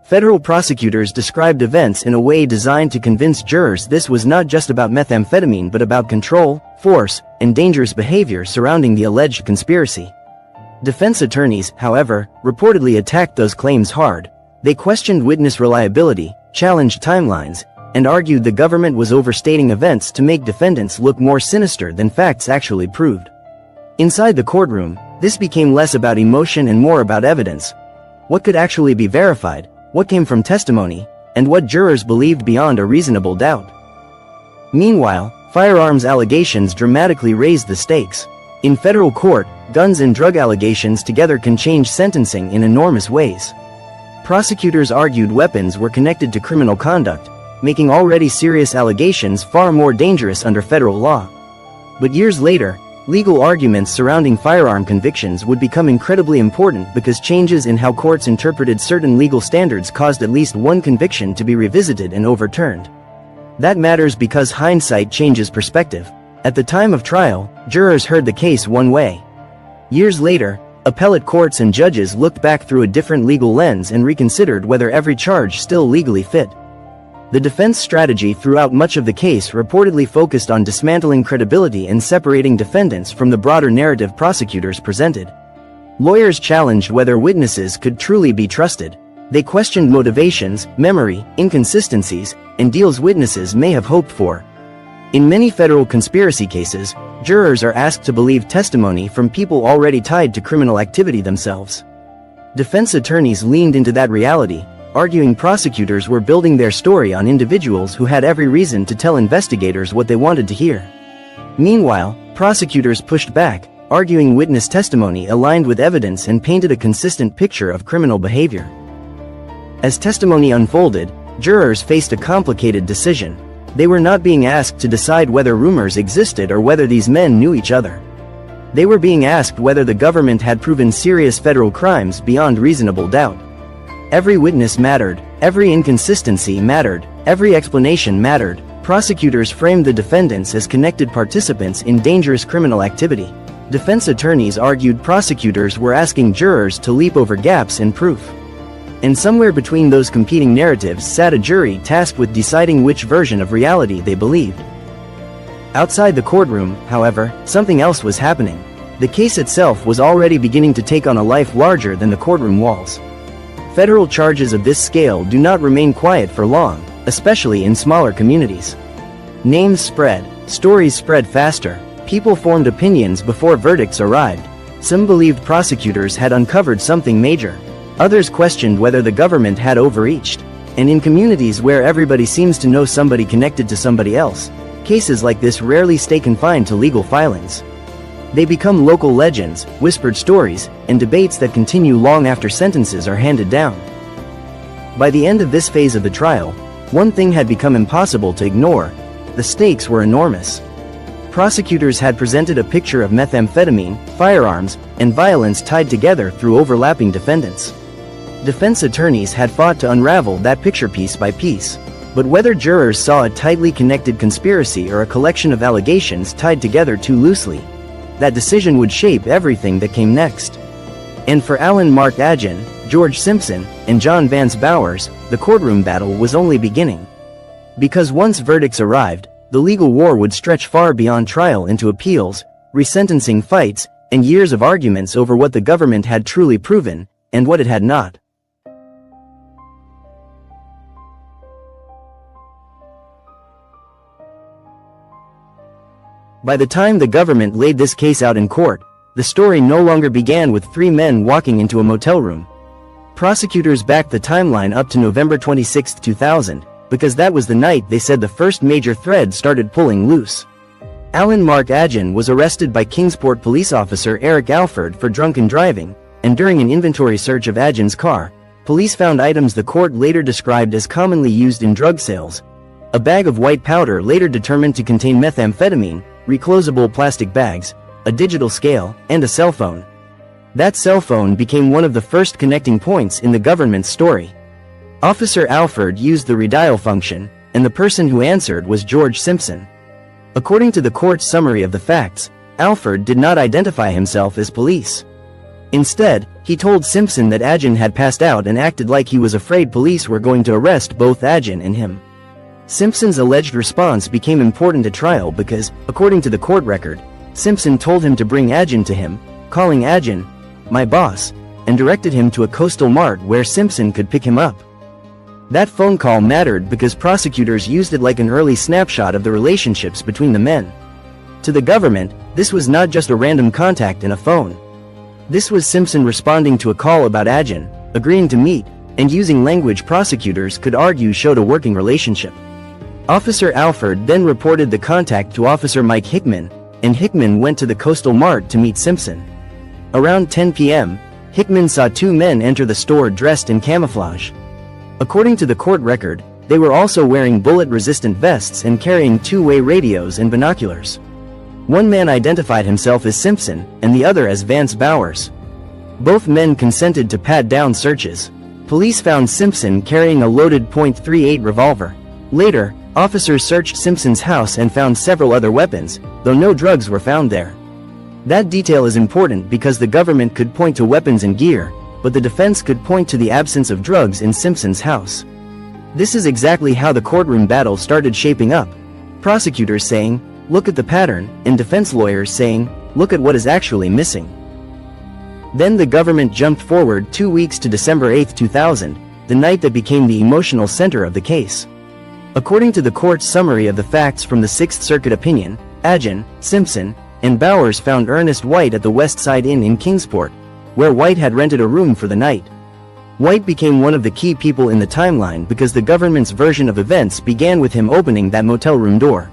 Federal prosecutors described events in a way designed to convince jurors this was not just about methamphetamine but about control, force, and dangerous behavior surrounding the alleged conspiracy. Defense attorneys, however, reportedly attacked those claims hard. They questioned witness reliability, challenged timelines, and argued the government was overstating events to make defendants look more sinister than facts actually proved. Inside the courtroom, this became less about emotion and more about evidence. What could actually be verified, what came from testimony, and what jurors believed beyond a reasonable doubt. Meanwhile, firearms allegations dramatically raised the stakes. In federal court, guns and drug allegations together can change sentencing in enormous ways. Prosecutors argued weapons were connected to criminal conduct, making already serious allegations far more dangerous under federal law. But years later, legal arguments surrounding firearm convictions would become incredibly important because changes in how courts interpreted certain legal standards caused at least one conviction to be revisited and overturned. That matters because hindsight changes perspective. At the time of trial, jurors heard the case one way. Years later, appellate courts and judges looked back through a different legal lens and reconsidered whether every charge still legally fit. The defense strategy throughout much of the case reportedly focused on dismantling credibility and separating defendants from the broader narrative prosecutors presented. Lawyers challenged whether witnesses could truly be trusted. They questioned motivations, memory, inconsistencies, and deals witnesses may have hoped for. In many federal conspiracy cases, jurors are asked to believe testimony from people already tied to criminal activity themselves. Defense attorneys leaned into that reality, arguing prosecutors were building their story on individuals who had every reason to tell investigators what they wanted to hear. Meanwhile, prosecutors pushed back, arguing witness testimony aligned with evidence and painted a consistent picture of criminal behavior. As testimony unfolded, jurors faced a complicated decision. They were not being asked to decide whether rumors existed or whether these men knew each other. They were being asked whether the government had proven serious federal crimes beyond reasonable doubt. Every witness mattered, every inconsistency mattered, every explanation mattered. Prosecutors framed the defendants as connected participants in dangerous criminal activity. Defense attorneys argued prosecutors were asking jurors to leap over gaps in proof. And somewhere between those competing narratives sat a jury tasked with deciding which version of reality they believed. Outside the courtroom, however, something else was happening. The case itself was already beginning to take on a life larger than the courtroom walls. Federal charges of this scale do not remain quiet for long, especially in smaller communities. Names spread, stories spread faster, people formed opinions before verdicts arrived. Some believed prosecutors had uncovered something major. Others questioned whether the government had overreached. And in communities where everybody seems to know somebody connected to somebody else, cases like this rarely stay confined to legal filings. They become local legends, whispered stories, and debates that continue long after sentences are handed down. By the end of this phase of the trial, one thing had become impossible to ignore. The stakes were enormous. Prosecutors had presented a picture of methamphetamine, firearms, and violence tied together through overlapping defendants. Defense attorneys had fought to unravel that picture piece by piece. But whether jurors saw a tightly connected conspiracy or a collection of allegations tied together too loosely, that decision would shape everything that came next. And for Alan Mark Agin, George Simpson, and John Vance Bowers, the courtroom battle was only beginning. Because once verdicts arrived, the legal war would stretch far beyond trial into appeals, resentencing fights, and years of arguments over what the government had truly proven, and what it had not. By the time the government laid this case out in court, the story no longer began with three men walking into a motel room. Prosecutors backed the timeline up to November 26, 2000, because that was the night they said the first major thread started pulling loose. Alan Mark Agin was arrested by Kingsport police officer Eric Alford for drunken driving, and during an inventory search of Agin's car, police found items the court later described as commonly used in drug sales. A bag of white powder later determined to contain methamphetamine, reclosable plastic bags, a digital scale, and a cell phone. That cell phone became one of the first connecting points in the government's story. Officer Alford used the redial function, and the person who answered was George Simpson. According to the court's summary of the facts, Alford did not identify himself as police. Instead, he told Simpson that Agin had passed out and acted like he was afraid police were going to arrest both Agin and him. Simpson's alleged response became important at trial because, according to the court record, Simpson told him to bring Agin to him, calling Agin, "my boss," and directed him to a coastal mart where Simpson could pick him up. That phone call mattered because prosecutors used it like an early snapshot of the relationships between the men. To the government, this was not just a random contact in a phone. This was Simpson responding to a call about Agin, agreeing to meet, and using language prosecutors could argue showed a working relationship. Officer Alford then reported the contact to Officer Mike Hickman, and Hickman went to the coastal mart to meet Simpson. Around 10 p.m., Hickman saw two men enter the store dressed in camouflage. According to the court record, they were also wearing bullet-resistant vests and carrying two-way radios and binoculars. One man identified himself as Simpson, and the other as Vance Bowers. Both men consented to pat-down searches. Police found Simpson carrying a loaded .38 revolver. Later, officers searched Simpson's house and found several other weapons, though no drugs were found there. That detail is important because the government could point to weapons and gear, but the defense could point to the absence of drugs in Simpson's house. This is exactly how the courtroom battle started shaping up. Prosecutors saying, "Look at the pattern," and defense lawyers saying, "Look at what is actually missing." Then the government jumped forward 2 weeks to December 8, 2000, the night that became the emotional center of the case. According to the court's summary of the facts from the Sixth Circuit opinion, Agin, Simpson, and Bowers found Ernest White at the West Side Inn in Kingsport, where White had rented a room for the night. White became one of the key people in the timeline because the government's version of events began with him opening that motel room door.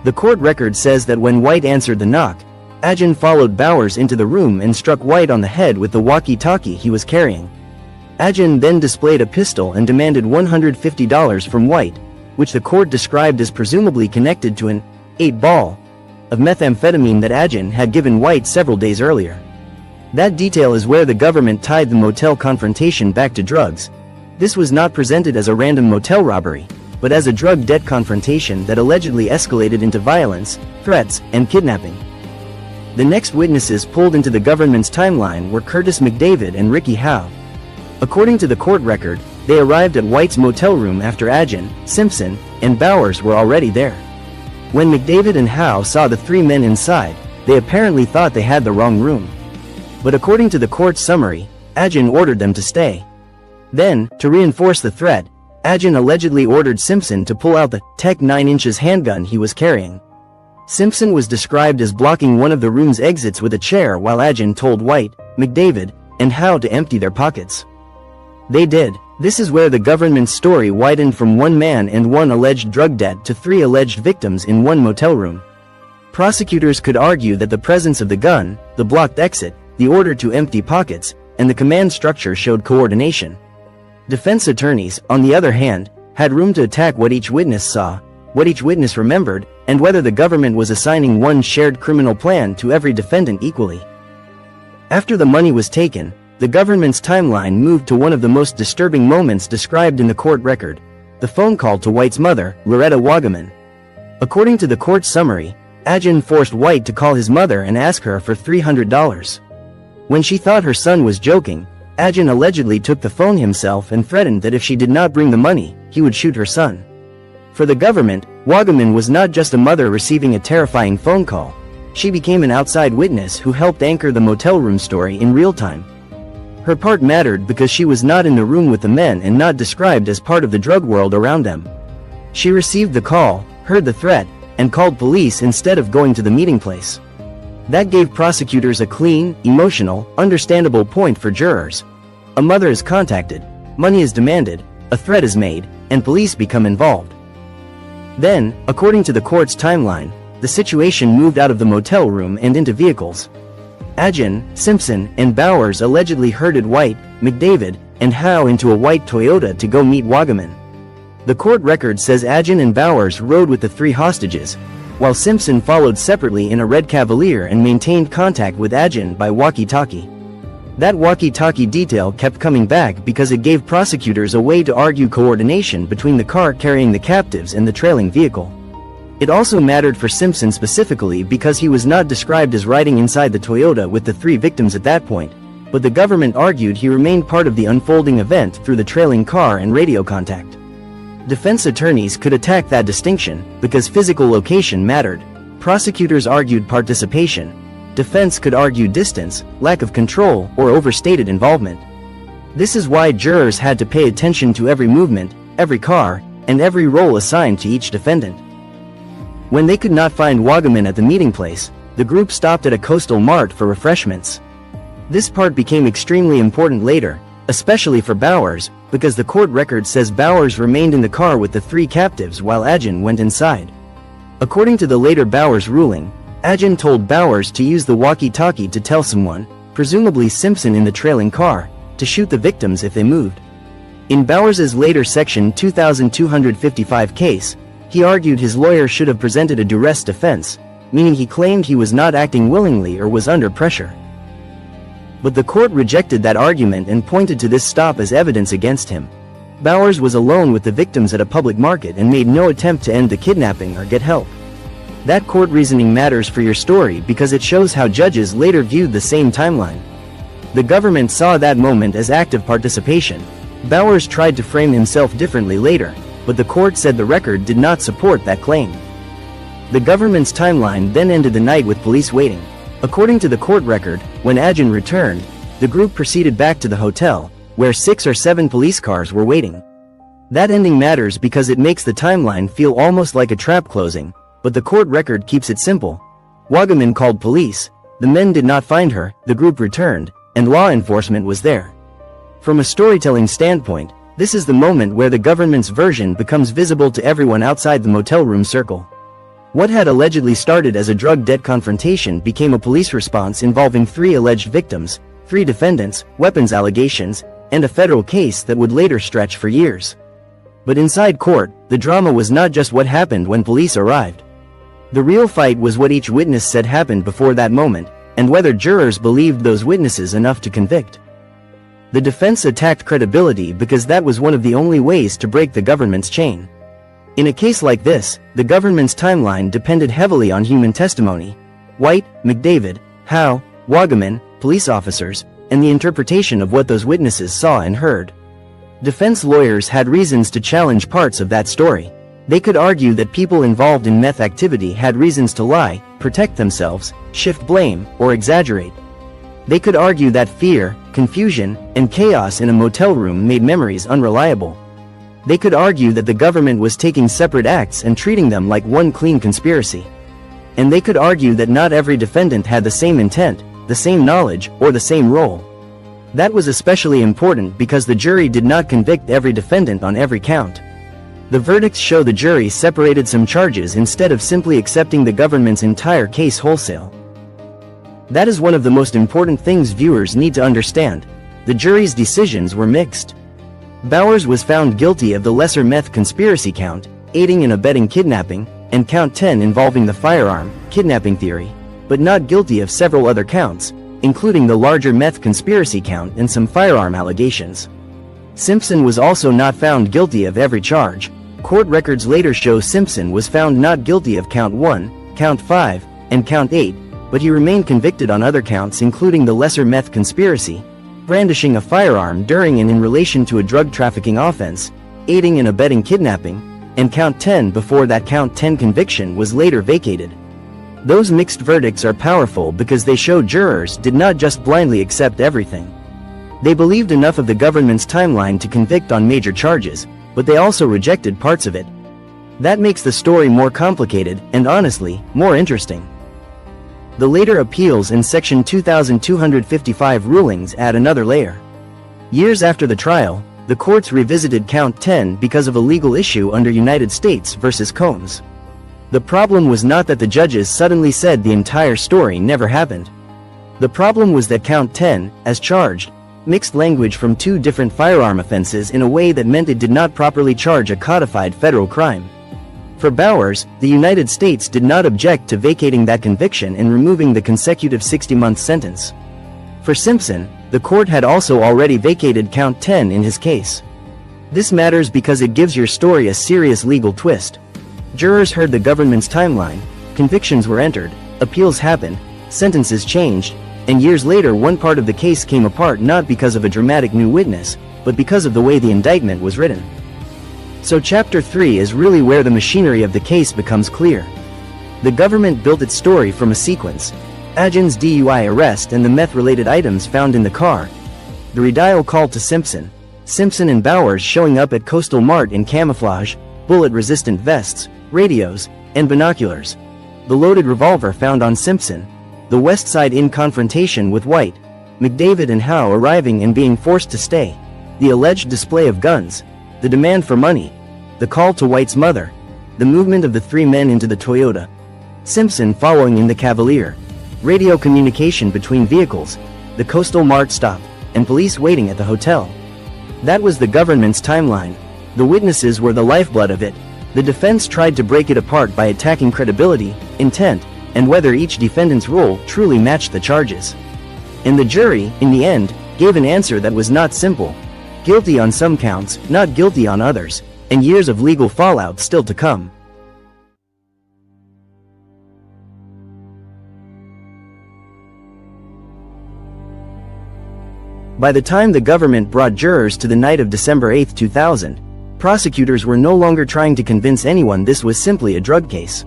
The court record says that when White answered the knock, Ajin followed Bowers into the room and struck White on the head with the walkie-talkie he was carrying. Ajin then displayed a pistol and demanded $150 from White, which the court described as presumably connected to an 8-ball of methamphetamine that Ajin had given White several days earlier. That detail is where the government tied the motel confrontation back to drugs. This was not presented as a random motel robbery, but as a drug debt confrontation that allegedly escalated into violence, threats, and kidnapping. The next witnesses pulled into the government's timeline were Curtis McDavid and Ricky Howe. According to the court record, they arrived at White's motel room after Ajin, Simpson, and Bowers were already there. When McDavid and Howe saw the three men inside, they apparently thought they had the wrong room. But according to the court's summary, Ajin ordered them to stay. Then, to reinforce the threat, Ajin allegedly ordered Simpson to pull out the Tech 9" handgun he was carrying. Simpson was described as blocking one of the room's exits with a chair while Ajin told White, McDavid, and Howe to empty their pockets. They did. This is where the government's story widened from one man and one alleged drug debt to 3 alleged victims in one motel room. Prosecutors could argue that the presence of the gun, the blocked exit, the order to empty pockets, and the command structure showed coordination. Defense attorneys, on the other hand, had room to attack what each witness saw, what each witness remembered, and whether the government was assigning one shared criminal plan to every defendant equally. After the money was taken, the government's timeline moved to one of the most disturbing moments described in the court record, the phone call to White's mother, Loretta Wagaman. According to the court summary, Ajin forced White to call his mother and ask her for $300. When she thought her son was joking, Ajin allegedly took the phone himself and threatened that if she did not bring the money, he would shoot her son. For the government, Wagaman was not just a mother receiving a terrifying phone call. She became an outside witness who helped anchor the motel room story in real time. Her part mattered because she was not in the room with the men and not described as part of the drug world around them. She received the call, heard the threat, and called police instead of going to the meeting place. That gave prosecutors a clean, emotional, understandable point for jurors. A mother is contacted, money is demanded, a threat is made, and police become involved. Then, according to the court's timeline, the situation moved out of the motel room and into vehicles. Ajin, Simpson, and Bowers allegedly herded White, McDavid, and Howe into a white Toyota to go meet Wagaman. The court record says Ajin and Bowers rode with the 3 hostages, while Simpson followed separately in a red Cavalier and maintained contact with Ajin by walkie-talkie. That walkie-talkie detail kept coming back because it gave prosecutors a way to argue coordination between the car carrying the captives and the trailing vehicle. It also mattered for Simpson specifically because he was not described as riding inside the Toyota with the 3 victims at that point, but the government argued he remained part of the unfolding event through the trailing car and radio contact. Defense attorneys could attack that distinction because physical location mattered. Prosecutors argued participation. Defense could argue distance, lack of control, or overstated involvement. This is why jurors had to pay attention to every movement, every car, and every role assigned to each defendant. When they could not find Wagaman at the meeting place, the group stopped at a coastal mart for refreshments. This part became extremely important later, especially for Bowers, because the court record says Bowers remained in the car with the 3 captives while Ajin went inside. According to the later Bowers ruling, Ajin told Bowers to use the walkie-talkie to tell someone, presumably Simpson in the trailing car, to shoot the victims if they moved. In Bowers's later Section 2255 case, he argued his lawyer should have presented a duress defense, meaning he claimed he was not acting willingly or was under pressure. But the court rejected that argument and pointed to this stop as evidence against him. Bowers was alone with the victims at a public market and made no attempt to end the kidnapping or get help. That court reasoning matters for your story because it shows how judges later viewed the same timeline. The government saw that moment as active participation. Bowers tried to frame himself differently later, but the court said the record did not support that claim. The government's timeline then ended the night with police waiting. According to the court record, when Ajin returned, the group proceeded back to the hotel, where 6 or 7 police cars were waiting. That ending matters because it makes the timeline feel almost like a trap closing, but the court record keeps it simple. Wagaman called police, the men did not find her, the group returned, and law enforcement was there. From a storytelling standpoint, this is the moment where the government's version becomes visible to everyone outside the motel room circle. What had allegedly started as a drug debt confrontation became a police response involving 3 alleged victims, 3 defendants, weapons allegations, and a federal case that would later stretch for years. But inside court, the drama was not just what happened when police arrived. The real fight was what each witness said happened before that moment, and whether jurors believed those witnesses enough to convict. The defense attacked credibility because that was one of the only ways to break the government's chain. In a case like this, the government's timeline depended heavily on human testimony. White, McDavid, Howe, Wagaman, police officers, and the interpretation of what those witnesses saw and heard. Defense lawyers had reasons to challenge parts of that story. They could argue that people involved in meth activity had reasons to lie, protect themselves, shift blame, or exaggerate. They could argue that fear, confusion, and chaos in a motel room made memories unreliable. They could argue that the government was taking separate acts and treating them like one clean conspiracy. And they could argue that not every defendant had the same intent, the same knowledge, or the same role. That was especially important because the jury did not convict every defendant on every count. The verdicts show the jury separated some charges instead of simply accepting the government's entire case wholesale. That is one of the most important things viewers need to understand. The jury's decisions were mixed. Bowers was found guilty of the lesser meth conspiracy count, aiding and abetting kidnapping, and count 10 involving the firearm, kidnapping theory, but not guilty of several other counts, including the larger meth conspiracy count and some firearm allegations. Simpson was also not found guilty of every charge. Court records later show Simpson was found not guilty of count 1, count 5, and count 8, but he remained convicted on other counts including the lesser meth conspiracy, brandishing a firearm during and in relation to a drug trafficking offense, aiding and abetting kidnapping, and count 10 before that count 10 conviction was later vacated. Those mixed verdicts are powerful because they show jurors did not just blindly accept everything. They believed enough of the government's timeline to convict on major charges, but they also rejected parts of it. That makes the story more complicated and honestly, more interesting. The later appeals and Section 2255 rulings add another layer. Years after the trial, the courts revisited count 10 because of a legal issue under United States versus Combs. The problem was not that the judges suddenly said the entire story never happened. The problem was that count 10, as charged, mixed language from 2 different firearm offenses in a way that meant it did not properly charge a codified federal crime. For Bowers, the United States did not object to vacating that conviction and removing the consecutive 60-month sentence. For Simpson, the court had also already vacated count 10 in his case. This matters because it gives your story a serious legal twist. Jurors heard the government's timeline, convictions were entered, appeals happened, sentences changed, and years later one part of the case came apart not because of a dramatic new witness, but because of the way the indictment was written. So Chapter 3 is really where the machinery of the case becomes clear. The government built its story from a sequence: Adjun's DUI arrest and the meth-related items found in the car, the redial call to Simpson, Simpson and Bowers showing up at Coastal Mart in camouflage, bullet-resistant vests, radios, and binoculars, the loaded revolver found on Simpson, the West Side Inn confrontation with White, McDavid and Howe arriving and being forced to stay, the alleged display of guns, the demand for money, the call to White's mother, the movement of the 3 men into the Toyota, Simpson following in the Cavalier, radio communication between vehicles, the Coastal Mart stop, and police waiting at the hotel. That was the government's timeline. The witnesses were the lifeblood of it. The defense tried to break it apart by attacking credibility, intent, and whether each defendant's role truly matched the charges. And the jury, in the end, gave an answer that was not simple. Guilty on some counts, not guilty on others, and years of legal fallout still to come. By the time the government brought jurors to the night of December 8, 2000, prosecutors were no longer trying to convince anyone this was simply a drug case.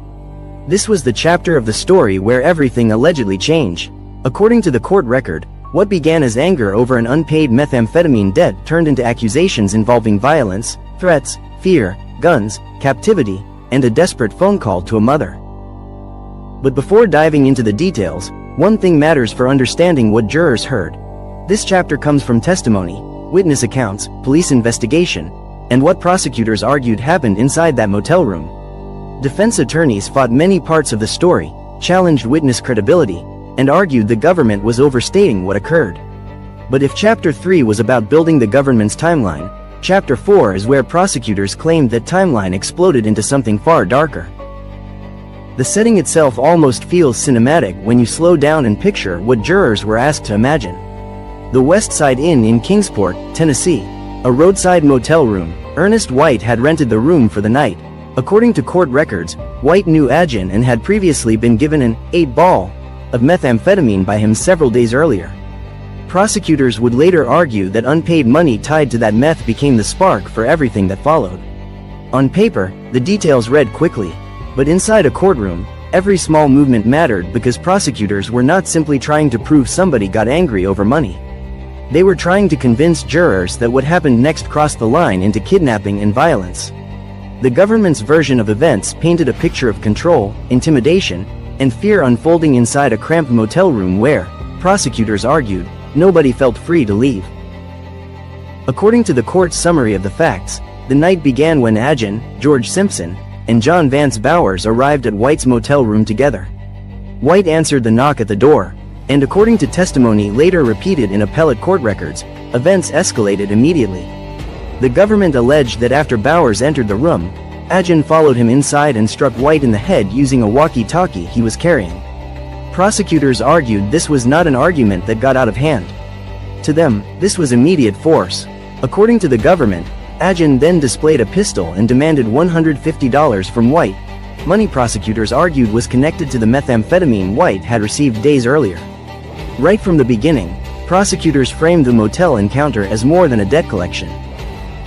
This was the chapter of the story where everything allegedly changed. According to the court record, what began as anger over an unpaid methamphetamine debt turned into accusations involving violence, threats, fear, guns, captivity, and a desperate phone call to a mother. But before diving into the details, one thing matters for understanding what jurors heard. This chapter comes from testimony, witness accounts, police investigation, and what prosecutors argued happened inside that motel room. Defense attorneys fought many parts of the story, challenged witness credibility, and argued the government was overstating what occurred. But if Chapter 3 was about building the government's timeline, Chapter 4 is where prosecutors claimed that timeline exploded into something far darker. The setting itself almost feels cinematic when you slow down and picture what jurors were asked to imagine. The West Side Inn in Kingsport, Tennessee, a roadside motel room. Ernest White had rented the room for the night. According to court records, White knew Agin and had previously been given an 8-ball of methamphetamine by him several days earlier. Prosecutors would later argue that unpaid money tied to that meth became the spark for everything that followed. On paper, the details read quickly, but inside a courtroom, every small movement mattered because prosecutors were not simply trying to prove somebody got angry over money. They were trying to convince jurors that what happened next crossed the line into kidnapping and violence. The government's version of events painted a picture of control, intimidation, and fear unfolding inside a cramped motel room where, prosecutors argued, nobody felt free to leave. According to the court's summary of the facts, the night began when Agin, George Simpson, and John Vance Bowers arrived at White's motel room together. White answered the knock at the door, and according to testimony later repeated in appellate court records, events escalated immediately. The government alleged that after Bowers entered the room, Agin followed him inside and struck White in the head using a walkie-talkie he was carrying. Prosecutors argued this was not an argument that got out of hand. To them, this was immediate force. According to the government, Agin then displayed a pistol and demanded $150 from White. Money prosecutors argued was connected to the methamphetamine White had received days earlier. Right from the beginning, prosecutors framed the motel encounter as more than a debt collection.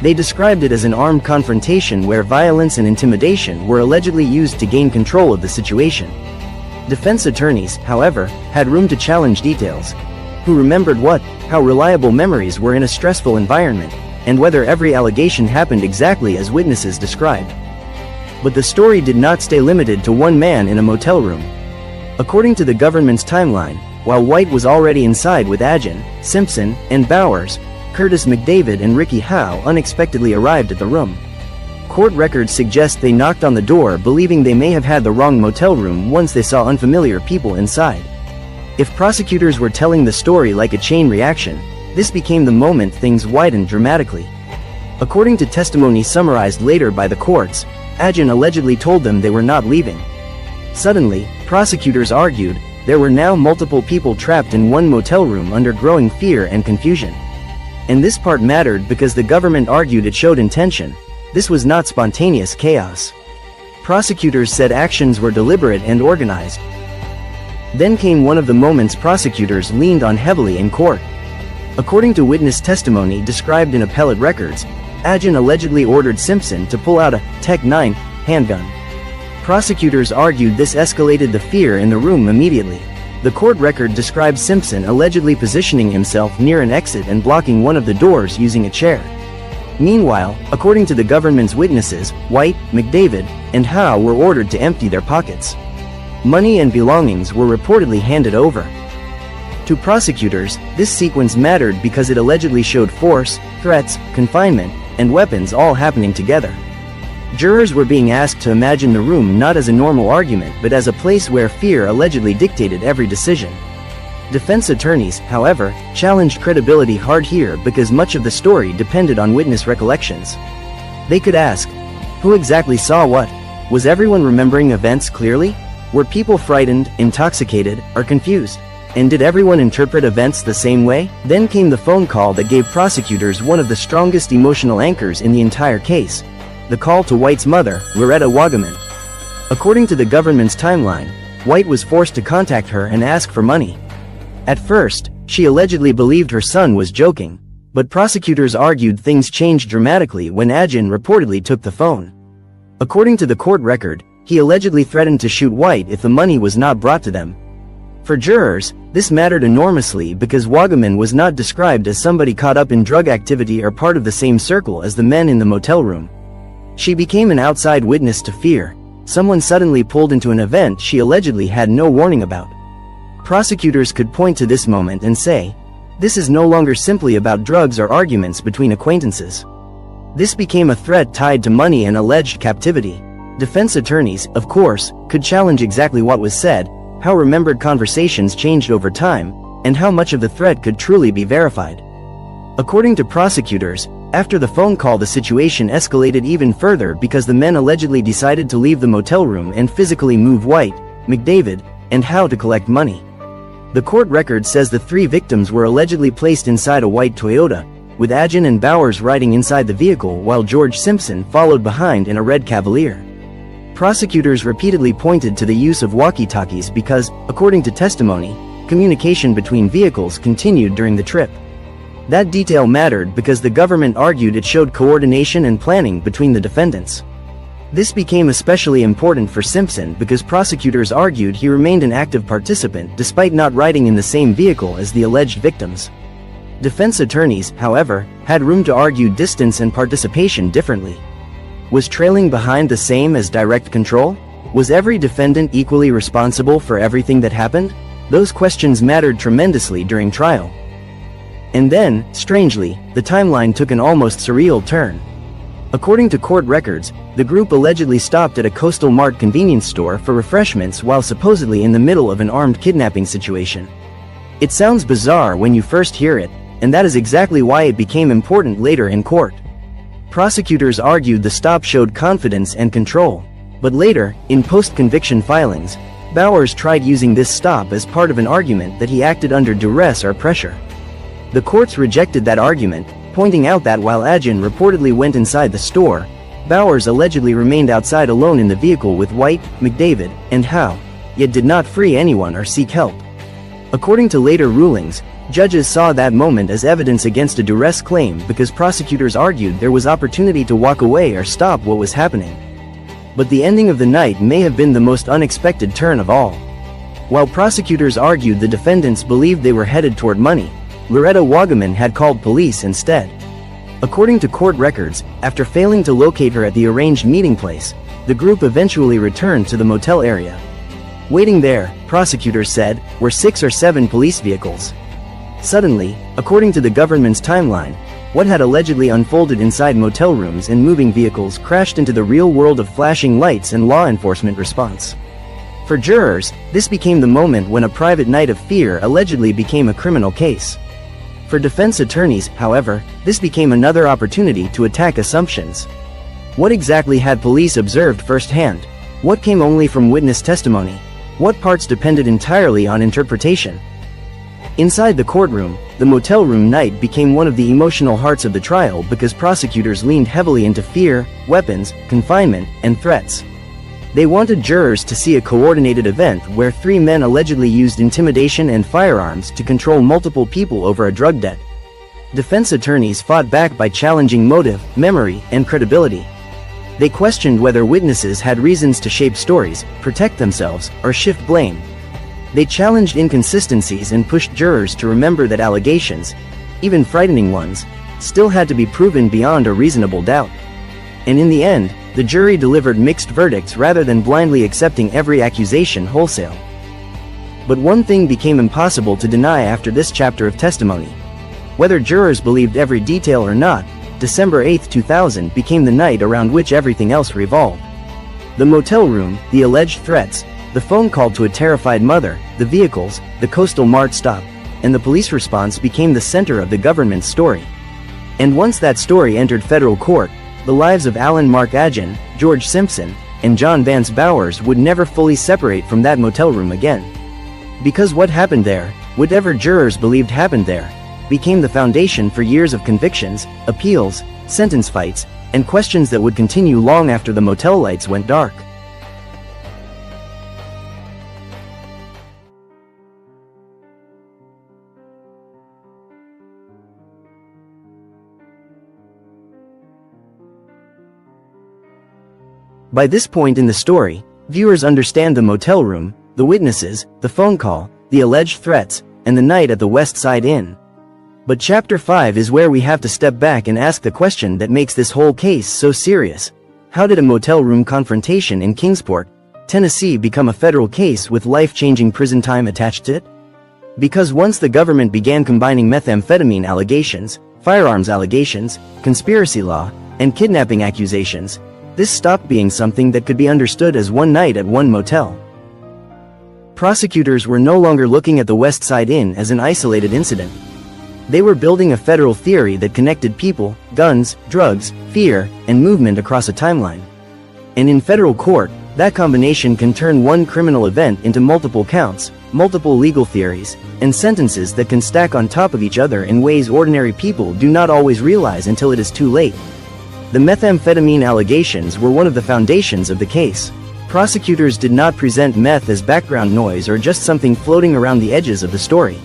They described it as an armed confrontation where violence and intimidation were allegedly used to gain control of the situation. Defense attorneys, however, had room to challenge details. Who remembered what, how reliable memories were in a stressful environment, and whether every allegation happened exactly as witnesses described. But the story did not stay limited to one man in a motel room. According to the government's timeline, while White was already inside with Agin, Simpson, and Bowers, Curtis McDavid and Ricky Howe unexpectedly arrived at the room. Court records suggest they knocked on the door believing they may have had the wrong motel room once they saw unfamiliar people inside. If prosecutors were telling the story like a chain reaction, this became the moment things widened dramatically. According to testimony summarized later by the courts, Agin allegedly told them they were not leaving. Suddenly, prosecutors argued, there were now multiple people trapped in one motel room under growing fear and confusion. And this part mattered because the government argued it showed intention. This was not spontaneous chaos. Prosecutors said actions were deliberate and organized. Then came one of the moments prosecutors leaned on heavily in court. According to witness testimony described in appellate records, Agin allegedly ordered Simpson to pull out a Tech 9 handgun. Prosecutors argued this escalated the fear in the room immediately. The court record describes Simpson allegedly positioning himself near an exit and blocking one of the doors using a chair. Meanwhile, according to the government's witnesses, White, McDavid, and Howe were ordered to empty their pockets. Money and belongings were reportedly handed over. To prosecutors, this sequence mattered because it allegedly showed force, threats, confinement, and weapons all happening together. Jurors were being asked to imagine the room not as a normal argument but as a place where fear allegedly dictated every decision. Defense attorneys, however, challenged credibility hard here because much of the story depended on witness recollections. They could ask, who exactly saw what? Was everyone remembering events clearly? Were people frightened, intoxicated, or confused? And did everyone interpret events the same way? Then came the phone call that gave prosecutors one of the strongest emotional anchors in the entire case. The call to White's mother, Loretta Wagaman. According to the government's timeline, White was forced to contact her and ask for money. At first, she allegedly believed her son was joking, but prosecutors argued things changed dramatically when Agin reportedly took the phone. According to the court record, he allegedly threatened to shoot White if the money was not brought to them. For jurors, this mattered enormously because Wagaman was not described as somebody caught up in drug activity or part of the same circle as the men in the motel room. She became an outside witness to fear, someone suddenly pulled into an event she allegedly had no warning about. Prosecutors could point to this moment and say, This is no longer simply about drugs or arguments between acquaintances. This became a threat tied to money and alleged captivity. Defense attorneys, of course, could challenge exactly what was said, how remembered conversations changed over time, and how much of the threat could truly be verified. According to prosecutors, after the phone call the situation escalated even further because the men allegedly decided to leave the motel room and physically move White, McDavid, and Howe to collect money. The court record says the 3 victims were allegedly placed inside a white Toyota, with Adjen and Bowers riding inside the vehicle while George Simpson followed behind in a red Cavalier. Prosecutors repeatedly pointed to the use of walkie-talkies because, according to testimony, communication between vehicles continued during the trip. That detail mattered because the government argued it showed coordination and planning between the defendants. This became especially important for Simpson because prosecutors argued he remained an active participant despite not riding in the same vehicle as the alleged victims. Defense attorneys, however, had room to argue distance and participation differently. Was trailing behind the same as direct control? Was every defendant equally responsible for everything that happened? Those questions mattered tremendously during trial. And then, strangely, the timeline took an almost surreal turn. According to court records, the group allegedly stopped at a Coastal Mart convenience store for refreshments while supposedly in the middle of an armed kidnapping situation. It sounds bizarre when you first hear it, and that is exactly why it became important later in court. Prosecutors argued the stop showed confidence and control, but later, in post-conviction filings, Bowers tried using this stop as part of an argument that he acted under duress or pressure. The courts rejected that argument, pointing out that while Adjen reportedly went inside the store, Bowers allegedly remained outside alone in the vehicle with White, McDavid, and Howe, yet did not free anyone or seek help. According to later rulings, judges saw that moment as evidence against a duress claim because prosecutors argued there was opportunity to walk away or stop what was happening. But the ending of the night may have been the most unexpected turn of all. While prosecutors argued the defendants believed they were headed toward money, Loretta Wagaman had called police instead. According to court records, after failing to locate her at the arranged meeting place, the group eventually returned to the motel area. Waiting there, prosecutors said, were 6 or 7 police vehicles. Suddenly, according to the government's timeline, what had allegedly unfolded inside motel rooms and moving vehicles crashed into the real world of flashing lights and law enforcement response. For jurors, this became the moment when a private night of fear allegedly became a criminal case. For defense attorneys, however, this became another opportunity to attack assumptions. What exactly had police observed firsthand? What came only from witness testimony? What parts depended entirely on interpretation? Inside the courtroom, the motel room night became one of the emotional hearts of the trial because prosecutors leaned heavily into fear, weapons, confinement, and threats. They wanted jurors to see a coordinated event where 3 men allegedly used intimidation and firearms to control multiple people over a drug debt. Defense attorneys fought back by challenging motive, memory, and credibility. They questioned whether witnesses had reasons to shape stories, protect themselves, or shift blame. They challenged inconsistencies and pushed jurors to remember that allegations, even frightening ones, still had to be proven beyond a reasonable doubt. And in the end, the jury delivered mixed verdicts rather than blindly accepting every accusation wholesale. But one thing became impossible to deny after this chapter of testimony. Whether jurors believed every detail or not, December 8, 2000 became the night around which everything else revolved. The motel room, the alleged threats, the phone call to a terrified mother, the vehicles, the Coastal Mart stop, and the police response became the center of the government's story. And once that story entered federal court, the lives of Alan Mark Adjen, George Simpson, and John Vance Bowers would never fully separate from that motel room again. Because what happened there, whatever jurors believed happened there, became the foundation for years of convictions, appeals, sentence fights, and questions that would continue long after the motel lights went dark. By this point in the story, viewers understand the motel room, the witnesses, the phone call, the alleged threats, and the night at the West Side Inn. But Chapter 5 is where we have to step back and ask the question that makes this whole case so serious. How did a motel room confrontation in Kingsport, Tennessee become a federal case with life-changing prison time attached to it? Because once the government began combining methamphetamine allegations, firearms allegations, conspiracy law, and kidnapping accusations, this stopped being something that could be understood as one night at one motel. Prosecutors were no longer looking at the West Side Inn as an isolated incident. They were building a federal theory that connected people, guns, drugs, fear, and movement across a timeline. And in federal court, that combination can turn one criminal event into multiple counts, multiple legal theories, and sentences that can stack on top of each other in ways ordinary people do not always realize until it is too late. The methamphetamine allegations were one of the foundations of the case. Prosecutors did not present meth as background noise or just something floating around the edges of the story.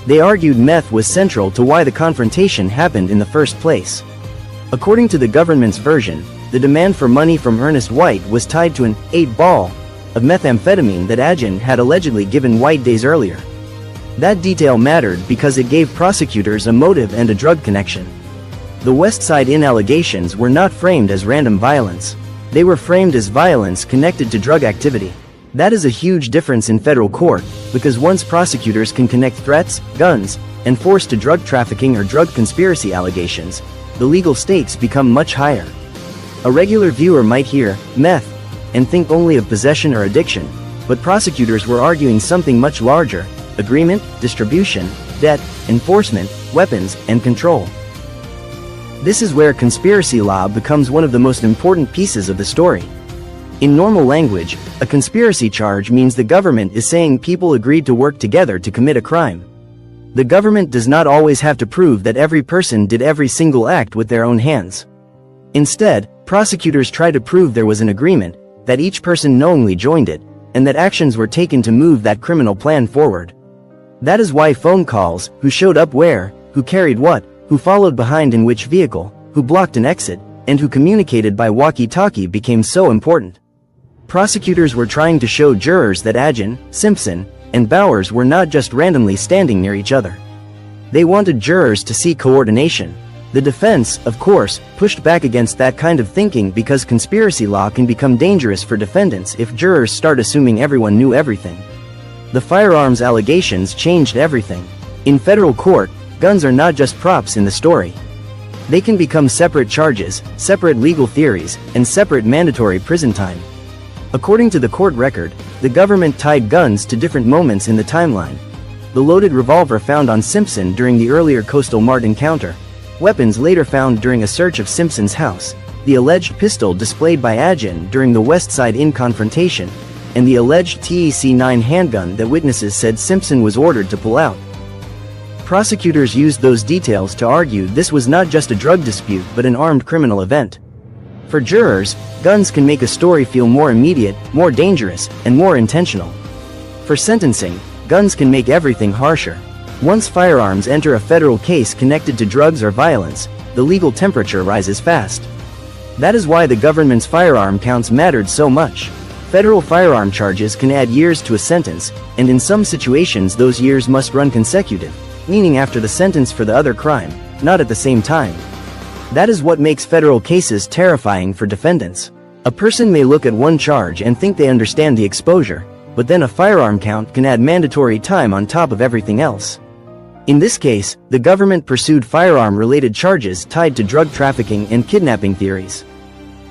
They argued meth was central to why the confrontation happened in the first place. According to the government's version, the demand for money from Ernest White was tied to an 8-ball of methamphetamine that Agin had allegedly given White days earlier. That detail mattered because it gave prosecutors a motive and a drug connection. The West Side Inn allegations were not framed as random violence. They were framed as violence connected to drug activity. That is a huge difference in federal court, because once prosecutors can connect threats, guns, and force to drug trafficking or drug conspiracy allegations, the legal stakes become much higher. A regular viewer might hear meth and think only of possession or addiction, but prosecutors were arguing something much larger: agreement, distribution, debt, enforcement, weapons, and control. This is where conspiracy law becomes one of the most important pieces of the story. In normal language, a conspiracy charge means the government is saying people agreed to work together to commit a crime. The government does not always have to prove that every person did every single act with their own hands. Instead, prosecutors try to prove there was an agreement, that each person knowingly joined it, and that actions were taken to move that criminal plan forward. That is why phone calls, who showed up where, who carried what, who followed behind in which vehicle, who blocked an exit, and who communicated by walkie-talkie became so important. Prosecutors were trying to show jurors that Agin, Simpson, and Bowers were not just randomly standing near each other. They wanted jurors to see coordination. The defense, of course, pushed back against that kind of thinking because conspiracy law can become dangerous for defendants if jurors start assuming everyone knew everything. The firearms allegations changed everything. In federal court, guns are not just props in the story. They can become separate charges, separate legal theories, and separate mandatory prison time. According to the court record, the government tied guns to different moments in the timeline. The loaded revolver found on Simpson during the earlier Coastal Mart encounter, weapons later found during a search of Simpson's house, the alleged pistol displayed by Agin during the West Side Inn confrontation, and the alleged TEC-9 handgun that witnesses said Simpson was ordered to pull out. Prosecutors used those details to argue this was not just a drug dispute but an armed criminal event. For jurors, guns can make a story feel more immediate, more dangerous, and more intentional. For sentencing, guns can make everything harsher. Once firearms enter a federal case connected to drugs or violence, the legal temperature rises fast. That is why the government's firearm counts mattered so much. Federal firearm charges can add years to a sentence, and in some situations those years must run consecutive, meaning after the sentence for the other crime, not at the same time. That is what makes federal cases terrifying for defendants. A person may look at one charge and think they understand the exposure, but then a firearm count can add mandatory time on top of everything else. In this case, the government pursued firearm-related charges tied to drug trafficking and kidnapping theories.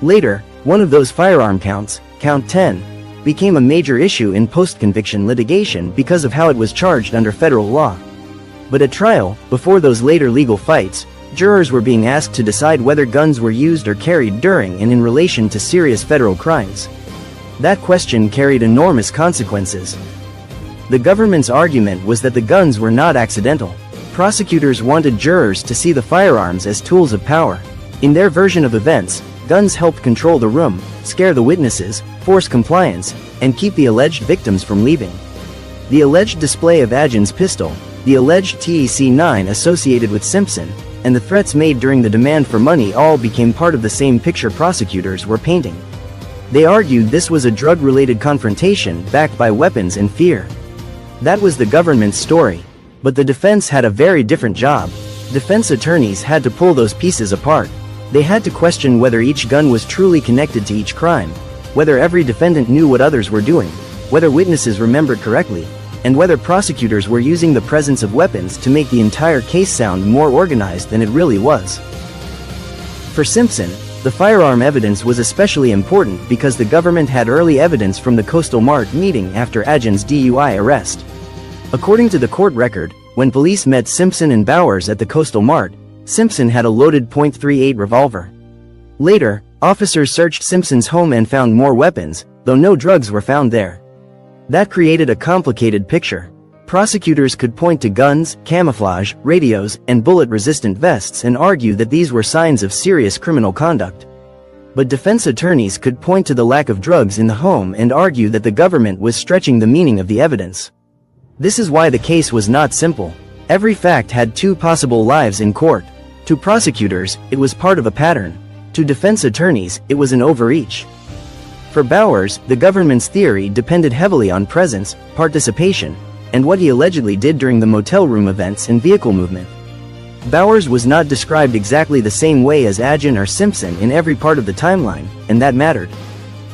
Later, one of those firearm counts, Count 10, became a major issue in post-conviction litigation because of how it was charged under federal law. But at trial, before those later legal fights, jurors were being asked to decide whether guns were used or carried during and in relation to serious federal crimes. That question carried enormous consequences. The government's argument was that the guns were not accidental. Prosecutors wanted jurors to see the firearms as tools of power. In their version of events, guns helped control the room, scare the witnesses, force compliance, and keep the alleged victims from leaving. The alleged display of Agin's pistol, the alleged TEC-9 associated with Simpson, and the threats made during the demand for money all became part of the same picture prosecutors were painting. They argued this was a drug-related confrontation backed by weapons and fear. That was the government's story. But the defense had a very different job. Defense attorneys had to pull those pieces apart. They had to question whether each gun was truly connected to each crime, whether every defendant knew what others were doing, whether witnesses remembered correctly, and whether prosecutors were using the presence of weapons to make the entire case sound more organized than it really was. For Simpson, the firearm evidence was especially important because the government had early evidence from the Coastal Mart meeting after Agin's DUI arrest. According to the court record, when police met Simpson and Bowers at the Coastal Mart, Simpson had a loaded .38 revolver. Later, officers searched Simpson's home and found more weapons, though no drugs were found there. That created a complicated picture. Prosecutors could point to guns, camouflage, radios, and bullet-resistant vests and argue that these were signs of serious criminal conduct. But defense attorneys could point to the lack of drugs in the home and argue that the government was stretching the meaning of the evidence. This is why the case was not simple. Every fact had two possible lives in court. To prosecutors, it was part of a pattern. To defense attorneys, it was an overreach. For Bowers, the government's theory depended heavily on presence, participation, and what he allegedly did during the motel room events and vehicle movement. Bowers was not described exactly the same way as Agin or Simpson in every part of the timeline, and that mattered.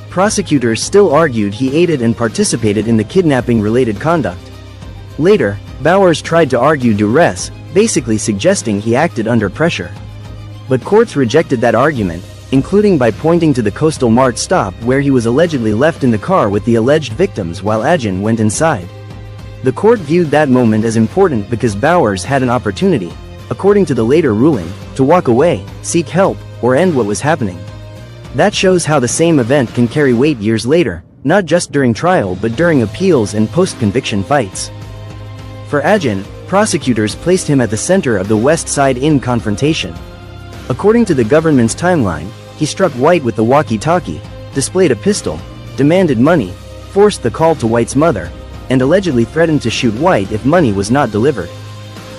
Prosecutors still argued he aided and participated in the kidnapping-related conduct. Later, Bowers tried to argue duress, basically suggesting he acted under pressure. But courts rejected that argument, including by pointing to the Coastal Mart stop where he was allegedly left in the car with the alleged victims while Agin went inside. The court viewed that moment as important because Bowers had an opportunity, according to the later ruling, to walk away, seek help, or end what was happening. That shows how the same event can carry weight years later, not just during trial but during appeals and post-conviction fights. For Agin, prosecutors placed him at the center of the West Side Inn confrontation. According to the government's timeline, he struck White with the walkie-talkie, displayed a pistol, demanded money, forced the call to White's mother, and allegedly threatened to shoot White if money was not delivered.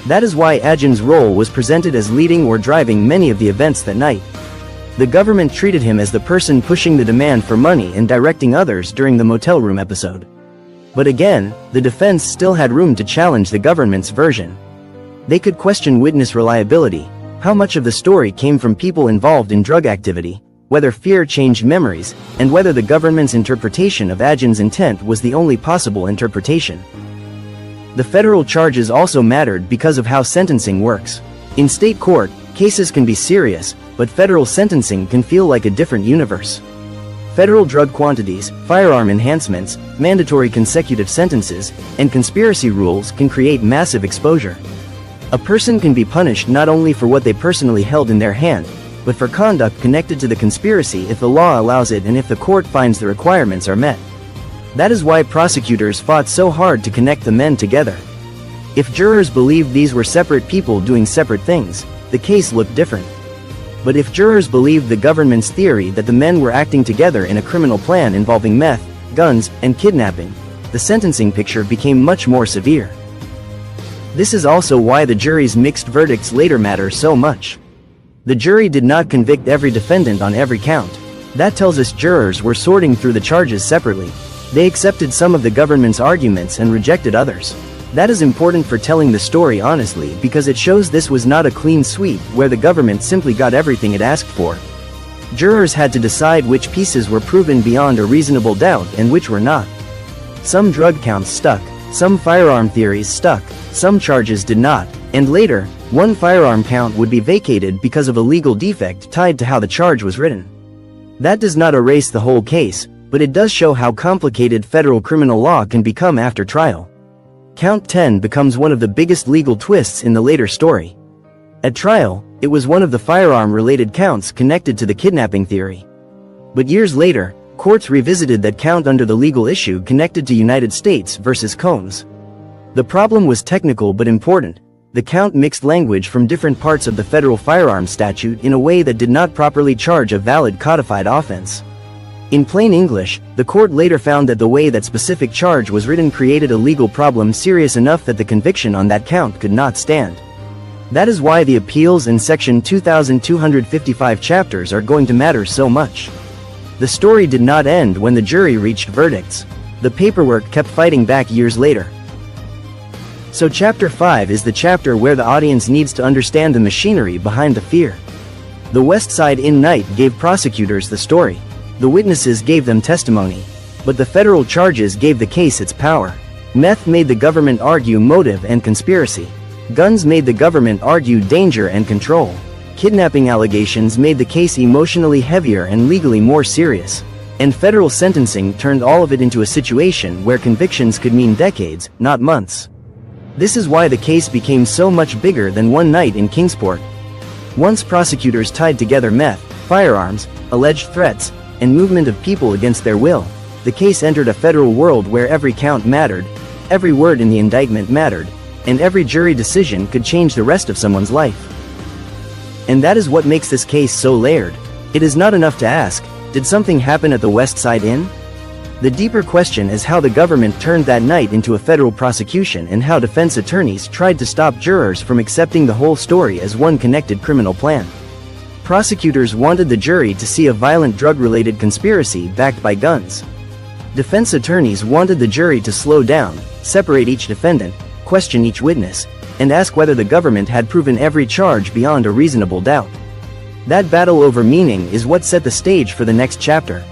That is why Agin's role was presented as leading or driving many of the events that night. The government treated him as the person pushing the demand for money and directing others during the motel room episode. But again, the defense still had room to challenge the government's version. They could question witness reliability, how much of the story came from people involved in drug activity, whether fear changed memories, and whether the government's interpretation of Agin's intent was the only possible interpretation. The federal charges also mattered because of how sentencing works. In state court, cases can be serious, but federal sentencing can feel like a different universe. Federal drug quantities, firearm enhancements, mandatory consecutive sentences, and conspiracy rules can create massive exposure. A person can be punished not only for what they personally held in their hand, but for conduct connected to the conspiracy if the law allows it and if the court finds the requirements are met. That is why prosecutors fought so hard to connect the men together. If jurors believed these were separate people doing separate things, the case looked different. But if jurors believed the government's theory that the men were acting together in a criminal plan involving meth, guns, and kidnapping, the sentencing picture became much more severe. This is also why the jury's mixed verdicts later matter so much. The jury did not convict every defendant on every count. That tells us jurors were sorting through the charges separately. They accepted some of the government's arguments and rejected others. That is important for telling the story honestly because it shows this was not a clean sweep where the government simply got everything it asked for. Jurors had to decide which pieces were proven beyond a reasonable doubt and which were not. Some drug counts stuck, some firearm theories stuck, some charges did not, and later, one firearm count would be vacated because of a legal defect tied to how the charge was written. That does not erase the whole case, but it does show how complicated federal criminal law can become after trial. Count 10 becomes one of the biggest legal twists in the later story. At trial, it was one of the firearm-related counts connected to the kidnapping theory. But years later, courts revisited that count under the legal issue connected to United States versus Combs. The problem was technical but important. The count mixed language from different parts of the federal firearms statute in a way that did not properly charge a valid codified offense. In plain English, the court later found that the way that specific charge was written created a legal problem serious enough that the conviction on that count could not stand. That is why the appeals and Section 2255 chapters are going to matter so much. The story did not end when the jury reached verdicts. The paperwork kept fighting back years later. So Chapter 5 is the chapter where the audience needs to understand the machinery behind the fear. The West Side Inn night gave prosecutors the story. The witnesses gave them testimony. But the federal charges gave the case its power. Meth made the government argue motive and conspiracy. Guns made the government argue danger and control. Kidnapping allegations made the case emotionally heavier and legally more serious. And federal sentencing turned all of it into a situation where convictions could mean decades, not months. This is why the case became so much bigger than one night in Kingsport. Once prosecutors tied together meth, firearms, alleged threats, and movement of people against their will, the case entered a federal world where every count mattered, every word in the indictment mattered, and every jury decision could change the rest of someone's life. And that is what makes this case so layered. It is not enough to ask, did something happen at the West Side Inn? The deeper question is how the government turned that night into a federal prosecution and how defense attorneys tried to stop jurors from accepting the whole story as one connected criminal plan. Prosecutors wanted the jury to see a violent drug-related conspiracy backed by guns. Defense attorneys wanted the jury to slow down, separate each defendant, question each witness, and ask whether the government had proven every charge beyond a reasonable doubt. That battle over meaning is what set the stage for the next chapter.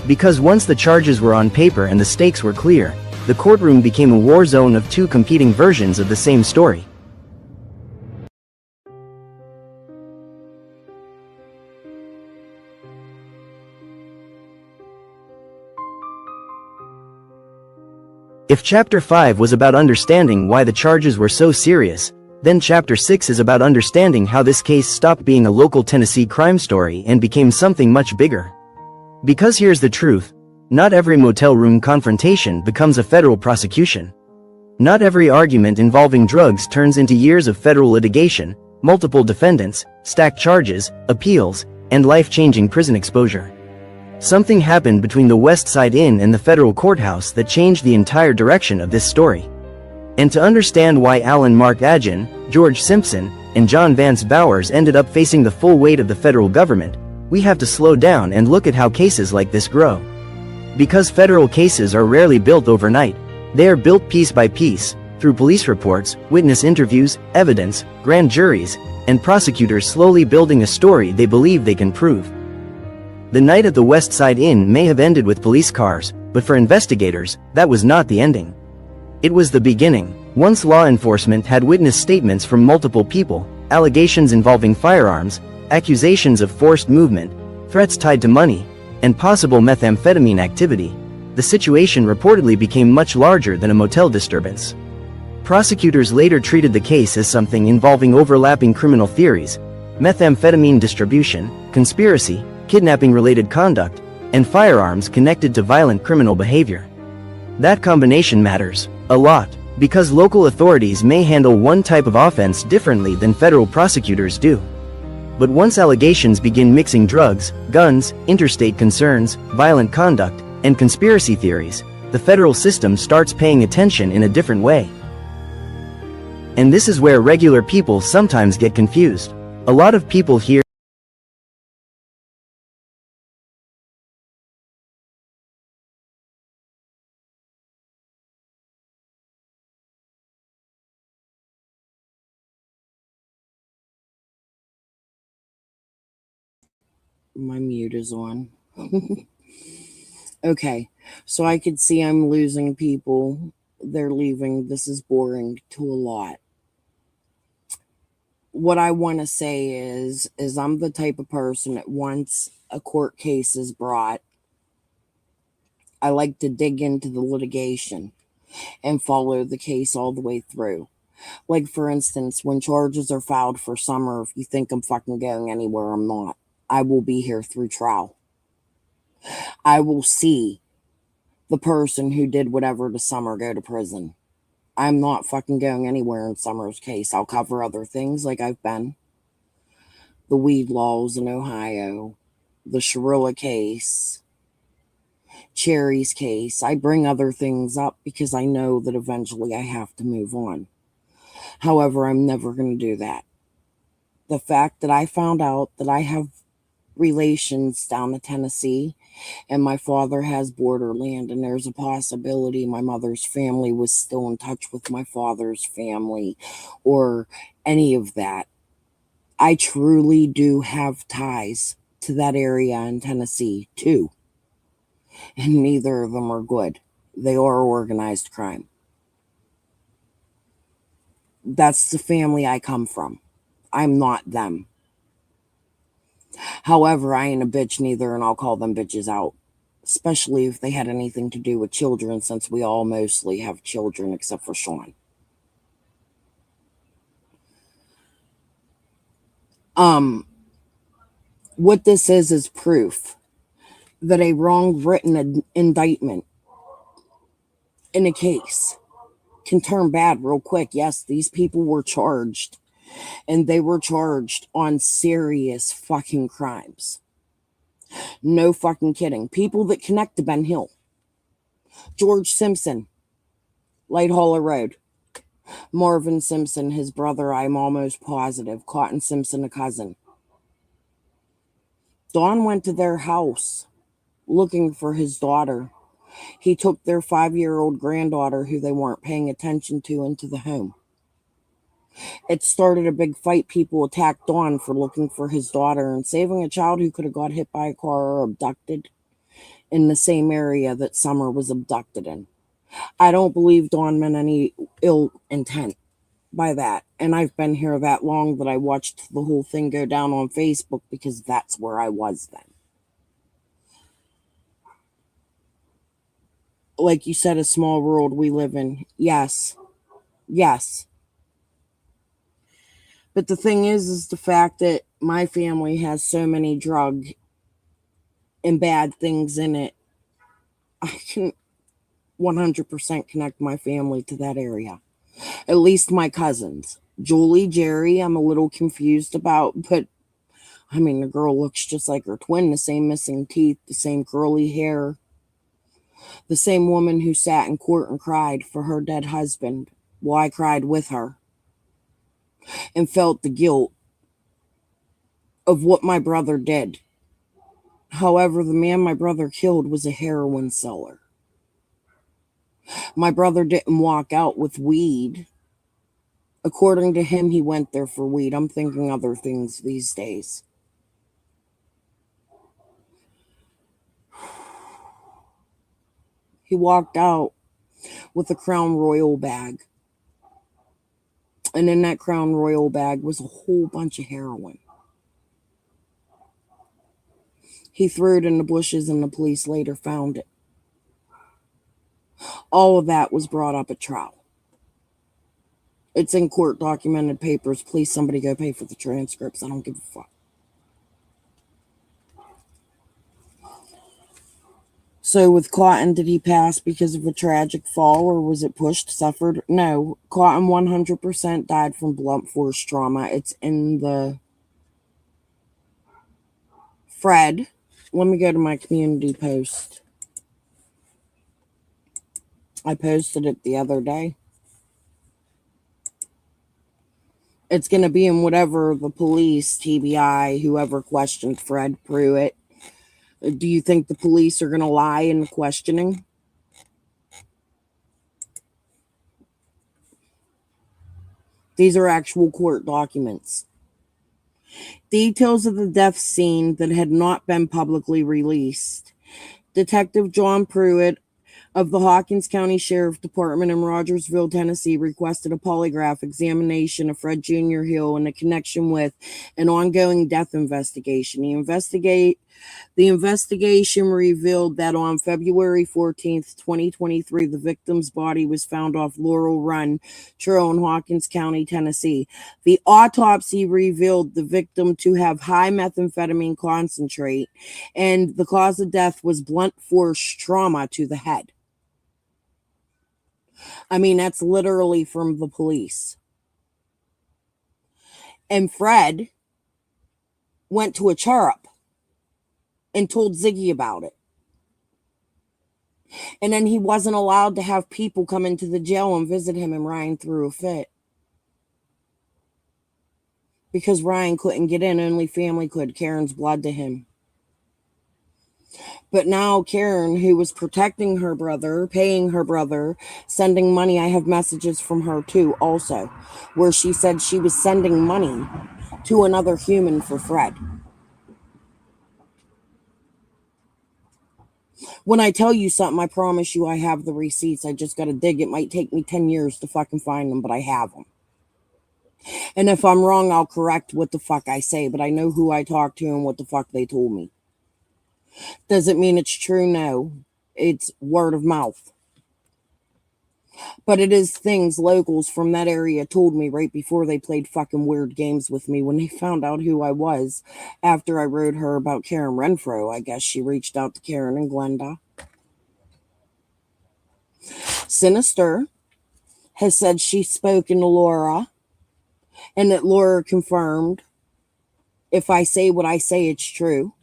Because once the charges were on paper and the stakes were clear, the courtroom became a war zone of two competing versions of the same story. If Chapter 5 was about understanding why the charges were so serious, then Chapter 6 is about understanding how this case stopped being a local Tennessee crime story and became something much bigger. Because here's the truth, not every motel room confrontation becomes a federal prosecution. Not every argument involving drugs turns into years of federal litigation, multiple defendants, stacked charges, appeals, and life-changing prison exposure. Something happened between the West Side Inn and the federal courthouse that changed the entire direction of this story. And to understand why Alan Mark Agin, George Simpson, and John Vance Bowers ended up facing the full weight of the federal government, we have to slow down and look at how cases like this grow. Because federal cases are rarely built overnight, they are built piece by piece, through police reports, witness interviews, evidence, grand juries, and prosecutors slowly building a story they believe they can prove. The night at the West Side Inn may have ended with police cars, but for investigators, that was not the ending. It was the beginning. Once law enforcement had witnessed statements from multiple people, allegations involving firearms, accusations of forced movement, threats tied to money, and possible methamphetamine activity, the situation reportedly became much larger than a motel disturbance. Prosecutors later treated the case as something involving overlapping criminal theories, methamphetamine distribution, conspiracy, kidnapping-related conduct, and firearms connected to violent criminal behavior. That combination matters a lot, because local authorities may handle one type of offense differently than federal prosecutors do. But once allegations begin mixing drugs, guns, interstate concerns, violent conduct, and conspiracy theories, the federal system starts paying attention in a different way. And this is where regular people sometimes get confused. A lot of people hear My mute is on. Okay, so I could see I'm losing people. They're leaving. This is boring to a lot. What I want to say is I'm the type of person that once a court case is brought, I like to dig into the litigation and follow the case all the way through. Like, for instance, when charges are filed for Summer, if you think I'm fucking going anywhere, I'm not. I will be here through trial. I will see the person who did whatever to Summer go to prison. I'm not fucking going anywhere in Summer's case. I'll cover other things like I've been. The weed laws in Ohio, the Shirilla case, Cherry's case. I bring other things up because I know that eventually I have to move on. However, I'm never going to do that. The fact that I found out that I have relations down in Tennessee and my father has borderland and there's a possibility my mother's family was still in touch with my father's family or any of that. I truly do have ties to that area in Tennessee too. And neither of them are good. They are organized crime. That's the family I come from. I'm not them. However, I ain't a bitch neither, and I'll call them bitches out. Especially if they had anything to do with children, since we all mostly have children except for Sean. What this is proof that a wrong written indictment in a case can turn bad real quick. Yes, these people were charged, and they were charged on serious fucking crimes. No fucking kidding. People that connect to Ben Hill. George Simpson, Light Hollow Road. Marvin Simpson, his brother, I'm almost positive. Cotton Simpson, a cousin. Don went to their house looking for his daughter. He took their 5-year-old granddaughter, who they weren't paying attention to, into the home. It started a big fight. People attacked Don for looking for his daughter and saving a child who could have got hit by a car or abducted in the same area that Summer was abducted in. I don't believe Don meant any ill intent by that. And I've been here that long that I watched the whole thing go down on Facebook because that's where I was then. Like you said, a small world we live in. Yes. Yes. But the thing is the fact that my family has so many drug and bad things in it. I can 100% connect my family to that area. At least my cousins. Julie, Jerry, I'm a little confused about, but I mean, the girl looks just like her twin, the same missing teeth, the same curly hair. The same woman who sat in court and cried for her dead husband. Well, I cried with her and felt the guilt of what my brother did. However, the man my brother killed was a heroin seller. My brother didn't walk out with weed. According to him, he went there for weed. I'm thinking other things these days. He walked out with a Crown Royal bag. And in that Crown Royal bag was a whole bunch of heroin. He threw it in the bushes and the police later found it. All of that was brought up at trial. It's in court documented papers. Please, somebody go pay for the transcripts. I don't give a fuck. So with Cotton, did he pass because of a tragic fall, or was it pushed, suffered? No, Cotton 100% died from blunt force trauma. It's in the Fred. Let me go to my community post. I posted it the other day. It's going to be in whatever the police, TBI, whoever questioned Fred Pruitt. Do you think the police are going to lie in questioning? These are actual court documents. Details of the death scene that had not been publicly released. Detective John Pruitt of the Hawkins County Sheriff Department in Rogersville, Tennessee, requested a polygraph examination of Fred Jr. Hill in a connection with an ongoing death investigation. The investigation revealed that on February 14th, 2023, the victim's body was found off Laurel Run Trail in Hawkins County, Tennessee. The autopsy revealed the victim to have high methamphetamine concentrate, and the cause of death was blunt force trauma to the head. I mean, that's literally from the police. And Fred went to a chirrup and told Ziggy about it. And then he wasn't allowed to have people come into the jail and visit him, and Ryan threw a fit. Because Ryan couldn't get in, only family could. Karen's blood to him. But now Karen, who was protecting her brother, paying her brother, sending money, I have messages from her too also, where she said she was sending money to another human for Fred. When I tell you something, I promise you I have the receipts. I just got to dig. It might take me 10 years to fucking find them, but I have them. And if I'm wrong, I'll correct what the fuck I say, but I know who I talked to and what the fuck they told me. Does it mean it's true? No. It's word of mouth. But it is things locals from that area told me right before they played fucking weird games with me when they found out who I was after I wrote her about Karen Renfro. I guess she reached out to Karen and Glenda. Sinister has said she's spoken to Laura and that Laura confirmed if I say what I say, it's true.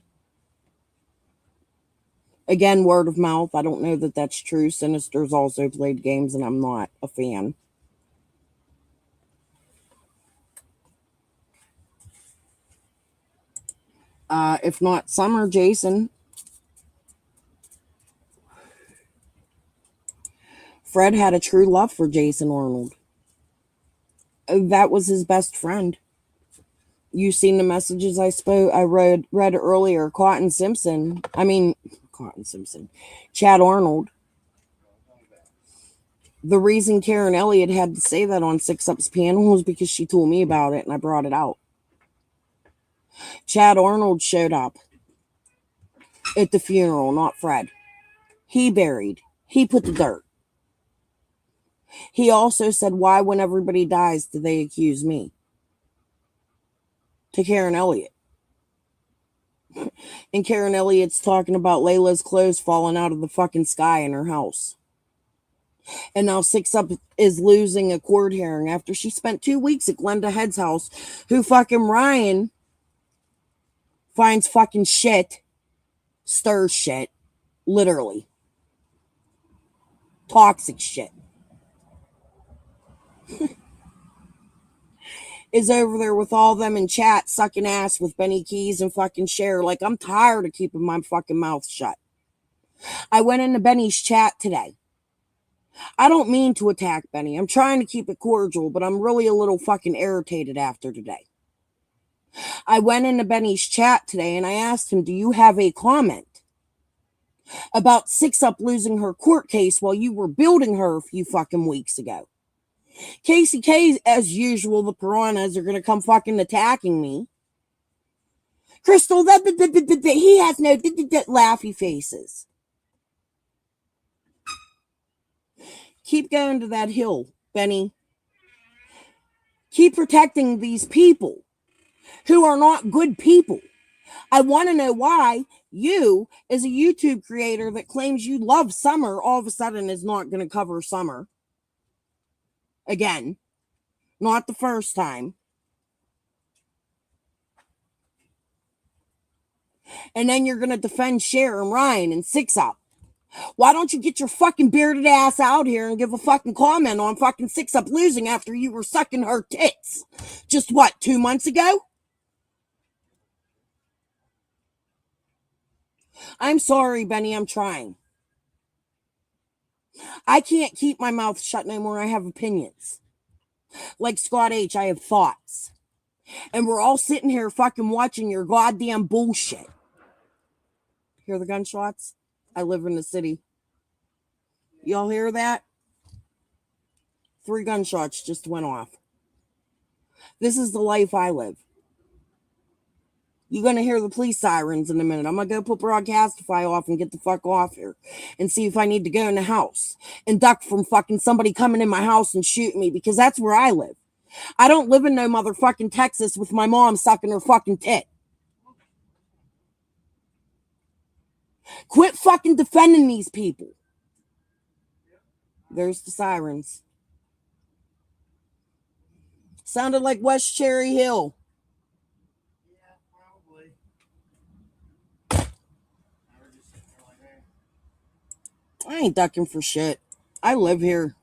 Again, word of mouth. I don't know that that's true. Sinister's also played games and I'm not a fan. If not Summer, Jason. Fred had a true love for Jason Arnold. That was his best friend. You seen the messages I read earlier. Chad Arnold. The reason Karen Elliott had to say that on 6up's panel was because she told me about it and I brought it out. Chad Arnold showed up at the funeral, not Fred. He buried. He put the dirt. He also said, why when everybody dies do they accuse me? To Karen Elliott. And Karen Elliott's talking about Layla's clothes falling out of the fucking sky in her house. And now 6up is losing a court hearing after she spent 2 weeks at Glenda Head's house, who fucking Ryan finds fucking shit, stirs shit, literally. Toxic shit. Is over there with all them in chat sucking ass with Benny Keys and fucking Cher. Like, I'm tired of keeping my fucking mouth shut. I went into Benny's chat today. I don't mean to attack Benny. I'm trying to keep it cordial, but I'm really a little fucking irritated after today. I went into Benny's chat today and I asked him, do you have a comment about 6up losing her court case while you were building her a few fucking weeks ago? Casey K, as usual, the piranhas are going to come fucking attacking me. Crystal, he has no laughy faces. Keep going to that hill, Benny. Keep protecting these people who are not good people. I want to know why you, as a YouTube creator that claims you love Summer, all of a sudden is not going to cover Summer. Again, not the first time. And then you're going to defend Cher and Ryan and 6up. Why don't you get your fucking bearded ass out here and give a fucking comment on fucking 6up losing after you were sucking her tits? Just what, 2 months ago? I'm sorry, Benny, I'm trying. I can't keep my mouth shut no more. I have opinions. Like Scott H, I have thoughts. And we're all sitting here fucking watching your goddamn bullshit. Hear the gunshots? I live in the city. Y'all hear that? 3 gunshots just went off. This is the life I live. You're going to hear the police sirens in a minute. I'm going to go put Broadcastify off and get the fuck off here and see if I need to go in the house and duck from fucking somebody coming in my house and shooting me, because that's where I live. I don't live in no motherfucking Texas with my mom sucking her fucking tit. Quit fucking defending these people. There's the sirens. Sounded like West Cherry Hill. I ain't ducking for shit. I live here.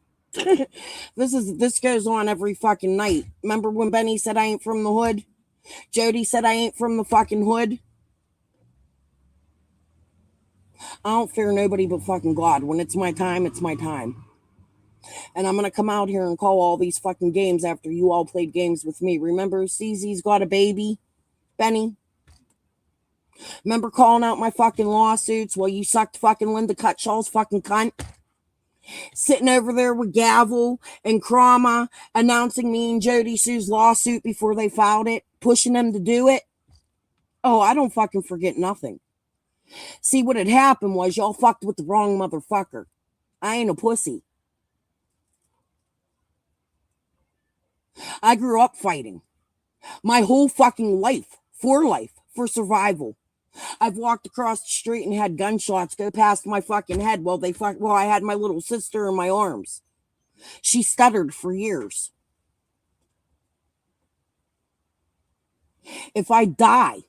This goes on every fucking night. Remember when Benny said I ain't from the hood? Jody said I ain't from the fucking hood. I don't fear nobody but fucking God. When it's my time, it's my time. And I'm gonna come out here and call all these fucking games after you all played games with me. Remember CZ's got a baby, Benny? Remember calling out my fucking lawsuits while you sucked fucking Linda Cutshaw's fucking cunt? Sitting over there with Gavel and Krama announcing me and Jody Sue's lawsuit before they filed it, pushing them to do it. Oh, I don't fucking forget nothing. See, what had happened was y'all fucked with the wrong motherfucker. I ain't a pussy. I grew up fighting. My whole fucking life, for survival. I've walked across the street and had gunshots go past my fucking head while I had my little sister in my arms. She stuttered for years. If I die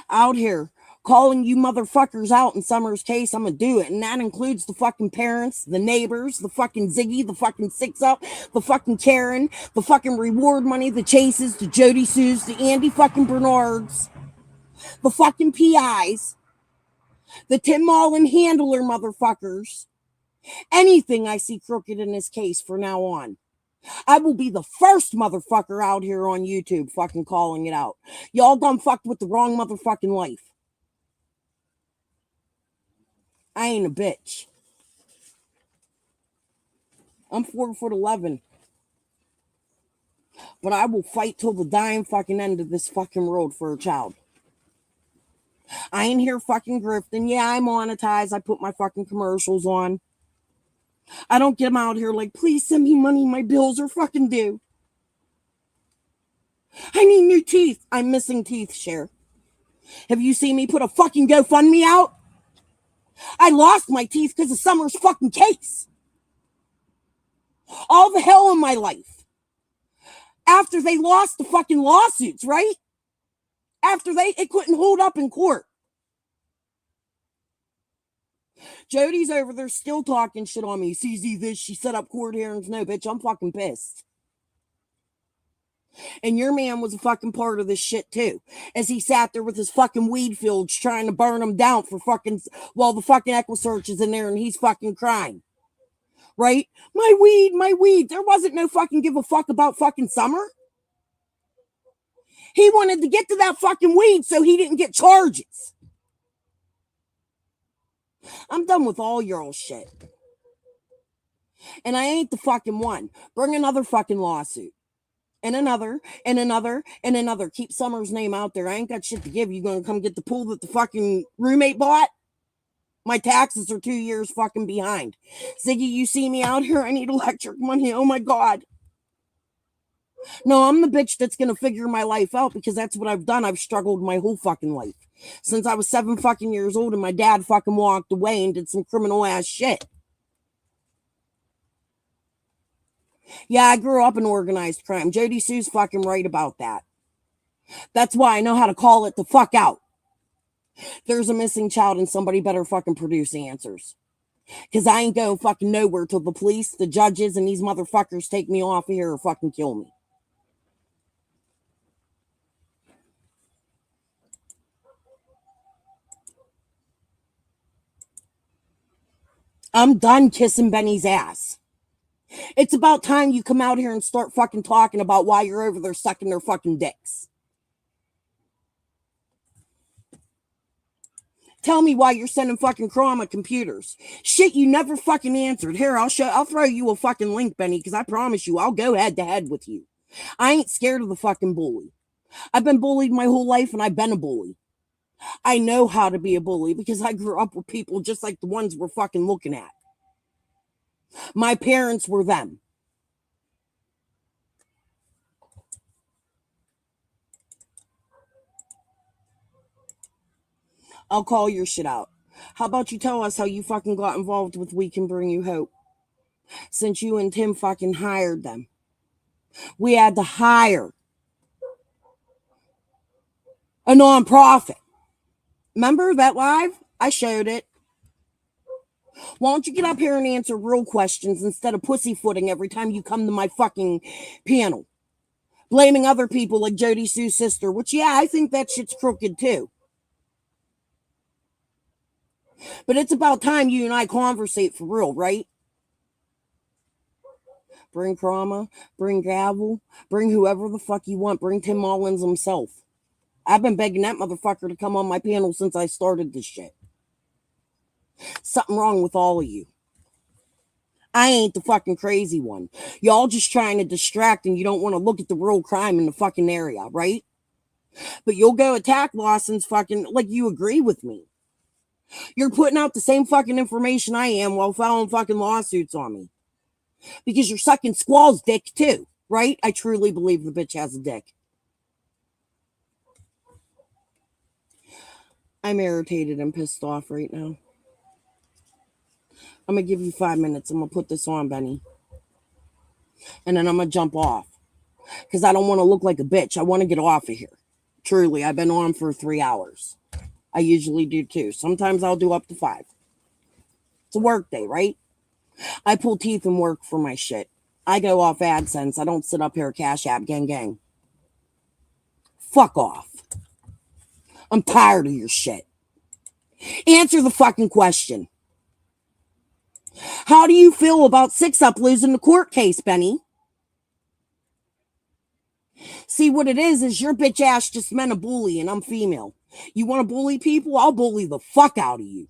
out here calling you motherfuckers out in Summer's case, I'm gonna do it. And that includes the fucking parents, the neighbors, the fucking Ziggy, the fucking 6up, the fucking Karen, the fucking reward money, the Chases, the Jody Sues, the Andy fucking Bernards, the fucking PIs, the Tim Mullen handler motherfuckers. Anything I see crooked in this case from now on, I will be the first motherfucker out here on YouTube fucking calling it out. Y'all done fucked with the wrong motherfucking life. I ain't a bitch. I'm 4'11". But I will fight till the dying fucking end of this fucking road for a child. I ain't here fucking grifting. Yeah, I monetize. I put my fucking commercials on. I don't get them out here like, please send me money. My bills are fucking due. I need new teeth. I'm missing teeth, Cher. Have you seen me put a fucking GoFundMe out? I lost my teeth because of Summer's fucking case. All the hell in my life. After they lost the fucking lawsuits, right? After it couldn't hold up in court. Jody's over there still talking shit on me. CZ this, she set up court hearings. No, bitch, I'm fucking pissed. And your man was a fucking part of this shit too. As he sat there with his fucking weed fields trying to burn them down for fucking, while the fucking EquiSearch is in there and he's fucking crying. Right? My weed. There wasn't no fucking give a fuck about fucking Summer. He wanted to get to that fucking weed so he didn't get charges. I'm done with all your old shit. And I ain't the fucking one. Bring another fucking lawsuit. And another, and another, and another. Keep Summer's name out there. I ain't got shit to give. You gonna come get the pool that the fucking roommate bought? My taxes are 2 years fucking behind. Ziggy, you see me out here? I need electric money. Oh my God. No, I'm the bitch that's gonna figure my life out because that's what I've done. I've struggled my whole fucking life. Since I was 7 fucking years old and my dad fucking walked away and did some criminal ass shit. Yeah, I grew up in organized crime. Jody Sue's fucking right about that. That's why I know how to call it the fuck out. There's a missing child and somebody better fucking produce answers. Because I ain't going fucking nowhere till the police, the judges, and these motherfuckers take me off of here or fucking kill me. I'm done kissing Benny's ass. It's about time you come out here and start fucking talking about why you're over there sucking their fucking dicks. Tell me why you're sending fucking Chroma computers. Shit, you never fucking answered. Here, I'll throw you a fucking link, Benny, because I promise you, I'll go head to head with you. I ain't scared of the fucking bully. I've been bullied my whole life and I've been a bully. I know how to be a bully because I grew up with people just like the ones we're fucking looking at. My parents were them. I'll call your shit out. How about you tell us how you fucking got involved with We Can Bring You Hope? Since you and Tim fucking hired them. We had to hire a nonprofit. Remember that live? I showed it. Why don't you get up here and answer real questions instead of pussyfooting every time you come to my fucking panel? Blaming other people like Jody Sue's sister, which, yeah, I think that shit's crooked too. But it's about time you and I conversate for real, right? Bring Chroma, bring Gavel, bring whoever the fuck you want. Bring Tim Mullins himself. I've been begging that motherfucker to come on my panel since I started this shit. Something wrong with all of you. I ain't the fucking crazy one. Y'all just trying to distract and you don't want to look at the real crime in the fucking area, right? But you'll go attack Lawson's fucking, like you agree with me. You're putting out the same fucking information I am while filing fucking lawsuits on me. Because you're sucking Squall's dick too, right? I truly believe the bitch has a dick. I'm irritated and pissed off right now. I'm going to give you 5 minutes. I'm going to put this on, Benny. And then I'm going to jump off. Because I don't want to look like a bitch. I want to get off of here. Truly, I've been on for 3 hours. I usually do too. Sometimes I'll do up to 5. It's a work day, right? I pull teeth and work for my shit. I go off AdSense. I don't sit up here Cash App gang gang. Fuck off. I'm tired of your shit. Answer the fucking question. How do you feel about 6up losing the court case, Benny? See, what it is your bitch ass just meant a bully and I'm female. You want to bully people? I'll bully the fuck out of you.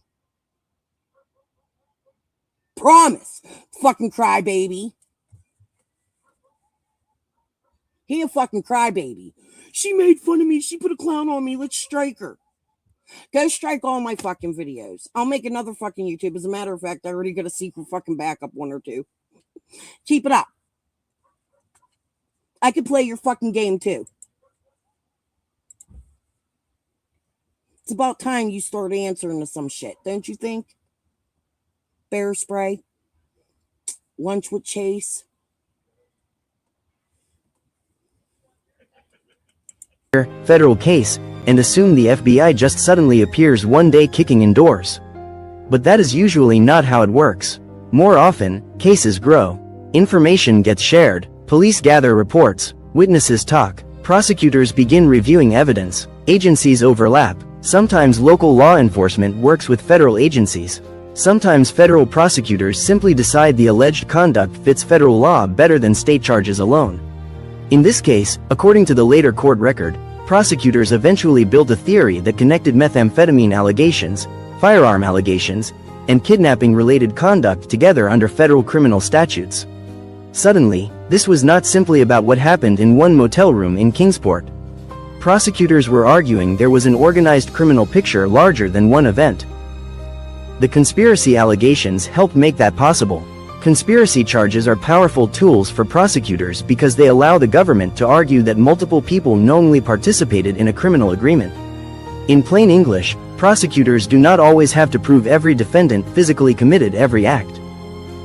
Promise. Fucking crybaby. He a fucking crybaby. She made fun of me. She put a clown on me. Let's strike her. Go strike all my fucking videos. I'll make another fucking YouTube. As a matter of fact, I already got a secret fucking backup 1 or 2. Keep it up. I could play your fucking game too. It's about time you start answering to some shit, don't you think? Bear spray. Lunch with Chase. Federal case, and assume the FBI just suddenly appears one day kicking in doors. But that is usually not how it works. More often, cases grow. Information gets shared, police gather reports, witnesses talk, prosecutors begin reviewing evidence, agencies overlap, sometimes local law enforcement works with federal agencies. Sometimes federal prosecutors simply decide the alleged conduct fits federal law better than state charges alone. In this case, according to the later court record, prosecutors eventually built a theory that connected methamphetamine allegations, firearm allegations, and kidnapping-related conduct together under federal criminal statutes. Suddenly, this was not simply about what happened in one motel room in Kingsport. Prosecutors were arguing there was an organized criminal picture larger than one event. The conspiracy allegations helped make that possible. Conspiracy charges are powerful tools for prosecutors because they allow the government to argue that multiple people knowingly participated in a criminal agreement. In plain English, prosecutors do not always have to prove every defendant physically committed every act.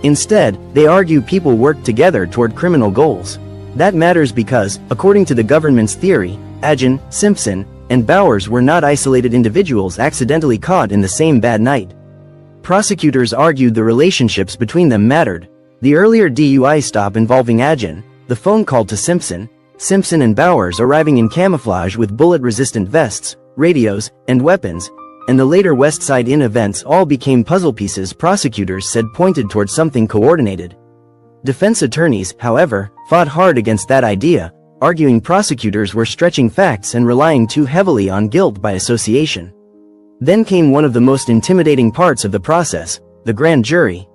Instead, they argue people worked together toward criminal goals. That matters because, according to the government's theory, Agin, Simpson, and Bowers were not isolated individuals accidentally caught in the same bad night. Prosecutors argued the relationships between them mattered. The earlier DUI stop involving Agin, the phone call to Simpson, Simpson and Bowers arriving in camouflage with bullet-resistant vests, radios, and weapons, and the later West Side Inn events all became puzzle pieces prosecutors said pointed toward something coordinated. Defense attorneys, however, fought hard against that idea, arguing prosecutors were stretching facts and relying too heavily on guilt by association. Then came one of the most intimidating parts of the process, the grand jury.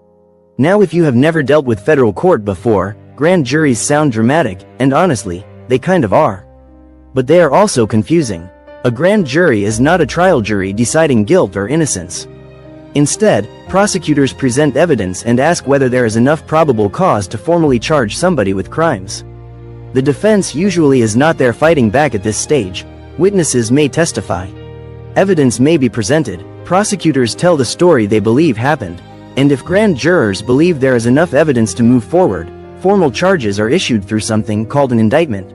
Now, if you have never dealt with federal court before, grand juries sound dramatic, and honestly, they kind of are. But they are also confusing. A grand jury is not a trial jury deciding guilt or innocence. Instead, prosecutors present evidence and ask whether there is enough probable cause to formally charge somebody with crimes. The defense usually is not there fighting back at this stage. Witnesses may testify. Evidence may be presented, prosecutors tell the story they believe happened, and if grand jurors believe there is enough evidence to move forward, formal charges are issued through something called an indictment.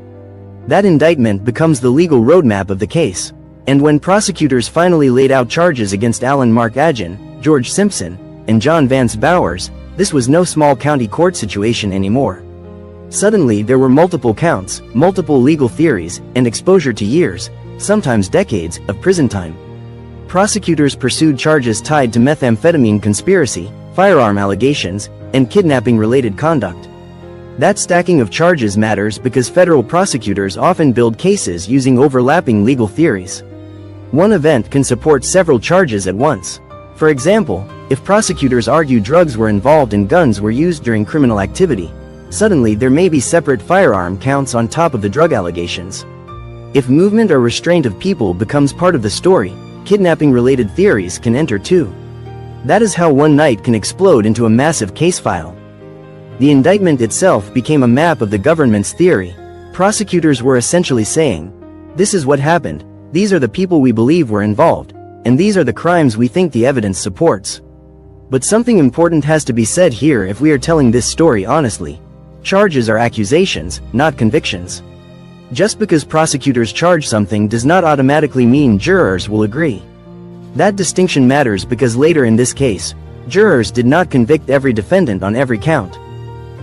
That indictment becomes the legal roadmap of the case. And when prosecutors finally laid out charges against Alan Mark Agin, George Simpson, and John Vance Bowers, this was no small county court situation anymore. Suddenly there were multiple counts, multiple legal theories, and exposure to years, sometimes decades, of prison time. Prosecutors pursued charges tied to methamphetamine conspiracy, firearm allegations, and kidnapping-related conduct. That stacking of charges matters because federal prosecutors often build cases using overlapping legal theories. One event can support several charges at once. For example, if prosecutors argue drugs were involved and guns were used during criminal activity, suddenly there may be separate firearm counts on top of the drug allegations. If movement or restraint of people becomes part of the story, kidnapping-related theories can enter too. That is how one night can explode into a massive case file. The indictment itself became a map of the government's theory. Prosecutors were essentially saying, "This is what happened, these are the people we believe were involved, and these are the crimes we think the evidence supports." But something important has to be said here if we are telling this story honestly. Charges are accusations, not convictions. Just because prosecutors charge something does not automatically mean jurors will agree. That distinction matters because later in this case, jurors did not convict every defendant on every count.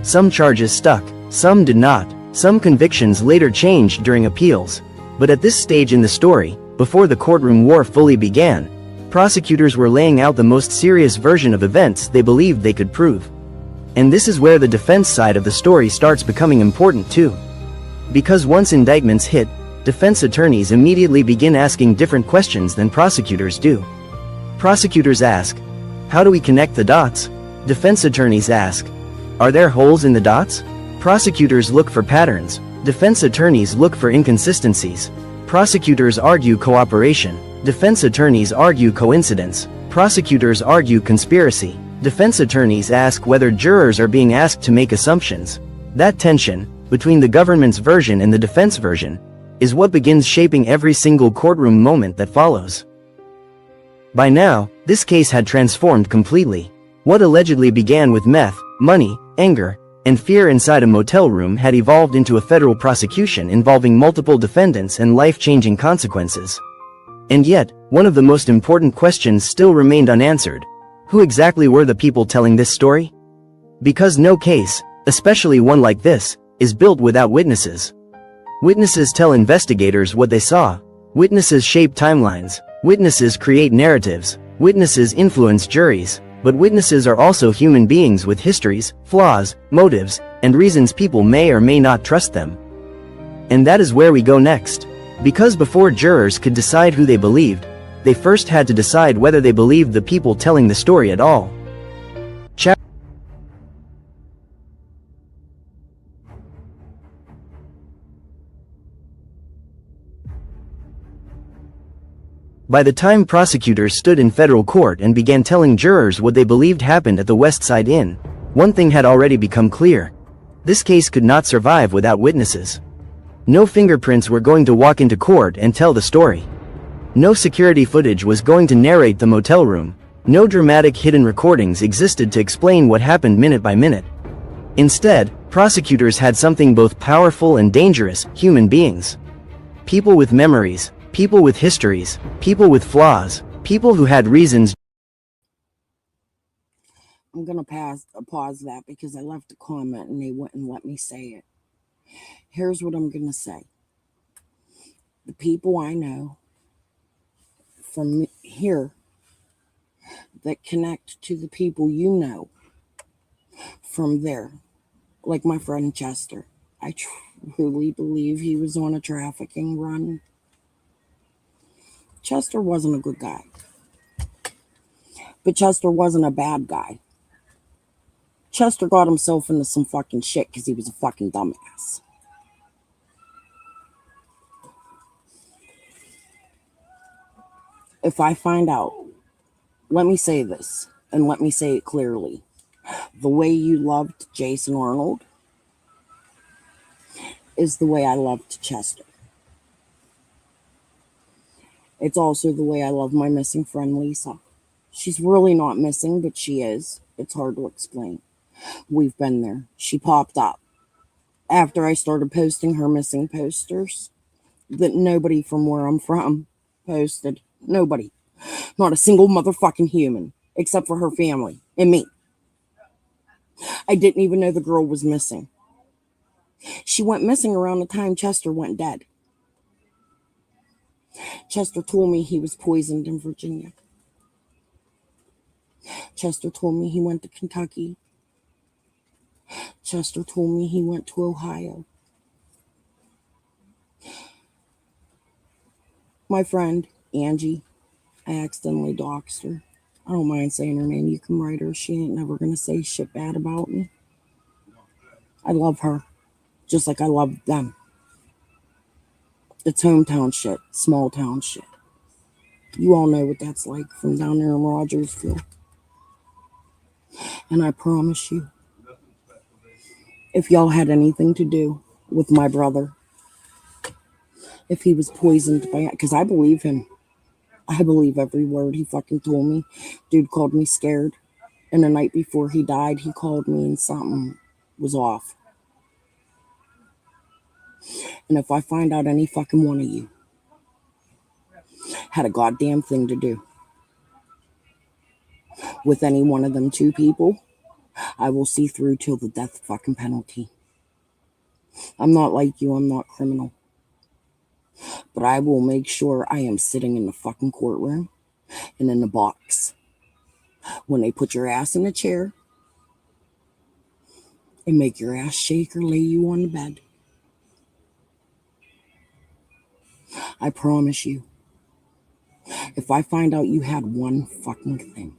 Some charges stuck, some did not, some convictions later changed during appeals. But at this stage in the story, before the courtroom war fully began, prosecutors were laying out the most serious version of events they believed they could prove. And this is where the defense side of the story starts becoming important too. Because once indictments hit, defense attorneys immediately begin asking different questions than prosecutors do. Prosecutors ask, "How do we connect the dots?" Defense attorneys ask, "Are there holes in the dots?" Prosecutors look for patterns. Defense attorneys look for inconsistencies. Prosecutors argue cooperation. Defense attorneys argue coincidence. Prosecutors argue conspiracy. Defense attorneys ask whether jurors are being asked to make assumptions. That tension, between the government's version and the defense version, is what begins shaping every single courtroom moment that follows. By now, this case had transformed completely. What allegedly began with meth, money, anger, and fear inside a motel room had evolved into a federal prosecution involving multiple defendants and life-changing consequences. And yet, one of the most important questions still remained unanswered. Who exactly were the people telling this story? Because no case, especially one like this, is built without witnesses. Witnesses tell investigators what they saw. Witnesses shape timelines. Witnesses create narratives. Witnesses influence juries. But witnesses are also human beings with histories, flaws, motives, and reasons people may or may not trust them. And that is where we go next. Because before jurors could decide who they believed, they first had to decide whether they believed the people telling the story at all. By the time prosecutors stood in federal court and began telling jurors what they believed happened at the West Side Inn, one thing had already become clear. This case could not survive without witnesses. No fingerprints were going to walk into court and tell the story. No security footage was going to narrate the motel room. No dramatic hidden recordings existed to explain what happened minute by minute. Instead, prosecutors had something both powerful and dangerous: human beings. People with memories. People with histories, people with flaws, people who had reasons. I'm going to pause that because I left a comment and they wouldn't let me say it. Here's what I'm going to say. The people I know from here that connect to the people you know from there, like my friend Chester. I truly believe he was on a trafficking run. Chester wasn't a good guy. But Chester wasn't a bad guy. Chester got himself into some fucking shit because he was a fucking dumbass. If I find out, let me say this, and let me say it clearly. The way you loved Jason Arnold is the way I loved Chester. It's also the way I love my missing friend Lisa. She's really not missing, but she is. It's hard to explain. We've been there. She popped up after I started posting her missing posters that nobody from where I'm from posted. Nobody. Not a single motherfucking human, except for her family and me. I didn't even know the girl was missing. She went missing around the time Chester went dead. Chester told me he was poisoned in Virginia. Chester told me he went to Kentucky. Chester told me he went to Ohio. My friend, Angie, I accidentally doxed her. I don't mind saying her name. You can write her. She ain't never gonna say shit bad about me. I love her, just like I love them. It's hometown shit, small town shit. You all know what that's like from down there in Rogersville. And I promise you, if y'all had anything to do with my brother, if he was poisoned by it, because I believe him. I believe every word he fucking told me. Dude called me scared. And the night before he died, he called me and something was off. And if I find out any fucking one of you had a goddamn thing to do with any one of them two people, I will see through till the death fucking penalty. I'm not like you, I'm not criminal. But I will make sure I am sitting in the fucking courtroom and in the box when they put your ass in a chair and make your ass shake or lay you on the bed. I promise you, if I find out you had one fucking thing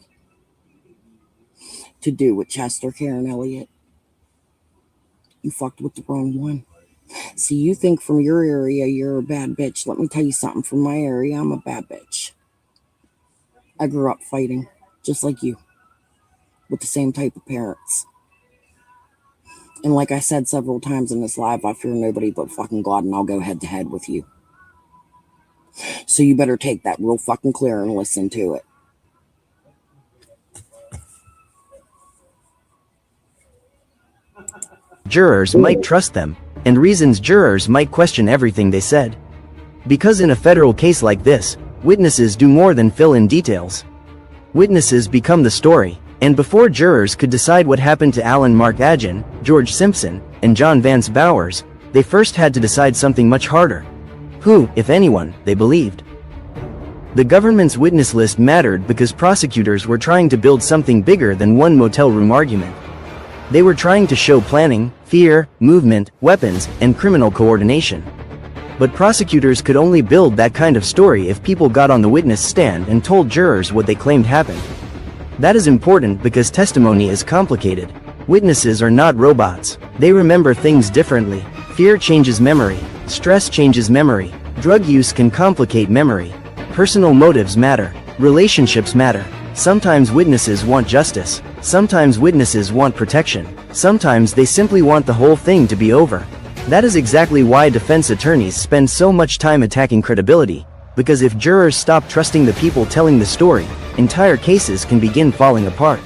to do with Chester, Karen, Elliott, you fucked with the wrong one. See, you think from your area you're a bad bitch. Let me tell you something. From my area, I'm a bad bitch. I grew up fighting, just like you, with the same type of parents. And like I said several times in this live, I fear nobody but fucking God, and I'll go head to head with you. So you better take that real fucking clear and listen to it. Jurors might trust them, and reasons jurors might question everything they said. Because in a federal case like this, witnesses do more than fill in details. Witnesses become the story, and before jurors could decide what happened to Alan Mark Agin, George Simpson, and John Vance Bowers, they first had to decide something much harder. Who, if anyone, they believed. The government's witness list mattered because prosecutors were trying to build something bigger than one motel room argument. They were trying to show planning, fear, movement, weapons, and criminal coordination. But prosecutors could only build that kind of story if people got on the witness stand and told jurors what they claimed happened. That is important because testimony is complicated. Witnesses are not robots. They remember things differently. Fear changes memory. Stress changes memory. Drug use can complicate memory. Personal motives matter. Relationships matter. Sometimes witnesses want justice. Sometimes witnesses want protection. Sometimes they simply want the whole thing to be over. That is exactly why defense attorneys spend so much time attacking credibility, because if jurors stop trusting the people telling the story, entire cases can begin falling apart.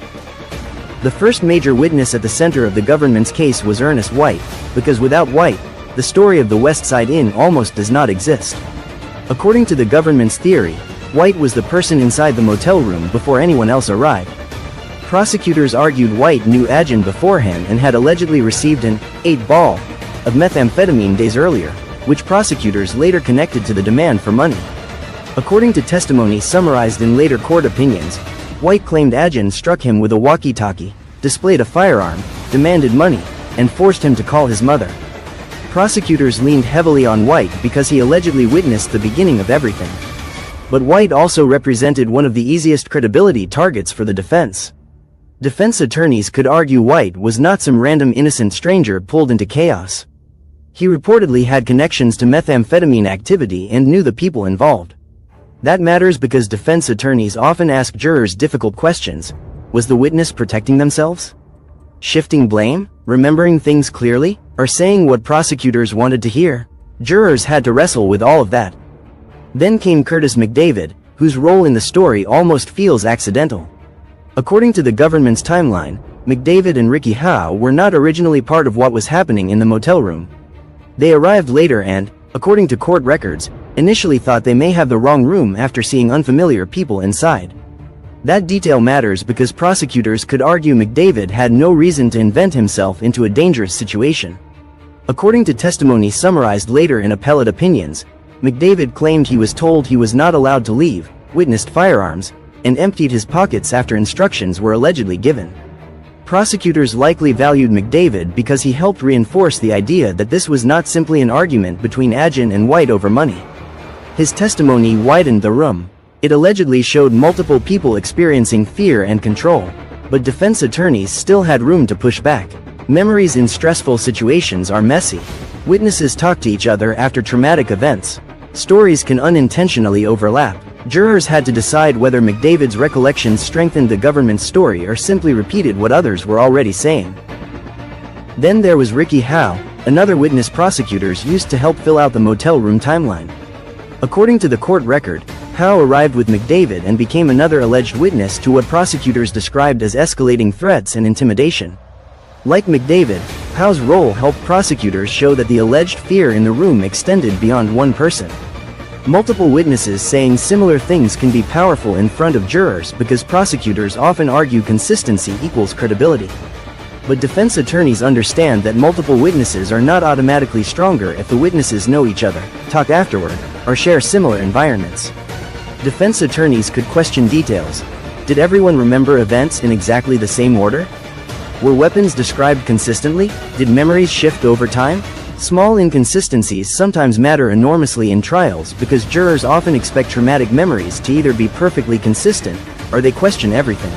The first major witness at the center of the government's case was Ernest White, because without White, the story of the West Side Inn almost does not exist. According to the government's theory, White was the person inside the motel room before anyone else arrived. Prosecutors argued White knew Agin beforehand and had allegedly received an 8-ball of methamphetamine days earlier, which prosecutors later connected to the demand for money. According to testimony summarized in later court opinions, White claimed Agin struck him with a walkie-talkie, displayed a firearm, demanded money, and forced him to call his mother. Prosecutors leaned heavily on White because he allegedly witnessed the beginning of everything. But White also represented one of the easiest credibility targets for the defense. Defense attorneys could argue White was not some random innocent stranger pulled into chaos. He reportedly had connections to methamphetamine activity and knew the people involved. That matters because defense attorneys often ask jurors difficult questions. Was the witness protecting themselves? Shifting blame? Remembering things clearly? Or saying what prosecutors wanted to hear? Jurors had to wrestle with all of that. Then came Curtis McDavid, whose role in the story almost feels accidental. According to the government's timeline, McDavid and Ricky Howe were not originally part of what was happening in the motel room. They arrived later and, according to court records, initially thought they may have the wrong room after seeing unfamiliar people inside. That detail matters because prosecutors could argue McDavid had no reason to invent himself into a dangerous situation. According to testimony summarized later in appellate opinions, McDavid claimed he was told he was not allowed to leave, witnessed firearms, and emptied his pockets after instructions were allegedly given. Prosecutors likely valued McDavid because he helped reinforce the idea that this was not simply an argument between Agin and White over money. His testimony widened the room. It allegedly showed multiple people experiencing fear and control, but defense attorneys still had room to push back. Memories in stressful situations are messy. Witnesses talk to each other after traumatic events. Stories can unintentionally overlap. Jurors had to decide whether McDavid's recollections strengthened the government's story or simply repeated what others were already saying. Then there was Ricky Howe, another witness prosecutors used to help fill out the motel room timeline. According to the court record, Howe arrived with McDavid and became another alleged witness to what prosecutors described as escalating threats and intimidation. Like McDavid, Howe's role helped prosecutors show that the alleged fear in the room extended beyond one person. Multiple witnesses saying similar things can be powerful in front of jurors because prosecutors often argue consistency equals credibility. But defense attorneys understand that multiple witnesses are not automatically stronger if the witnesses know each other, talk afterward, or share similar environments. Defense attorneys could question details. Did everyone remember events in exactly the same order? Were weapons described consistently? Did memories shift over time? Small inconsistencies sometimes matter enormously in trials because jurors often expect traumatic memories to either be perfectly consistent or they question everything.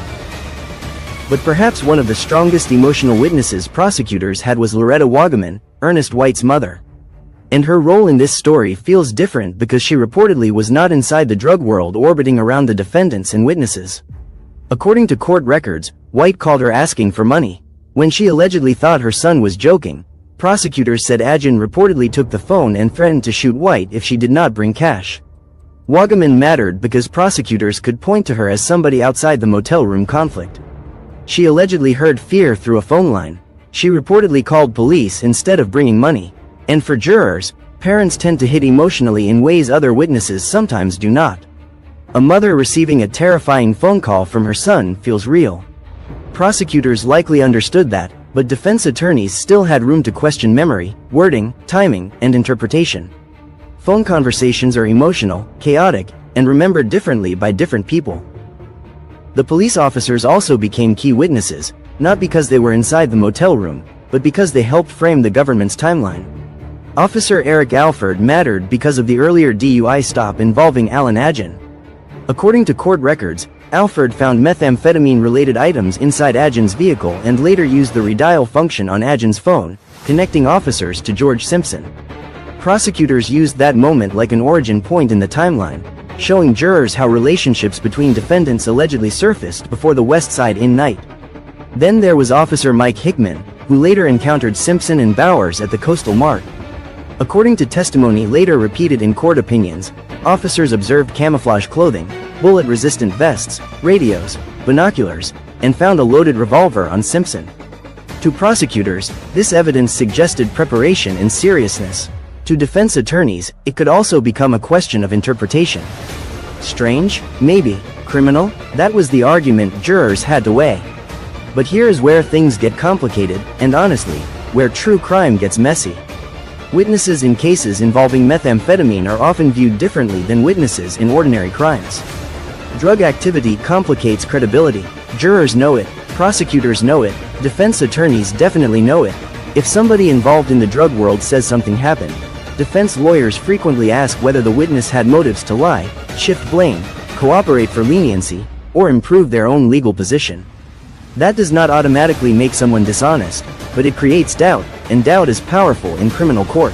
But perhaps one of the strongest emotional witnesses prosecutors had was Loretta Wagaman, Ernest White's mother. And her role in this story feels different because she reportedly was not inside the drug world orbiting around the defendants and witnesses. According to court records, White called her asking for money. When she allegedly thought her son was joking, prosecutors said Adjian reportedly took the phone and threatened to shoot White if she did not bring cash. Wagaman mattered because prosecutors could point to her as somebody outside the motel room conflict. She allegedly heard fear through a phone line. She reportedly called police instead of bringing money. And for jurors, parents tend to hit emotionally in ways other witnesses sometimes do not. A mother receiving a terrifying phone call from her son feels real. Prosecutors likely understood that, but defense attorneys still had room to question memory, wording, timing, and interpretation. Phone conversations are emotional, chaotic, and remembered differently by different people. The police officers also became key witnesses, not because they were inside the motel room, but because they helped frame the government's timeline. Officer Eric Alford mattered because of the earlier DUI stop involving Alan Adjian. According to court records, Alford found methamphetamine-related items inside Adjian's vehicle and later used the redial function on Adjian's phone, connecting officers to George Simpson. Prosecutors used that moment like an origin point in the timeline, showing jurors how relationships between defendants allegedly surfaced before the West Side Inn night. Then there was Officer Mike Hickman, who later encountered Simpson and Bowers at the Coastal Mart. According to testimony later repeated in court opinions, officers observed camouflage clothing, bullet-resistant vests, radios, binoculars, and found a loaded revolver on Simpson. To prosecutors, this evidence suggested preparation and seriousness. To defense attorneys, it could also become a question of interpretation. Strange? Maybe. Criminal? That was the argument jurors had to weigh. But here is where things get complicated, and honestly, where true crime gets messy. Witnesses in cases involving methamphetamine are often viewed differently than witnesses in ordinary crimes. Drug activity complicates credibility. Jurors know it, prosecutors know it, defense attorneys definitely know it. If somebody involved in the drug world says something happened, defense lawyers frequently ask whether the witness had motives to lie, shift blame, cooperate for leniency, or improve their own legal position. That does not automatically make someone dishonest, but it creates doubt, and doubt is powerful in criminal court.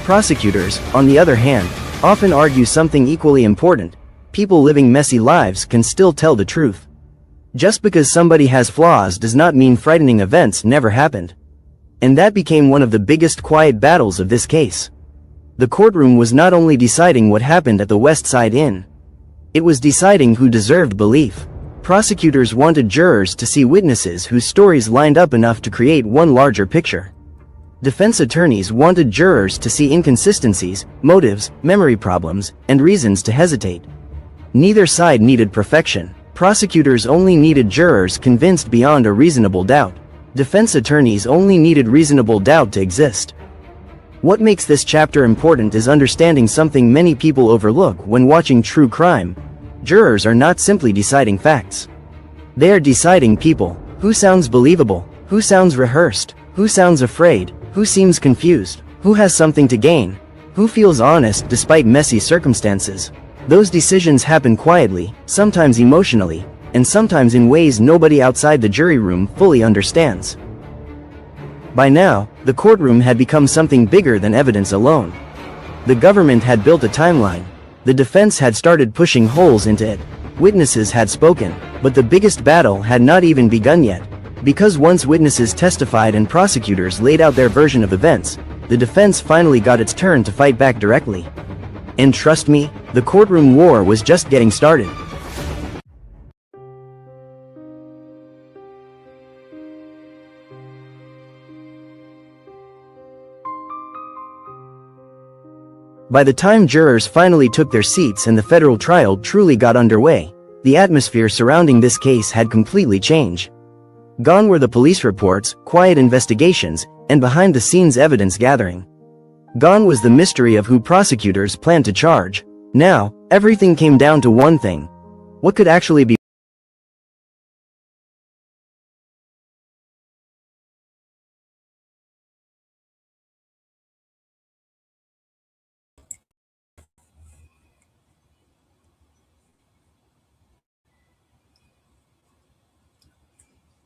Prosecutors, on the other hand, often argue something equally important: people living messy lives can still tell the truth. Just because somebody has flaws does not mean frightening events never happened. And that became one of the biggest quiet battles of this case. The courtroom was not only deciding what happened at the West Side Inn. It was deciding who deserved belief. Prosecutors wanted jurors to see witnesses whose stories lined up enough to create one larger picture. Defense attorneys wanted jurors to see inconsistencies, motives, memory problems, and reasons to hesitate. Neither side needed perfection. Prosecutors only needed jurors convinced beyond a reasonable doubt. Defense attorneys only needed reasonable doubt to exist. What makes this chapter important is understanding something many people overlook when watching true crime. Jurors are not simply deciding facts. They are deciding people. Who sounds believable? Who sounds rehearsed? Who sounds afraid? Who seems confused? Who has something to gain? Who feels honest despite messy circumstances? Those decisions happen quietly, sometimes emotionally, and sometimes in ways nobody outside the jury room fully understands. By now, the courtroom had become something bigger than evidence alone. The government had built a timeline. The defense had started pushing holes into it. Witnesses had spoken, but the biggest battle had not even begun yet. Because once witnesses testified and prosecutors laid out their version of events, the defense finally got its turn to fight back directly. And trust me, the courtroom war was just getting started. By the time jurors finally took their seats and the federal trial truly got underway, the atmosphere surrounding this case had completely changed. Gone were the police reports, quiet investigations, and behind-the-scenes evidence gathering. Gone was the mystery of who prosecutors planned to charge. Now, everything came down to one thing. What could actually be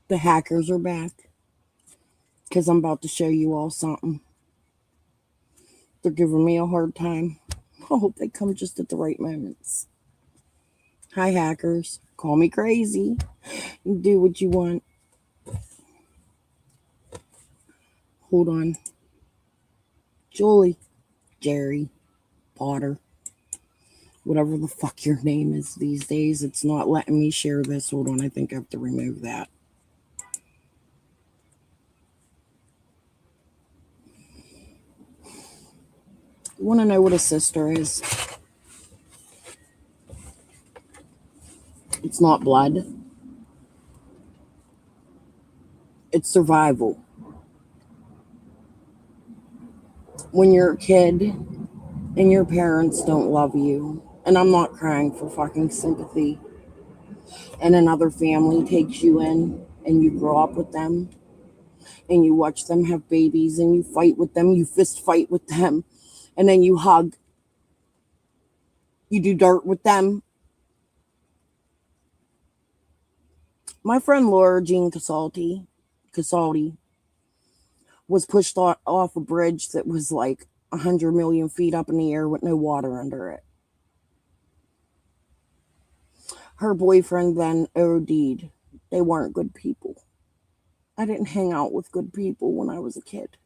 The hackers are back. Because I'm about to show you all something. They're giving me a hard time. I hope they come just at the right moments. Hi, hackers. Call me crazy. Do what you want. Hold on. Julie, Jerry, Potter, whatever the fuck your name is these days, it's not letting me share this. Hold on, I think I have to remove that. You want to know what a sister is? It's not blood. It's survival. When you're a kid and your parents don't love you, and I'm not crying for fucking sympathy, and another family takes you in and you grow up with them and you watch them have babies and you fight with them, you fist fight with them, and then you hug, you do dirt with them. My friend Laura Jean Casalti was pushed off a bridge that was like 100 million feet up in the air with no water under it. Her boyfriend then OD'd. They weren't good people. I didn't hang out with good people when I was a kid.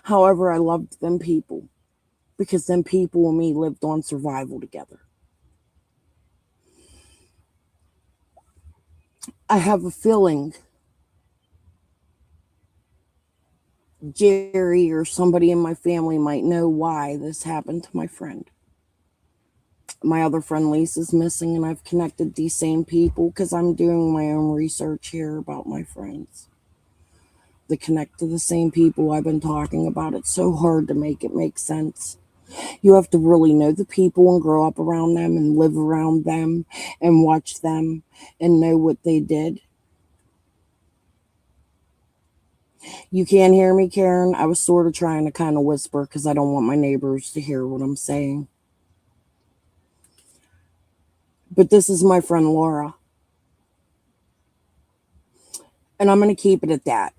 However, I loved them people because them people and me lived on survival together. I have a feeling Jerry or somebody in my family might know why this happened to my friend. My other friend Lisa's missing, and I've connected these same people because I'm doing my own research here about my friends. They connect to the same people I've been talking about. It's so hard to make it make sense. You have to really know the people and grow up around them and live around them and watch them and know what they did. You can't hear me, Karen? I was sort of trying to kind of whisper because I don't want my neighbors to hear what I'm saying. But this is my friend Laura. And I'm going to keep it at that.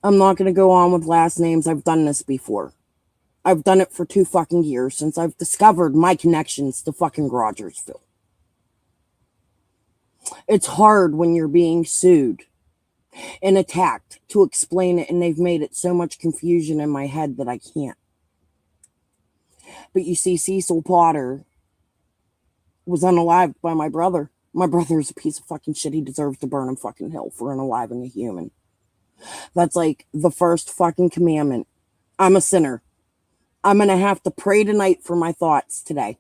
I'm not going to go on with last names. I've done this before. I've done it for 2 fucking years since I've discovered my connections to fucking Rogersville. It's hard when you're being sued and attacked to explain it, and they've made it so much confusion in my head that I can't. But you see, Cecil Potter was unalived by my brother. My brother's a piece of fucking shit. He deserves to burn in fucking hell for unaliving a human. That's like the first fucking commandment. I'm a sinner. I'm going to have to pray tonight for my thoughts today.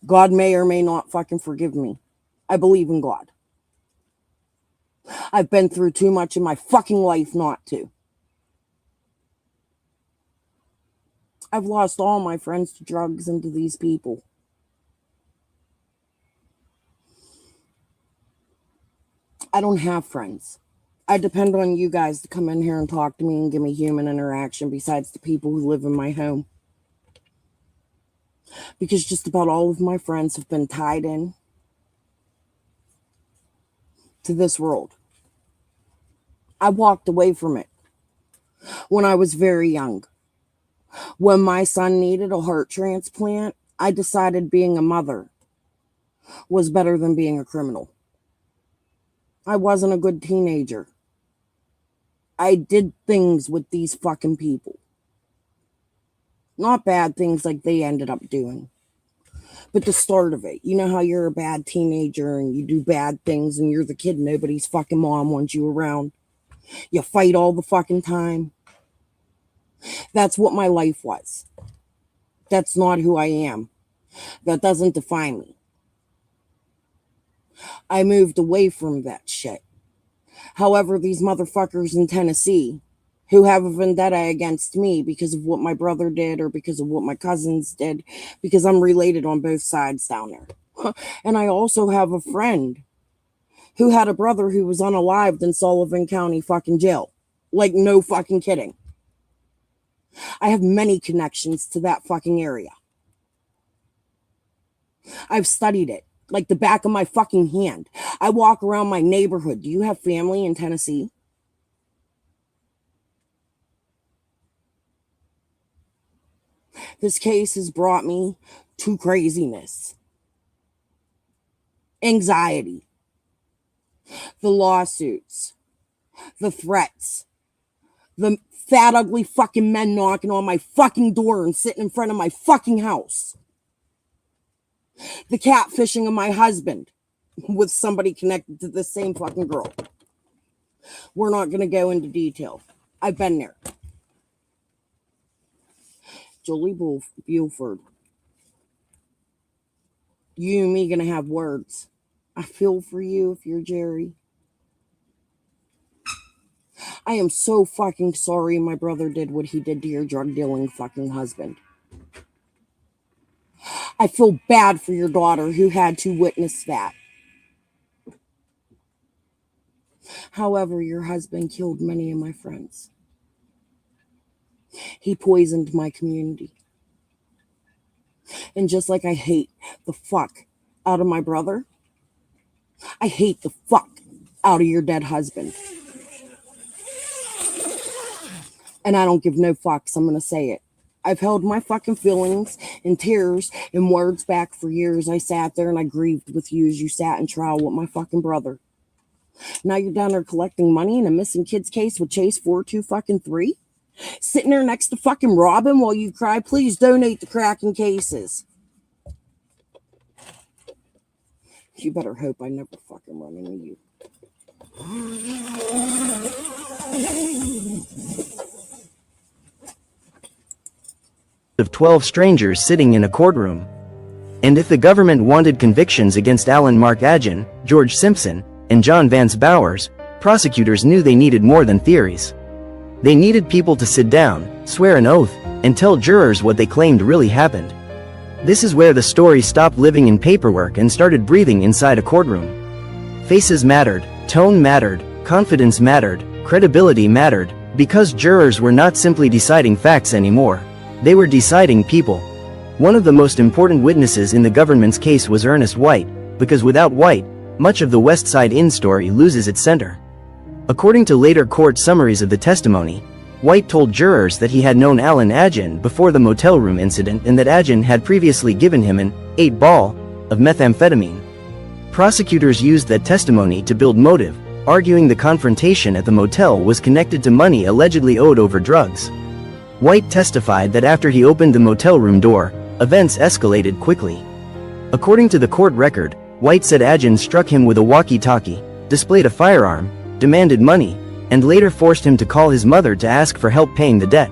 God may or may not fucking forgive me. I believe in God. I've been through too much in my fucking life not to. I've lost all my friends to drugs and to these people. I don't have friends. I depend on you guys to come in here and talk to me and give me human interaction besides the people who live in my home. Because just about all of my friends have been tied in to this world. I walked away from it when I was very young. When my son needed a heart transplant, I decided being a mother was better than being a criminal. I wasn't a good teenager. I did things with these fucking people. Not bad things like they ended up doing. But the start of it, you know how you're a bad teenager and you do bad things and you're the kid nobody's fucking mom wants you around. You fight all the fucking time. That's what my life was. That's not who I am. That doesn't define me. I moved away from that shit. However, these motherfuckers in Tennessee who have a vendetta against me because of what my brother did or because of what my cousins did, because I'm related on both sides down there. And I also have a friend who had a brother who was unalived in Sullivan County fucking jail. Like, no fucking kidding. I have many connections to that fucking area. I've studied it like the back of my fucking hand. I walk around my neighborhood. Do you have family in Tennessee? This case has brought me to craziness, anxiety, the lawsuits, the threats, the fat, ugly fucking men knocking on my fucking door and sitting in front of my fucking house. The catfishing of my husband with somebody connected to the same fucking girl. We're not going to go into detail. I've been there. Julie Buford. You and me going to have words. I feel for you if you're Jerry. I am so fucking sorry my brother did what he did to your drug dealing fucking husband. I feel bad for your daughter who had to witness that. However, your husband killed many of my friends. He poisoned my community. And just like I hate the fuck out of my brother, I hate the fuck out of your dead husband. And I don't give no fucks, I'm going to say it. I've held my fucking feelings and tears and words back for years. I sat there and I grieved with you as you sat in trial with my fucking brother. Now you're down there collecting money in a missing kids case with Chase 423? Sitting there next to fucking Robin while you cry, please donate to cracking cases. You better hope I never fucking run into you. Of 12 strangers sitting in a courtroom. And if the government wanted convictions against Alan Mark Agin, George Simpson, and John Vance Bowers, prosecutors knew they needed more than theories. They needed people to sit down, swear an oath, and tell jurors what they claimed really happened. This is where the story stopped living in paperwork and started breathing inside a courtroom. Faces mattered, tone mattered, confidence mattered, credibility mattered, because jurors were not simply deciding facts anymore. They were deciding people. One of the most important witnesses in the government's case was Ernest White, because without White, much of the West Side Inn story loses its center. According to later court summaries of the testimony, White told jurors that he had known Alan Agin before the motel room incident and that Agin had previously given him an 8-ball of methamphetamine. Prosecutors used that testimony to build motive, arguing the confrontation at the motel was connected to money allegedly owed over drugs. White testified that after he opened the motel room door, events escalated quickly. According to the court record, White said Agin struck him with a walkie-talkie, displayed a firearm, demanded money, and later forced him to call his mother to ask for help paying the debt.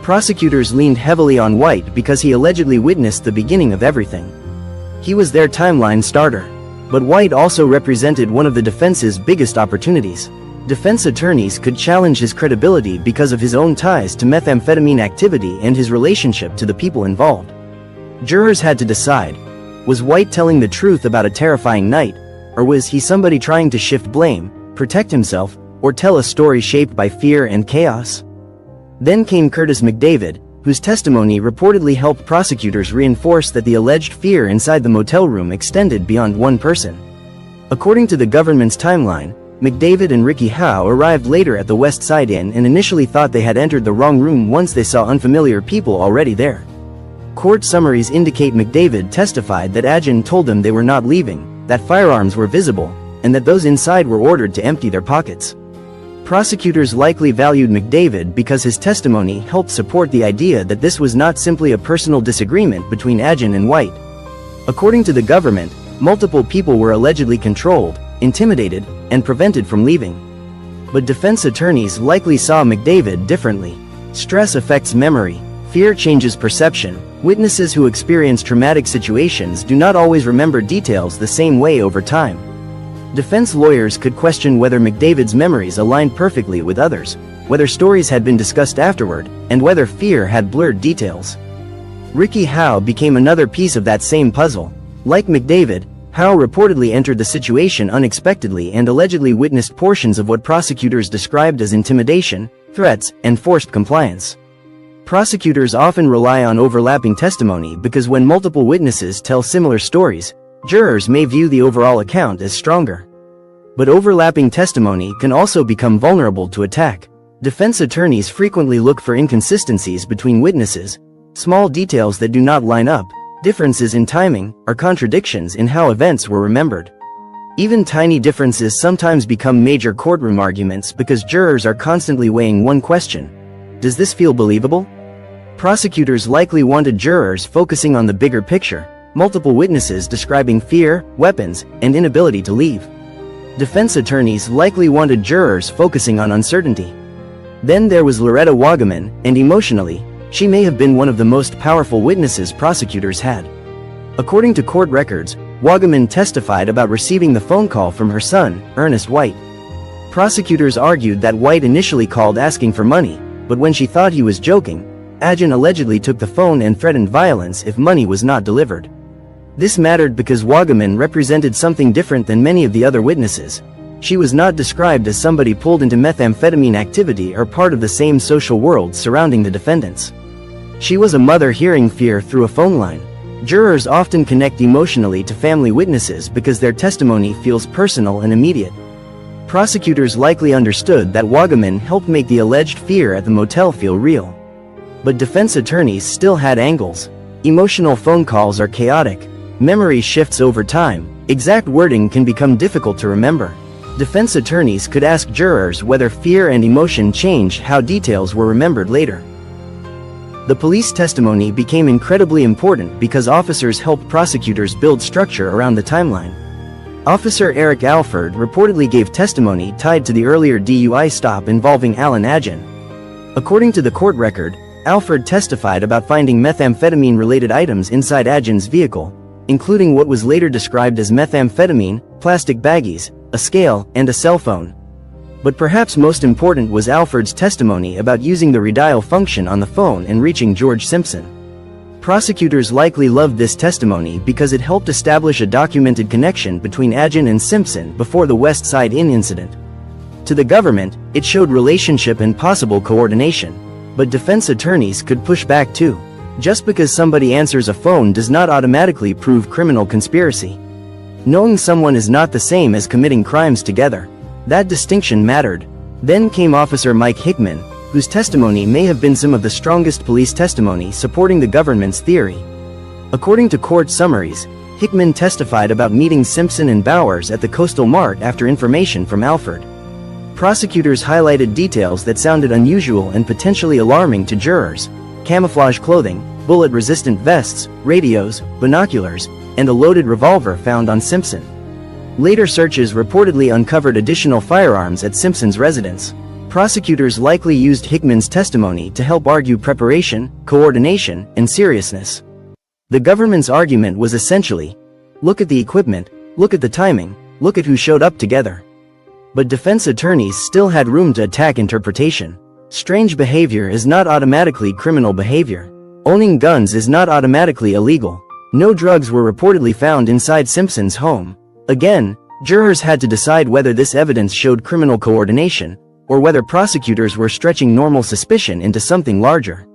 Prosecutors leaned heavily on White because he allegedly witnessed the beginning of everything. He was their timeline starter. But White also represented one of the defense's biggest opportunities. Defense attorneys could challenge his credibility because of his own ties to methamphetamine activity and his relationship to the people involved. Jurors had to decide, was White telling the truth about a terrifying night, or was he somebody trying to shift blame, protect himself, or tell a story shaped by fear and chaos? Then came Curtis McDavid, whose testimony reportedly helped prosecutors reinforce that the alleged fear inside the motel room extended beyond one person. According to the government's timeline, McDavid and Ricky Howe arrived later at the West Side Inn and initially thought they had entered the wrong room once they saw unfamiliar people already there. Court summaries indicate McDavid testified that Adjan told them they were not leaving, that firearms were visible, and that those inside were ordered to empty their pockets. Prosecutors likely valued McDavid because his testimony helped support the idea that this was not simply a personal disagreement between Adjan and White. According to the government, multiple people were allegedly controlled, intimidated, and prevented from leaving. But defense attorneys likely saw McDavid differently. Stress affects memory, fear changes perception. Witnesses who experience traumatic situations do not always remember details the same way over time. Defense lawyers could question whether McDavid's memories aligned perfectly with others, whether stories had been discussed afterward, and whether fear had blurred details. Ricky Howe became another piece of that same puzzle. Like McDavid, Howe reportedly entered the situation unexpectedly and allegedly witnessed portions of what prosecutors described as intimidation, threats, and forced compliance. Prosecutors often rely on overlapping testimony because when multiple witnesses tell similar stories, jurors may view the overall account as stronger. But overlapping testimony can also become vulnerable to attack. Defense attorneys frequently look for inconsistencies between witnesses, small details that do not line up, differences in timing, or contradictions in how events were remembered. Even tiny differences sometimes become major courtroom arguments because jurors are constantly weighing one question: does this feel believable? Prosecutors likely wanted jurors focusing on the bigger picture, multiple witnesses describing fear, weapons, and inability to leave. Defense attorneys likely wanted jurors focusing on uncertainty. Then there was Loretta Wagaman, and emotionally, she may have been one of the most powerful witnesses prosecutors had. According to court records, Wagaman testified about receiving the phone call from her son, Ernest White. Prosecutors argued that White initially called asking for money, but when she thought he was joking, Adjan allegedly took the phone and threatened violence if money was not delivered. This mattered because Wagaman represented something different than many of the other witnesses. She was not described as somebody pulled into methamphetamine activity or part of the same social world surrounding the defendants. She was a mother hearing fear through a phone line. Jurors often connect emotionally to family witnesses because their testimony feels personal and immediate. Prosecutors likely understood that Wagaman helped make the alleged fear at the motel feel real. But defense attorneys still had angles. Emotional phone calls are chaotic. Memory shifts over time. Exact wording can become difficult to remember. Defense attorneys could ask jurors whether fear and emotion change how details were remembered later. The police testimony became incredibly important because officers helped prosecutors build structure around the timeline. Officer Eric Alford reportedly gave testimony tied to the earlier DUI stop involving Alan Adjan. According to the court record, Alford testified about finding methamphetamine-related items inside Adjan's vehicle, including what was later described as methamphetamine, plastic baggies, a scale, and a cell phone. But perhaps most important was Alford's testimony about using the redial function on the phone and reaching George Simpson. Prosecutors likely loved this testimony because it helped establish a documented connection between Adjan and Simpson before the West Side Inn incident. To the government, it showed relationship and possible coordination. But defense attorneys could push back too. Just because somebody answers a phone does not automatically prove criminal conspiracy. Knowing someone is not the same as committing crimes together. That distinction mattered. Then came Officer Mike Hickman, whose testimony may have been some of the strongest police testimony supporting the government's theory. According to court summaries, Hickman testified about meeting Simpson and Bowers at the Coastal Mart after information from Alford. Prosecutors highlighted details that sounded unusual and potentially alarming to jurors: camouflage clothing, bullet-resistant vests, radios, binoculars, and a loaded revolver found on Simpson. Later searches reportedly uncovered additional firearms at Simpson's residence. Prosecutors likely used Hickman's testimony to help argue preparation, coordination, and seriousness. The government's argument was essentially, look at the equipment, look at the timing, look at who showed up together. But defense attorneys still had room to attack interpretation. Strange behavior is not automatically criminal behavior. Owning guns is not automatically illegal. No drugs were reportedly found inside Simpson's home. Again, Jurors had to decide whether this evidence showed criminal coordination, or whether prosecutors were stretching normal suspicion into something larger.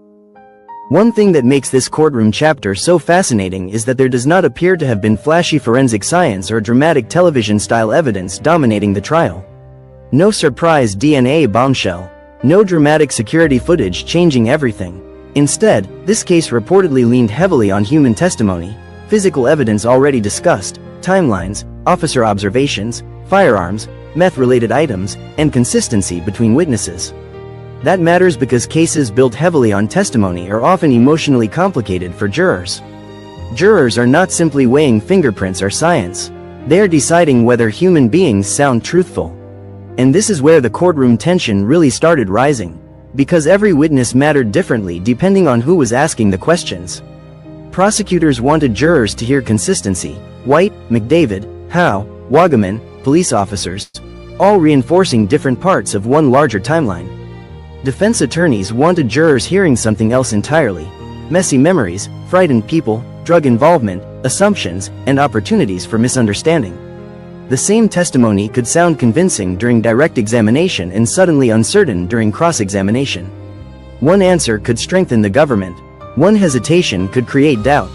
One thing that makes this courtroom chapter so fascinating is that there does not appear to have been flashy forensic science or dramatic television-style evidence dominating the trial. No surprise DNA bombshell. No dramatic security footage changing everything. Instead, this case reportedly leaned heavily on human testimony, physical evidence already discussed, timelines, officer observations, firearms, meth-related items, and consistency between witnesses. That matters because cases built heavily on testimony are often emotionally complicated for jurors. Jurors are not simply weighing fingerprints or science. They are deciding whether human beings sound truthful. And this is where the courtroom tension really started rising, because every witness mattered differently depending on who was asking the questions. Prosecutors wanted jurors to hear consistency: White, McDavid, Howe, Wagaman, police officers, all reinforcing different parts of one larger timeline. Defense attorneys wanted jurors hearing something else entirely: messy memories, frightened people, drug involvement, assumptions, and opportunities for misunderstanding. The same testimony could sound convincing during direct examination and suddenly uncertain during cross-examination. One answer could strengthen the government. One hesitation could create doubt.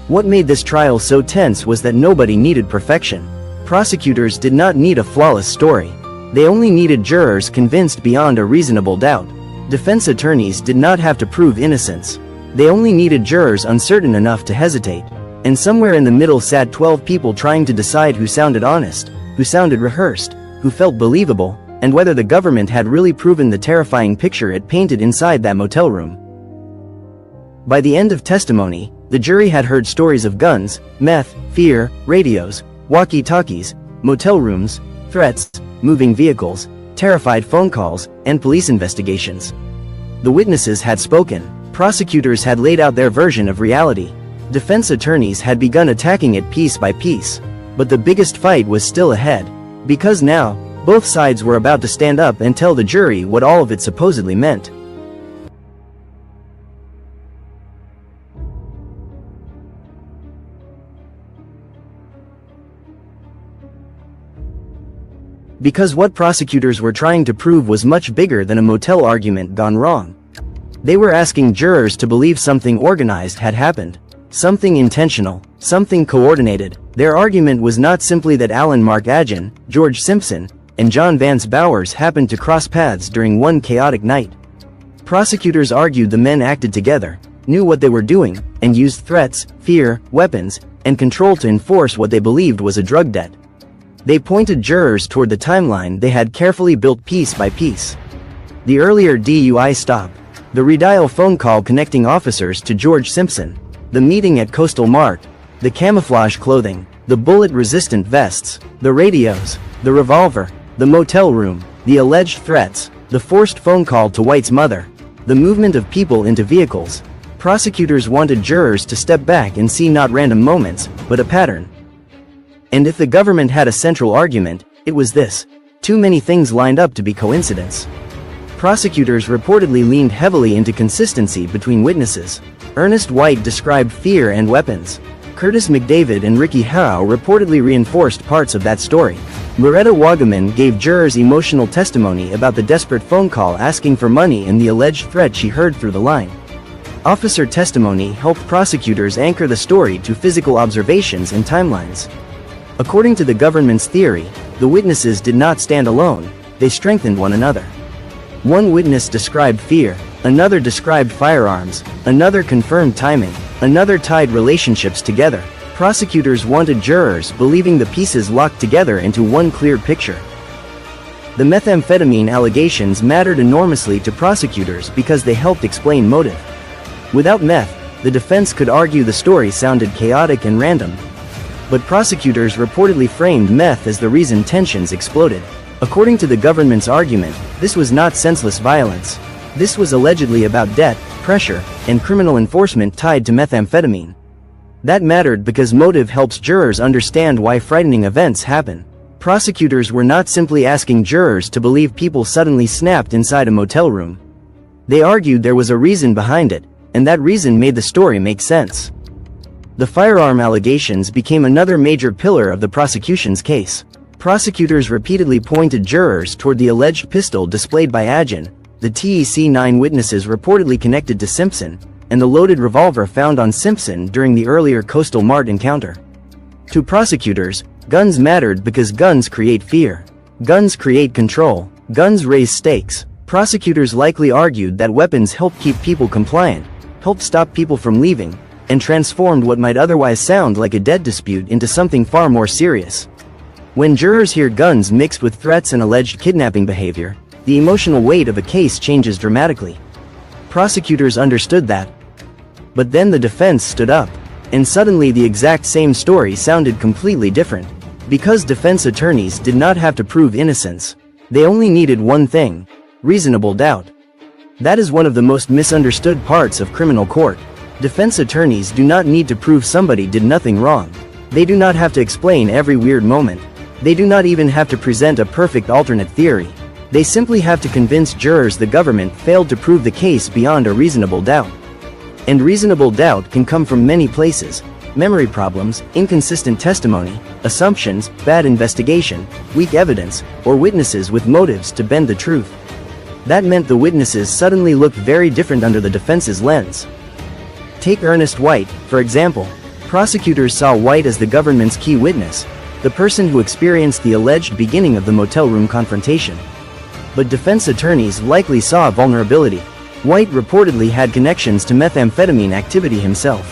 What made this trial so tense was that nobody needed perfection. Prosecutors did not need a flawless story. They only needed jurors convinced beyond a reasonable doubt. Defense attorneys did not have to prove innocence. They only needed jurors uncertain enough to hesitate. And somewhere in the middle sat 12 people trying to decide who sounded honest, who sounded rehearsed, who felt believable, and whether the government had really proven the terrifying picture it painted inside that motel room. By the end of testimony, the jury had heard stories of guns, meth, fear, radios, walkie-talkies, motel rooms, threats, moving vehicles, terrified phone calls, and police investigations. The witnesses had spoken. Prosecutors had laid out their version of reality. Defense attorneys had begun attacking it piece by piece. But the biggest fight was still ahead. Because now, both sides were about to stand up and tell the jury what all of it supposedly meant. Because what prosecutors were trying to prove was much bigger than a motel argument gone wrong. They were asking jurors to believe something organized had happened. Something intentional, something coordinated. Their argument was not simply that Alan Mark Agin, George Simpson, and John Vance Bowers happened to cross paths during one chaotic night. Prosecutors argued the men acted together, knew what they were doing, and used threats, fear, weapons, and control to enforce what they believed was a drug debt. They pointed jurors toward the timeline they had carefully built piece by piece. The earlier DUI stop, the redial phone call connecting officers to George Simpson, the meeting at Coastal Mart, the camouflage clothing, the bullet-resistant vests, the radios, the revolver, the motel room, the alleged threats, the forced phone call to White's mother, the movement of people into vehicles. Prosecutors wanted jurors to step back and see not random moments, but a pattern. And if the government had a central argument, it was this: too many things lined up to be coincidence. Prosecutors reportedly leaned heavily into consistency between witnesses. Ernest White described fear and weapons. Curtis McDavid and Ricky Howe reportedly reinforced parts of that story. Loretta Wagaman gave jurors emotional testimony about the desperate phone call asking for money and the alleged threat she heard through the line. Officer testimony helped prosecutors anchor the story to physical observations and timelines. According to the government's theory, the witnesses did not stand alone, they strengthened one another. One witness described fear, another described firearms, another confirmed timing, another tied relationships together. Prosecutors wanted jurors believing the pieces locked together into one clear picture. The methamphetamine allegations mattered enormously to prosecutors because they helped explain motive. Without meth, the defense could argue the story sounded chaotic and random. But prosecutors reportedly framed meth as the reason tensions exploded. According to the government's argument, this was not senseless violence. This was allegedly about debt, pressure, and criminal enforcement tied to methamphetamine. That mattered because motive helps jurors understand why frightening events happen. Prosecutors were not simply asking jurors to believe people suddenly snapped inside a motel room. They argued there was a reason behind it, and that reason made the story make sense. The firearm allegations became another major pillar of the prosecution's case. Prosecutors repeatedly pointed jurors toward the alleged pistol displayed by Agin, the TEC-9 witnesses reportedly connected to Simpson, and the loaded revolver found on Simpson during the earlier Coastal Mart encounter. To prosecutors, guns mattered because guns create fear. Guns create control. Guns raise stakes. Prosecutors likely argued that weapons helped keep people compliant, helped stop people from leaving, and transformed what might otherwise sound like a dead dispute into something far more serious. When jurors hear guns mixed with threats and alleged kidnapping behavior, the emotional weight of a case changes dramatically. Prosecutors understood that. But then the defense stood up, and suddenly the exact same story sounded completely different. Because defense attorneys did not have to prove innocence, they only needed one thing: reasonable doubt. That is one of the most misunderstood parts of criminal court. Defense attorneys do not need to prove somebody did nothing wrong. They do not have to explain every weird moment. They do not even have to present a perfect alternate theory. They simply have to convince jurors the government failed to prove the case beyond a reasonable doubt. And reasonable doubt can come from many places: memory problems, inconsistent testimony, assumptions, bad investigation, weak evidence, or witnesses with motives to bend the truth. That meant the witnesses suddenly looked very different under the defense's lens. Take Ernest White, for example. Prosecutors saw White as the government's key witness, the person who experienced the alleged beginning of the motel room confrontation. But defense attorneys likely saw vulnerability. White reportedly had connections to methamphetamine activity himself.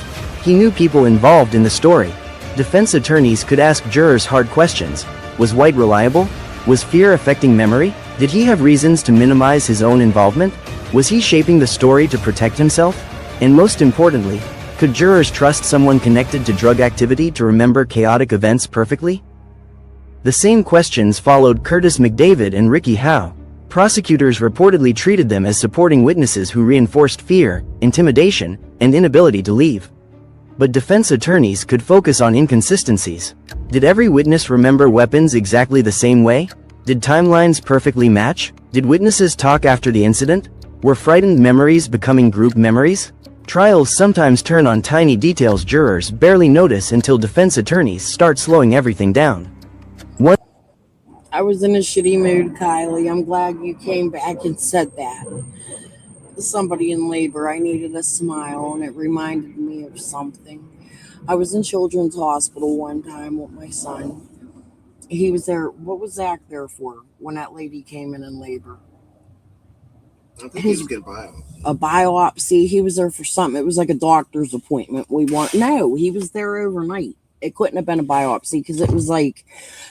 He knew people involved in the story. Defense attorneys could ask jurors hard questions. Was White reliable? Was fear affecting memory? Did he have reasons to minimize his own involvement? Was he shaping the story to protect himself? And most importantly, could jurors trust someone connected to drug activity to remember chaotic events perfectly? The same questions followed Curtis McDavid and Ricky Howe. Prosecutors reportedly treated them as supporting witnesses who reinforced fear, intimidation, and inability to leave. But defense attorneys could focus on inconsistencies. Did every witness remember weapons exactly the same way? Did timelines perfectly match? Did witnesses talk after the incident? Were frightened memories becoming group memories? Trials sometimes turn on tiny details jurors barely notice until defense attorneys start slowing everything down. I was in a shitty mood, Kylie. I'm glad you came back and said that. Somebody in labor, I needed a smile, and it reminded me of something. I was in Children's Hospital one time with my son. He was there. What was Zach there for when that lady came in labor? I think he was getting a biopsy. He was there for something. It was like a doctor's appointment. No, he was there overnight. It couldn't have been a biopsy because it was like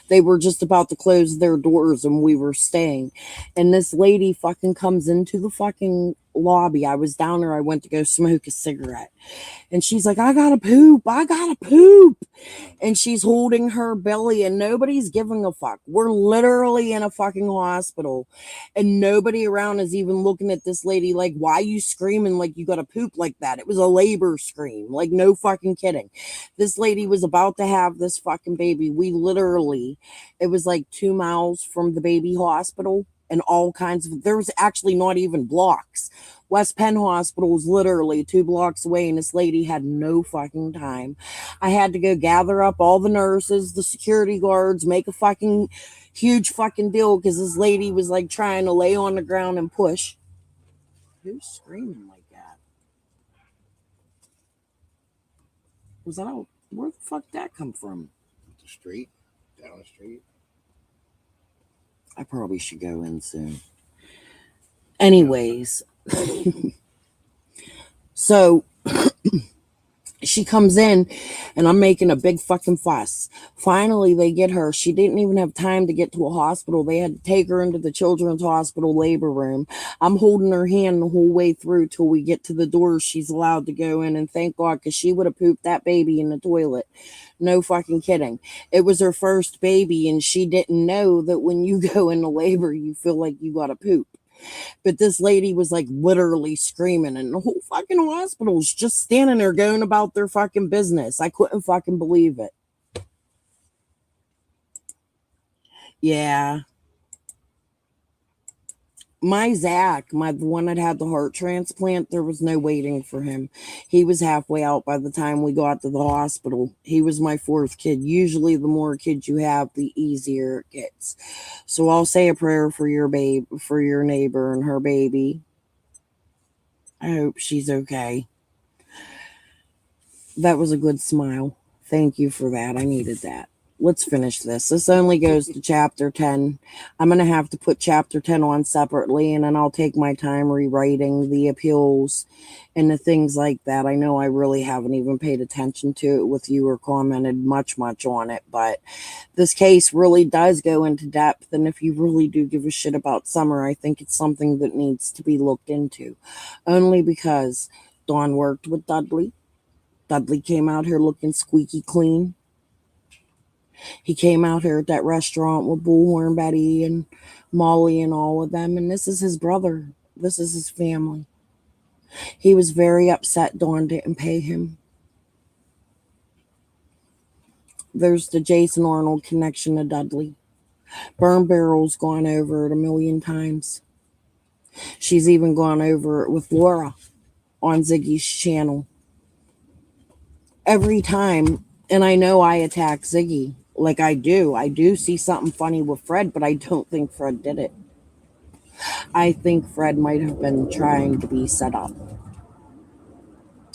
they were just about to close their doors and we were staying. And this lady fucking comes into the fucking lobby. I was down there. I went to go smoke a cigarette. And she's like, I gotta poop. I gotta poop. And she's holding her belly and nobody's giving a fuck. We're literally in a fucking hospital and nobody around is even looking at this lady like, why are you screaming like you gotta poop like that? It was a labor scream. Like, no fucking kidding. This lady was about to have this fucking baby. It was like 2 miles from the baby hospital and all kinds of, there was actually not even blocks. West Penn Hospital was literally 2 blocks away and this lady had no fucking time. I had to go gather up all the nurses, the security guards, make a fucking huge fucking deal because this lady was like trying to lay on the ground and push. Who's screaming like that? Was that all? Where the fuck did that come from? The street, down the street. I probably should go in soon. Anyways, so she comes in and I'm making a big fucking fuss. Finally, they get her. She didn't even have time to get to a hospital. They had to take her into the Children's Hospital labor room. I'm holding her hand the whole way through till we get to the door. She's allowed to go in, and thank God, because she would have pooped that baby in the toilet. No fucking kidding. It was her first baby, and she didn't know that when you go into labor, you feel like you gotta poop. But this lady was like literally screaming, and the whole fucking hospital's just standing there going about their fucking business. I couldn't fucking believe it. Yeah. My Zach, the one that had the heart transplant, there was no waiting for him. He was halfway out by the time we got to the hospital. He was my fourth kid. Usually the more kids you have, the easier it gets. So I'll say a prayer for your for your neighbor and her baby. I hope she's okay. That was a good smile. Thank you for that. I needed that. Let's finish this. This only goes to chapter 10. I'm going to have to put chapter 10 on separately, and then I'll take my time rewriting the appeals and the things like that. I know I really haven't even paid attention to it with you or commented much on it, but this case really does go into depth, and if you really do give a shit about Summer, I think it's something that needs to be looked into. Only because Dawn worked with Dudley. Dudley came out here looking squeaky clean. He came out here at that restaurant with Bullhorn Betty and Molly and all of them. And this is his brother. This is his family. He was very upset Dawn didn't pay him. There's the Jason Arnold connection to Dudley. Burn Barrel's gone over it 1,000,000 times. She's even gone over it with Laura on Ziggy's channel. Every time, and I know I attack Ziggy. Like I do see something funny with Fred, but I don't think Fred did it. I think Fred might have been trying to be set up.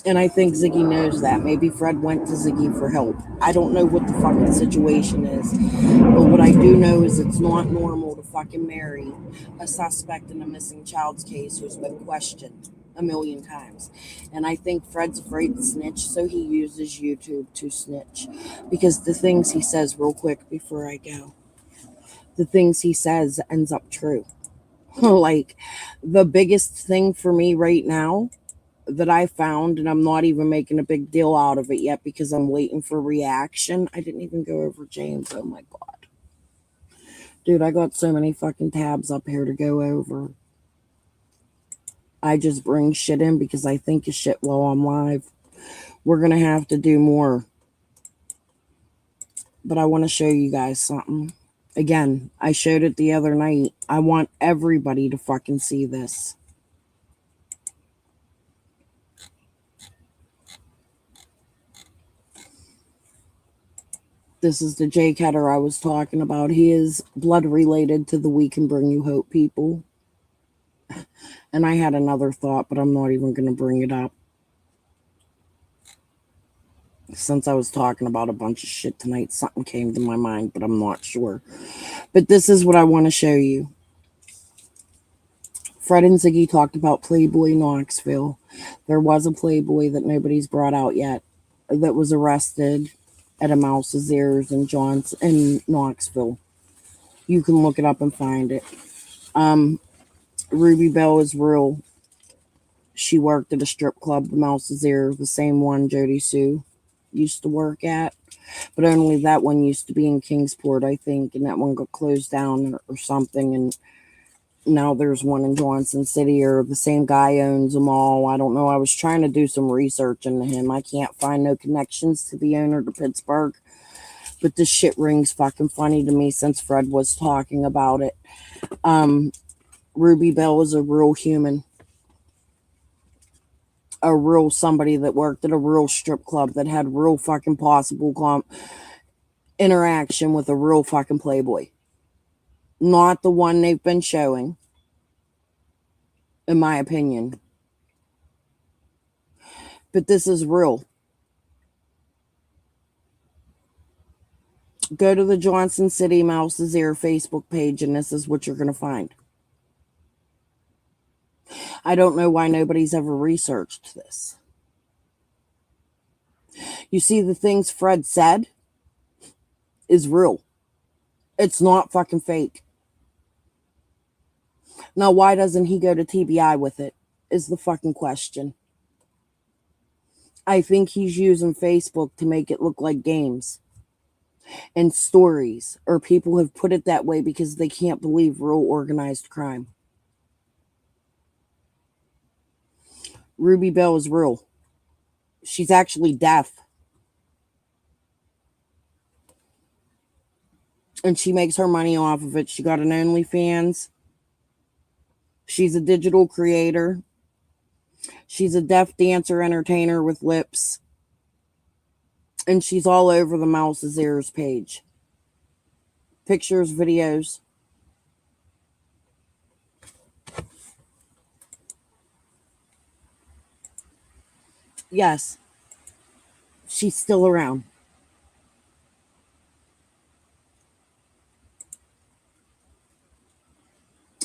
And I think Ziggy knows that. Maybe Fred went to Ziggy for help. I don't know what the fucking situation is. But what I do know is it's not normal to fucking marry a suspect in a missing child's case who's been questioned 1,000,000 times. And I think Fred's afraid to snitch, so he uses YouTube to snitch. Because the things he says, real quick before I go, the things he says ends up true. Like, the biggest thing for me right now that I found, and I'm not even making a big deal out of it yet because I'm waiting for reaction. I didn't even go over James. Oh my God. Dude, I got so many fucking tabs up here to go over. I just bring shit in because I think of shit while I'm live. We're going to have to do more. But I want to show you guys something. Again, I showed it the other night. I want everybody to fucking see this. This is the Jay Ketter I was talking about. He is blood related to the We Can Bring You Hope people. And I had another thought, but I'm not even going to bring it up. Since I was talking about a bunch of shit tonight, something came to my mind, but I'm not sure. But this is what I want to show you. Fred and Ziggy talked about Playboy Knoxville. There was a Playboy that nobody's brought out yet that was arrested at a Mouse's Ears in Knoxville. You can look it up and find it. Ruby Bell is real. She worked at a strip club, the Mouse's Ear, the same one Jody Sue used to work at. But only that one used to be in Kingsport, I think, and that one got closed down or something. And now there's one in Johnson City, or the same guy owns them all. I don't know. I was trying to do some research into him. I can't find no connections to the owner to Pittsburgh. But this shit rings fucking funny to me since Fred was talking about it. Ruby Bell is a real human. A real somebody that worked at a real strip club that had real fucking possible interaction with a real fucking Playboy. Not the one they've been showing, in my opinion. But this is real. Go to the Johnson City Mouse's Ear Facebook page, and this is what you're going to find. I don't know why nobody's ever researched this. You see, the things Fred said is real. It's not fucking fake. Now, why doesn't he go to TBI with it, is the fucking question. I think he's using Facebook to make it look like games and stories, or people have put it that way because they can't believe real organized crime. Ruby Bell is real. She's actually deaf. And she makes her money off of it. She got an OnlyFans. She's a digital creator. She's a deaf dancer entertainer with lips. And she's all over the Mouse's Ears page. Pictures, videos. Yes, she's still around.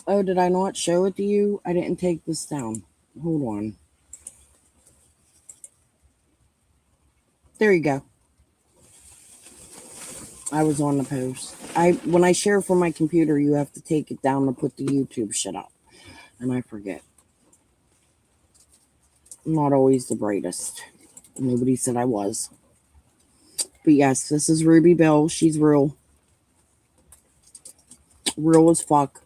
Oh, did I not show it to you? I didn't take this down. Hold on. There you go. I was on the post. When I share from my computer, you have to take it down to put the YouTube shit up. And I forget. I'm not always the brightest. Nobody said I was. But yes, this is Ruby Bell. She's real. Real as fuck.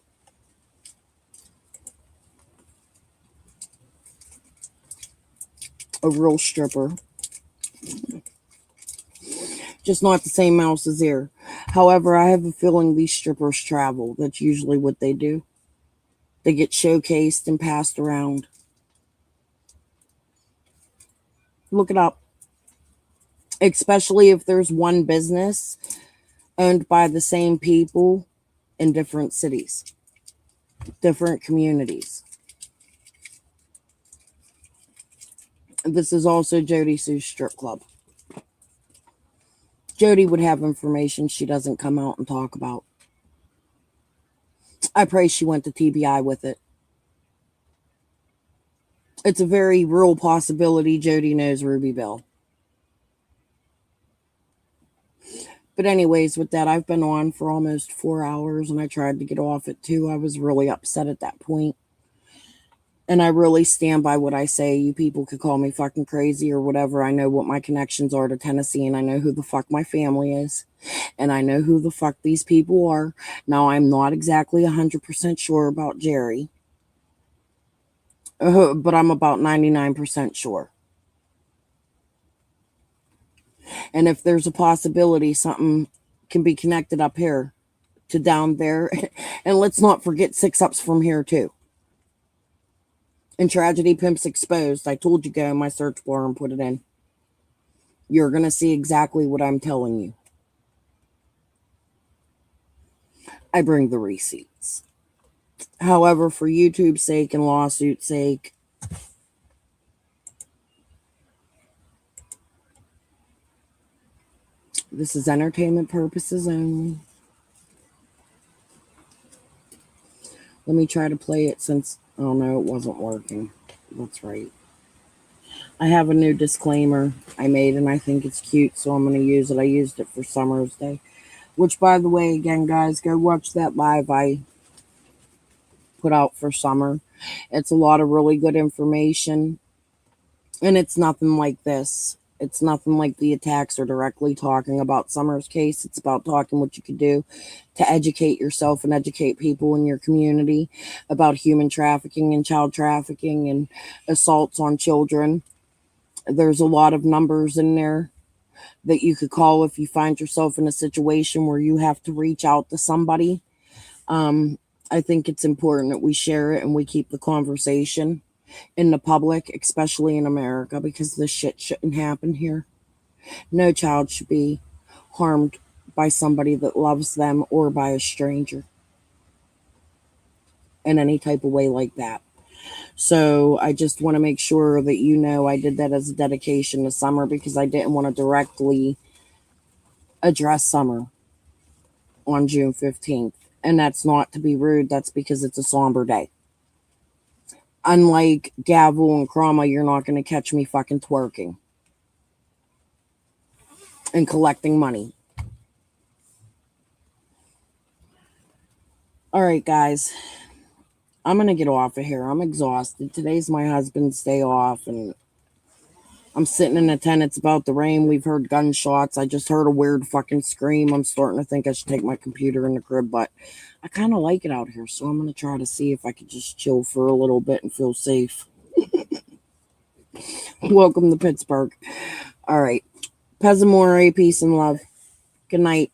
A real stripper. Just not the same Mouse's Ear. However, I have a feeling these strippers travel. That's usually what they do. They get showcased and passed around. Look it up. Especially if there's one business owned by the same people in different cities, different communities. This is also Jody Sue's strip club. Jody would have information she doesn't come out and talk about. I pray she went to TBI with it. It's a very real possibility Jody knows Ruby Bell. But anyways, with that, I've been on for almost 4 hours, and I tried to get off at 2. I was really upset at that point. And I really stand by what I say. You people could call me fucking crazy or whatever. I know what my connections are to Tennessee, and I know who the fuck my family is. And I know who the fuck these people are. Now, I'm not exactly 100% sure about Jerry. But I'm about 99% sure. And if there's a possibility something can be connected up here to down there. And let's not forget 6up's from here too. And Tragedy Pimps Exposed. I told you go in my search bar and put it in. You're going to see exactly what I'm telling you. I bring the receipts. However, for YouTube's sake and lawsuit's sake, this is entertainment purposes only. Let me try to play it since, oh no, it wasn't working. That's right. I have a new disclaimer I made and I think it's cute, so I'm going to use it. I used it for Summer's Day. Which, by the way, again, guys, go watch that live I put out for Summer. It's a lot of really good information. And it's nothing like this. It's nothing like the attacks are directly talking about Summer's case. It's about talking what you could do to educate yourself and educate people in your community about human trafficking and child trafficking and assaults on children. There's a lot of numbers in there that you could call if you find yourself in a situation where you have to reach out to somebody. I think it's important that we share it and we keep the conversation in the public, especially in America, because this shit shouldn't happen here. No child should be harmed by somebody that loves them or by a stranger in any type of way like that. So I just want to make sure that you know I did that as a dedication to Summer because I didn't want to directly address Summer on June 15th. And that's not to be rude. That's because it's a somber day. Unlike Gavel and Krama, you're not going to catch me fucking twerking and collecting money. All right, guys. I'm going to get off of here. I'm exhausted. Today's my husband's day off, and I'm sitting in a tent. It's about the rain. We've heard gunshots. I just heard a weird fucking scream. I'm starting to think I should take my computer in the crib, but I kind of like it out here, so I'm going to try to see if I could just chill for a little bit and feel safe. Welcome to Pittsburgh. All right. Pesamore, peace and love. Good night.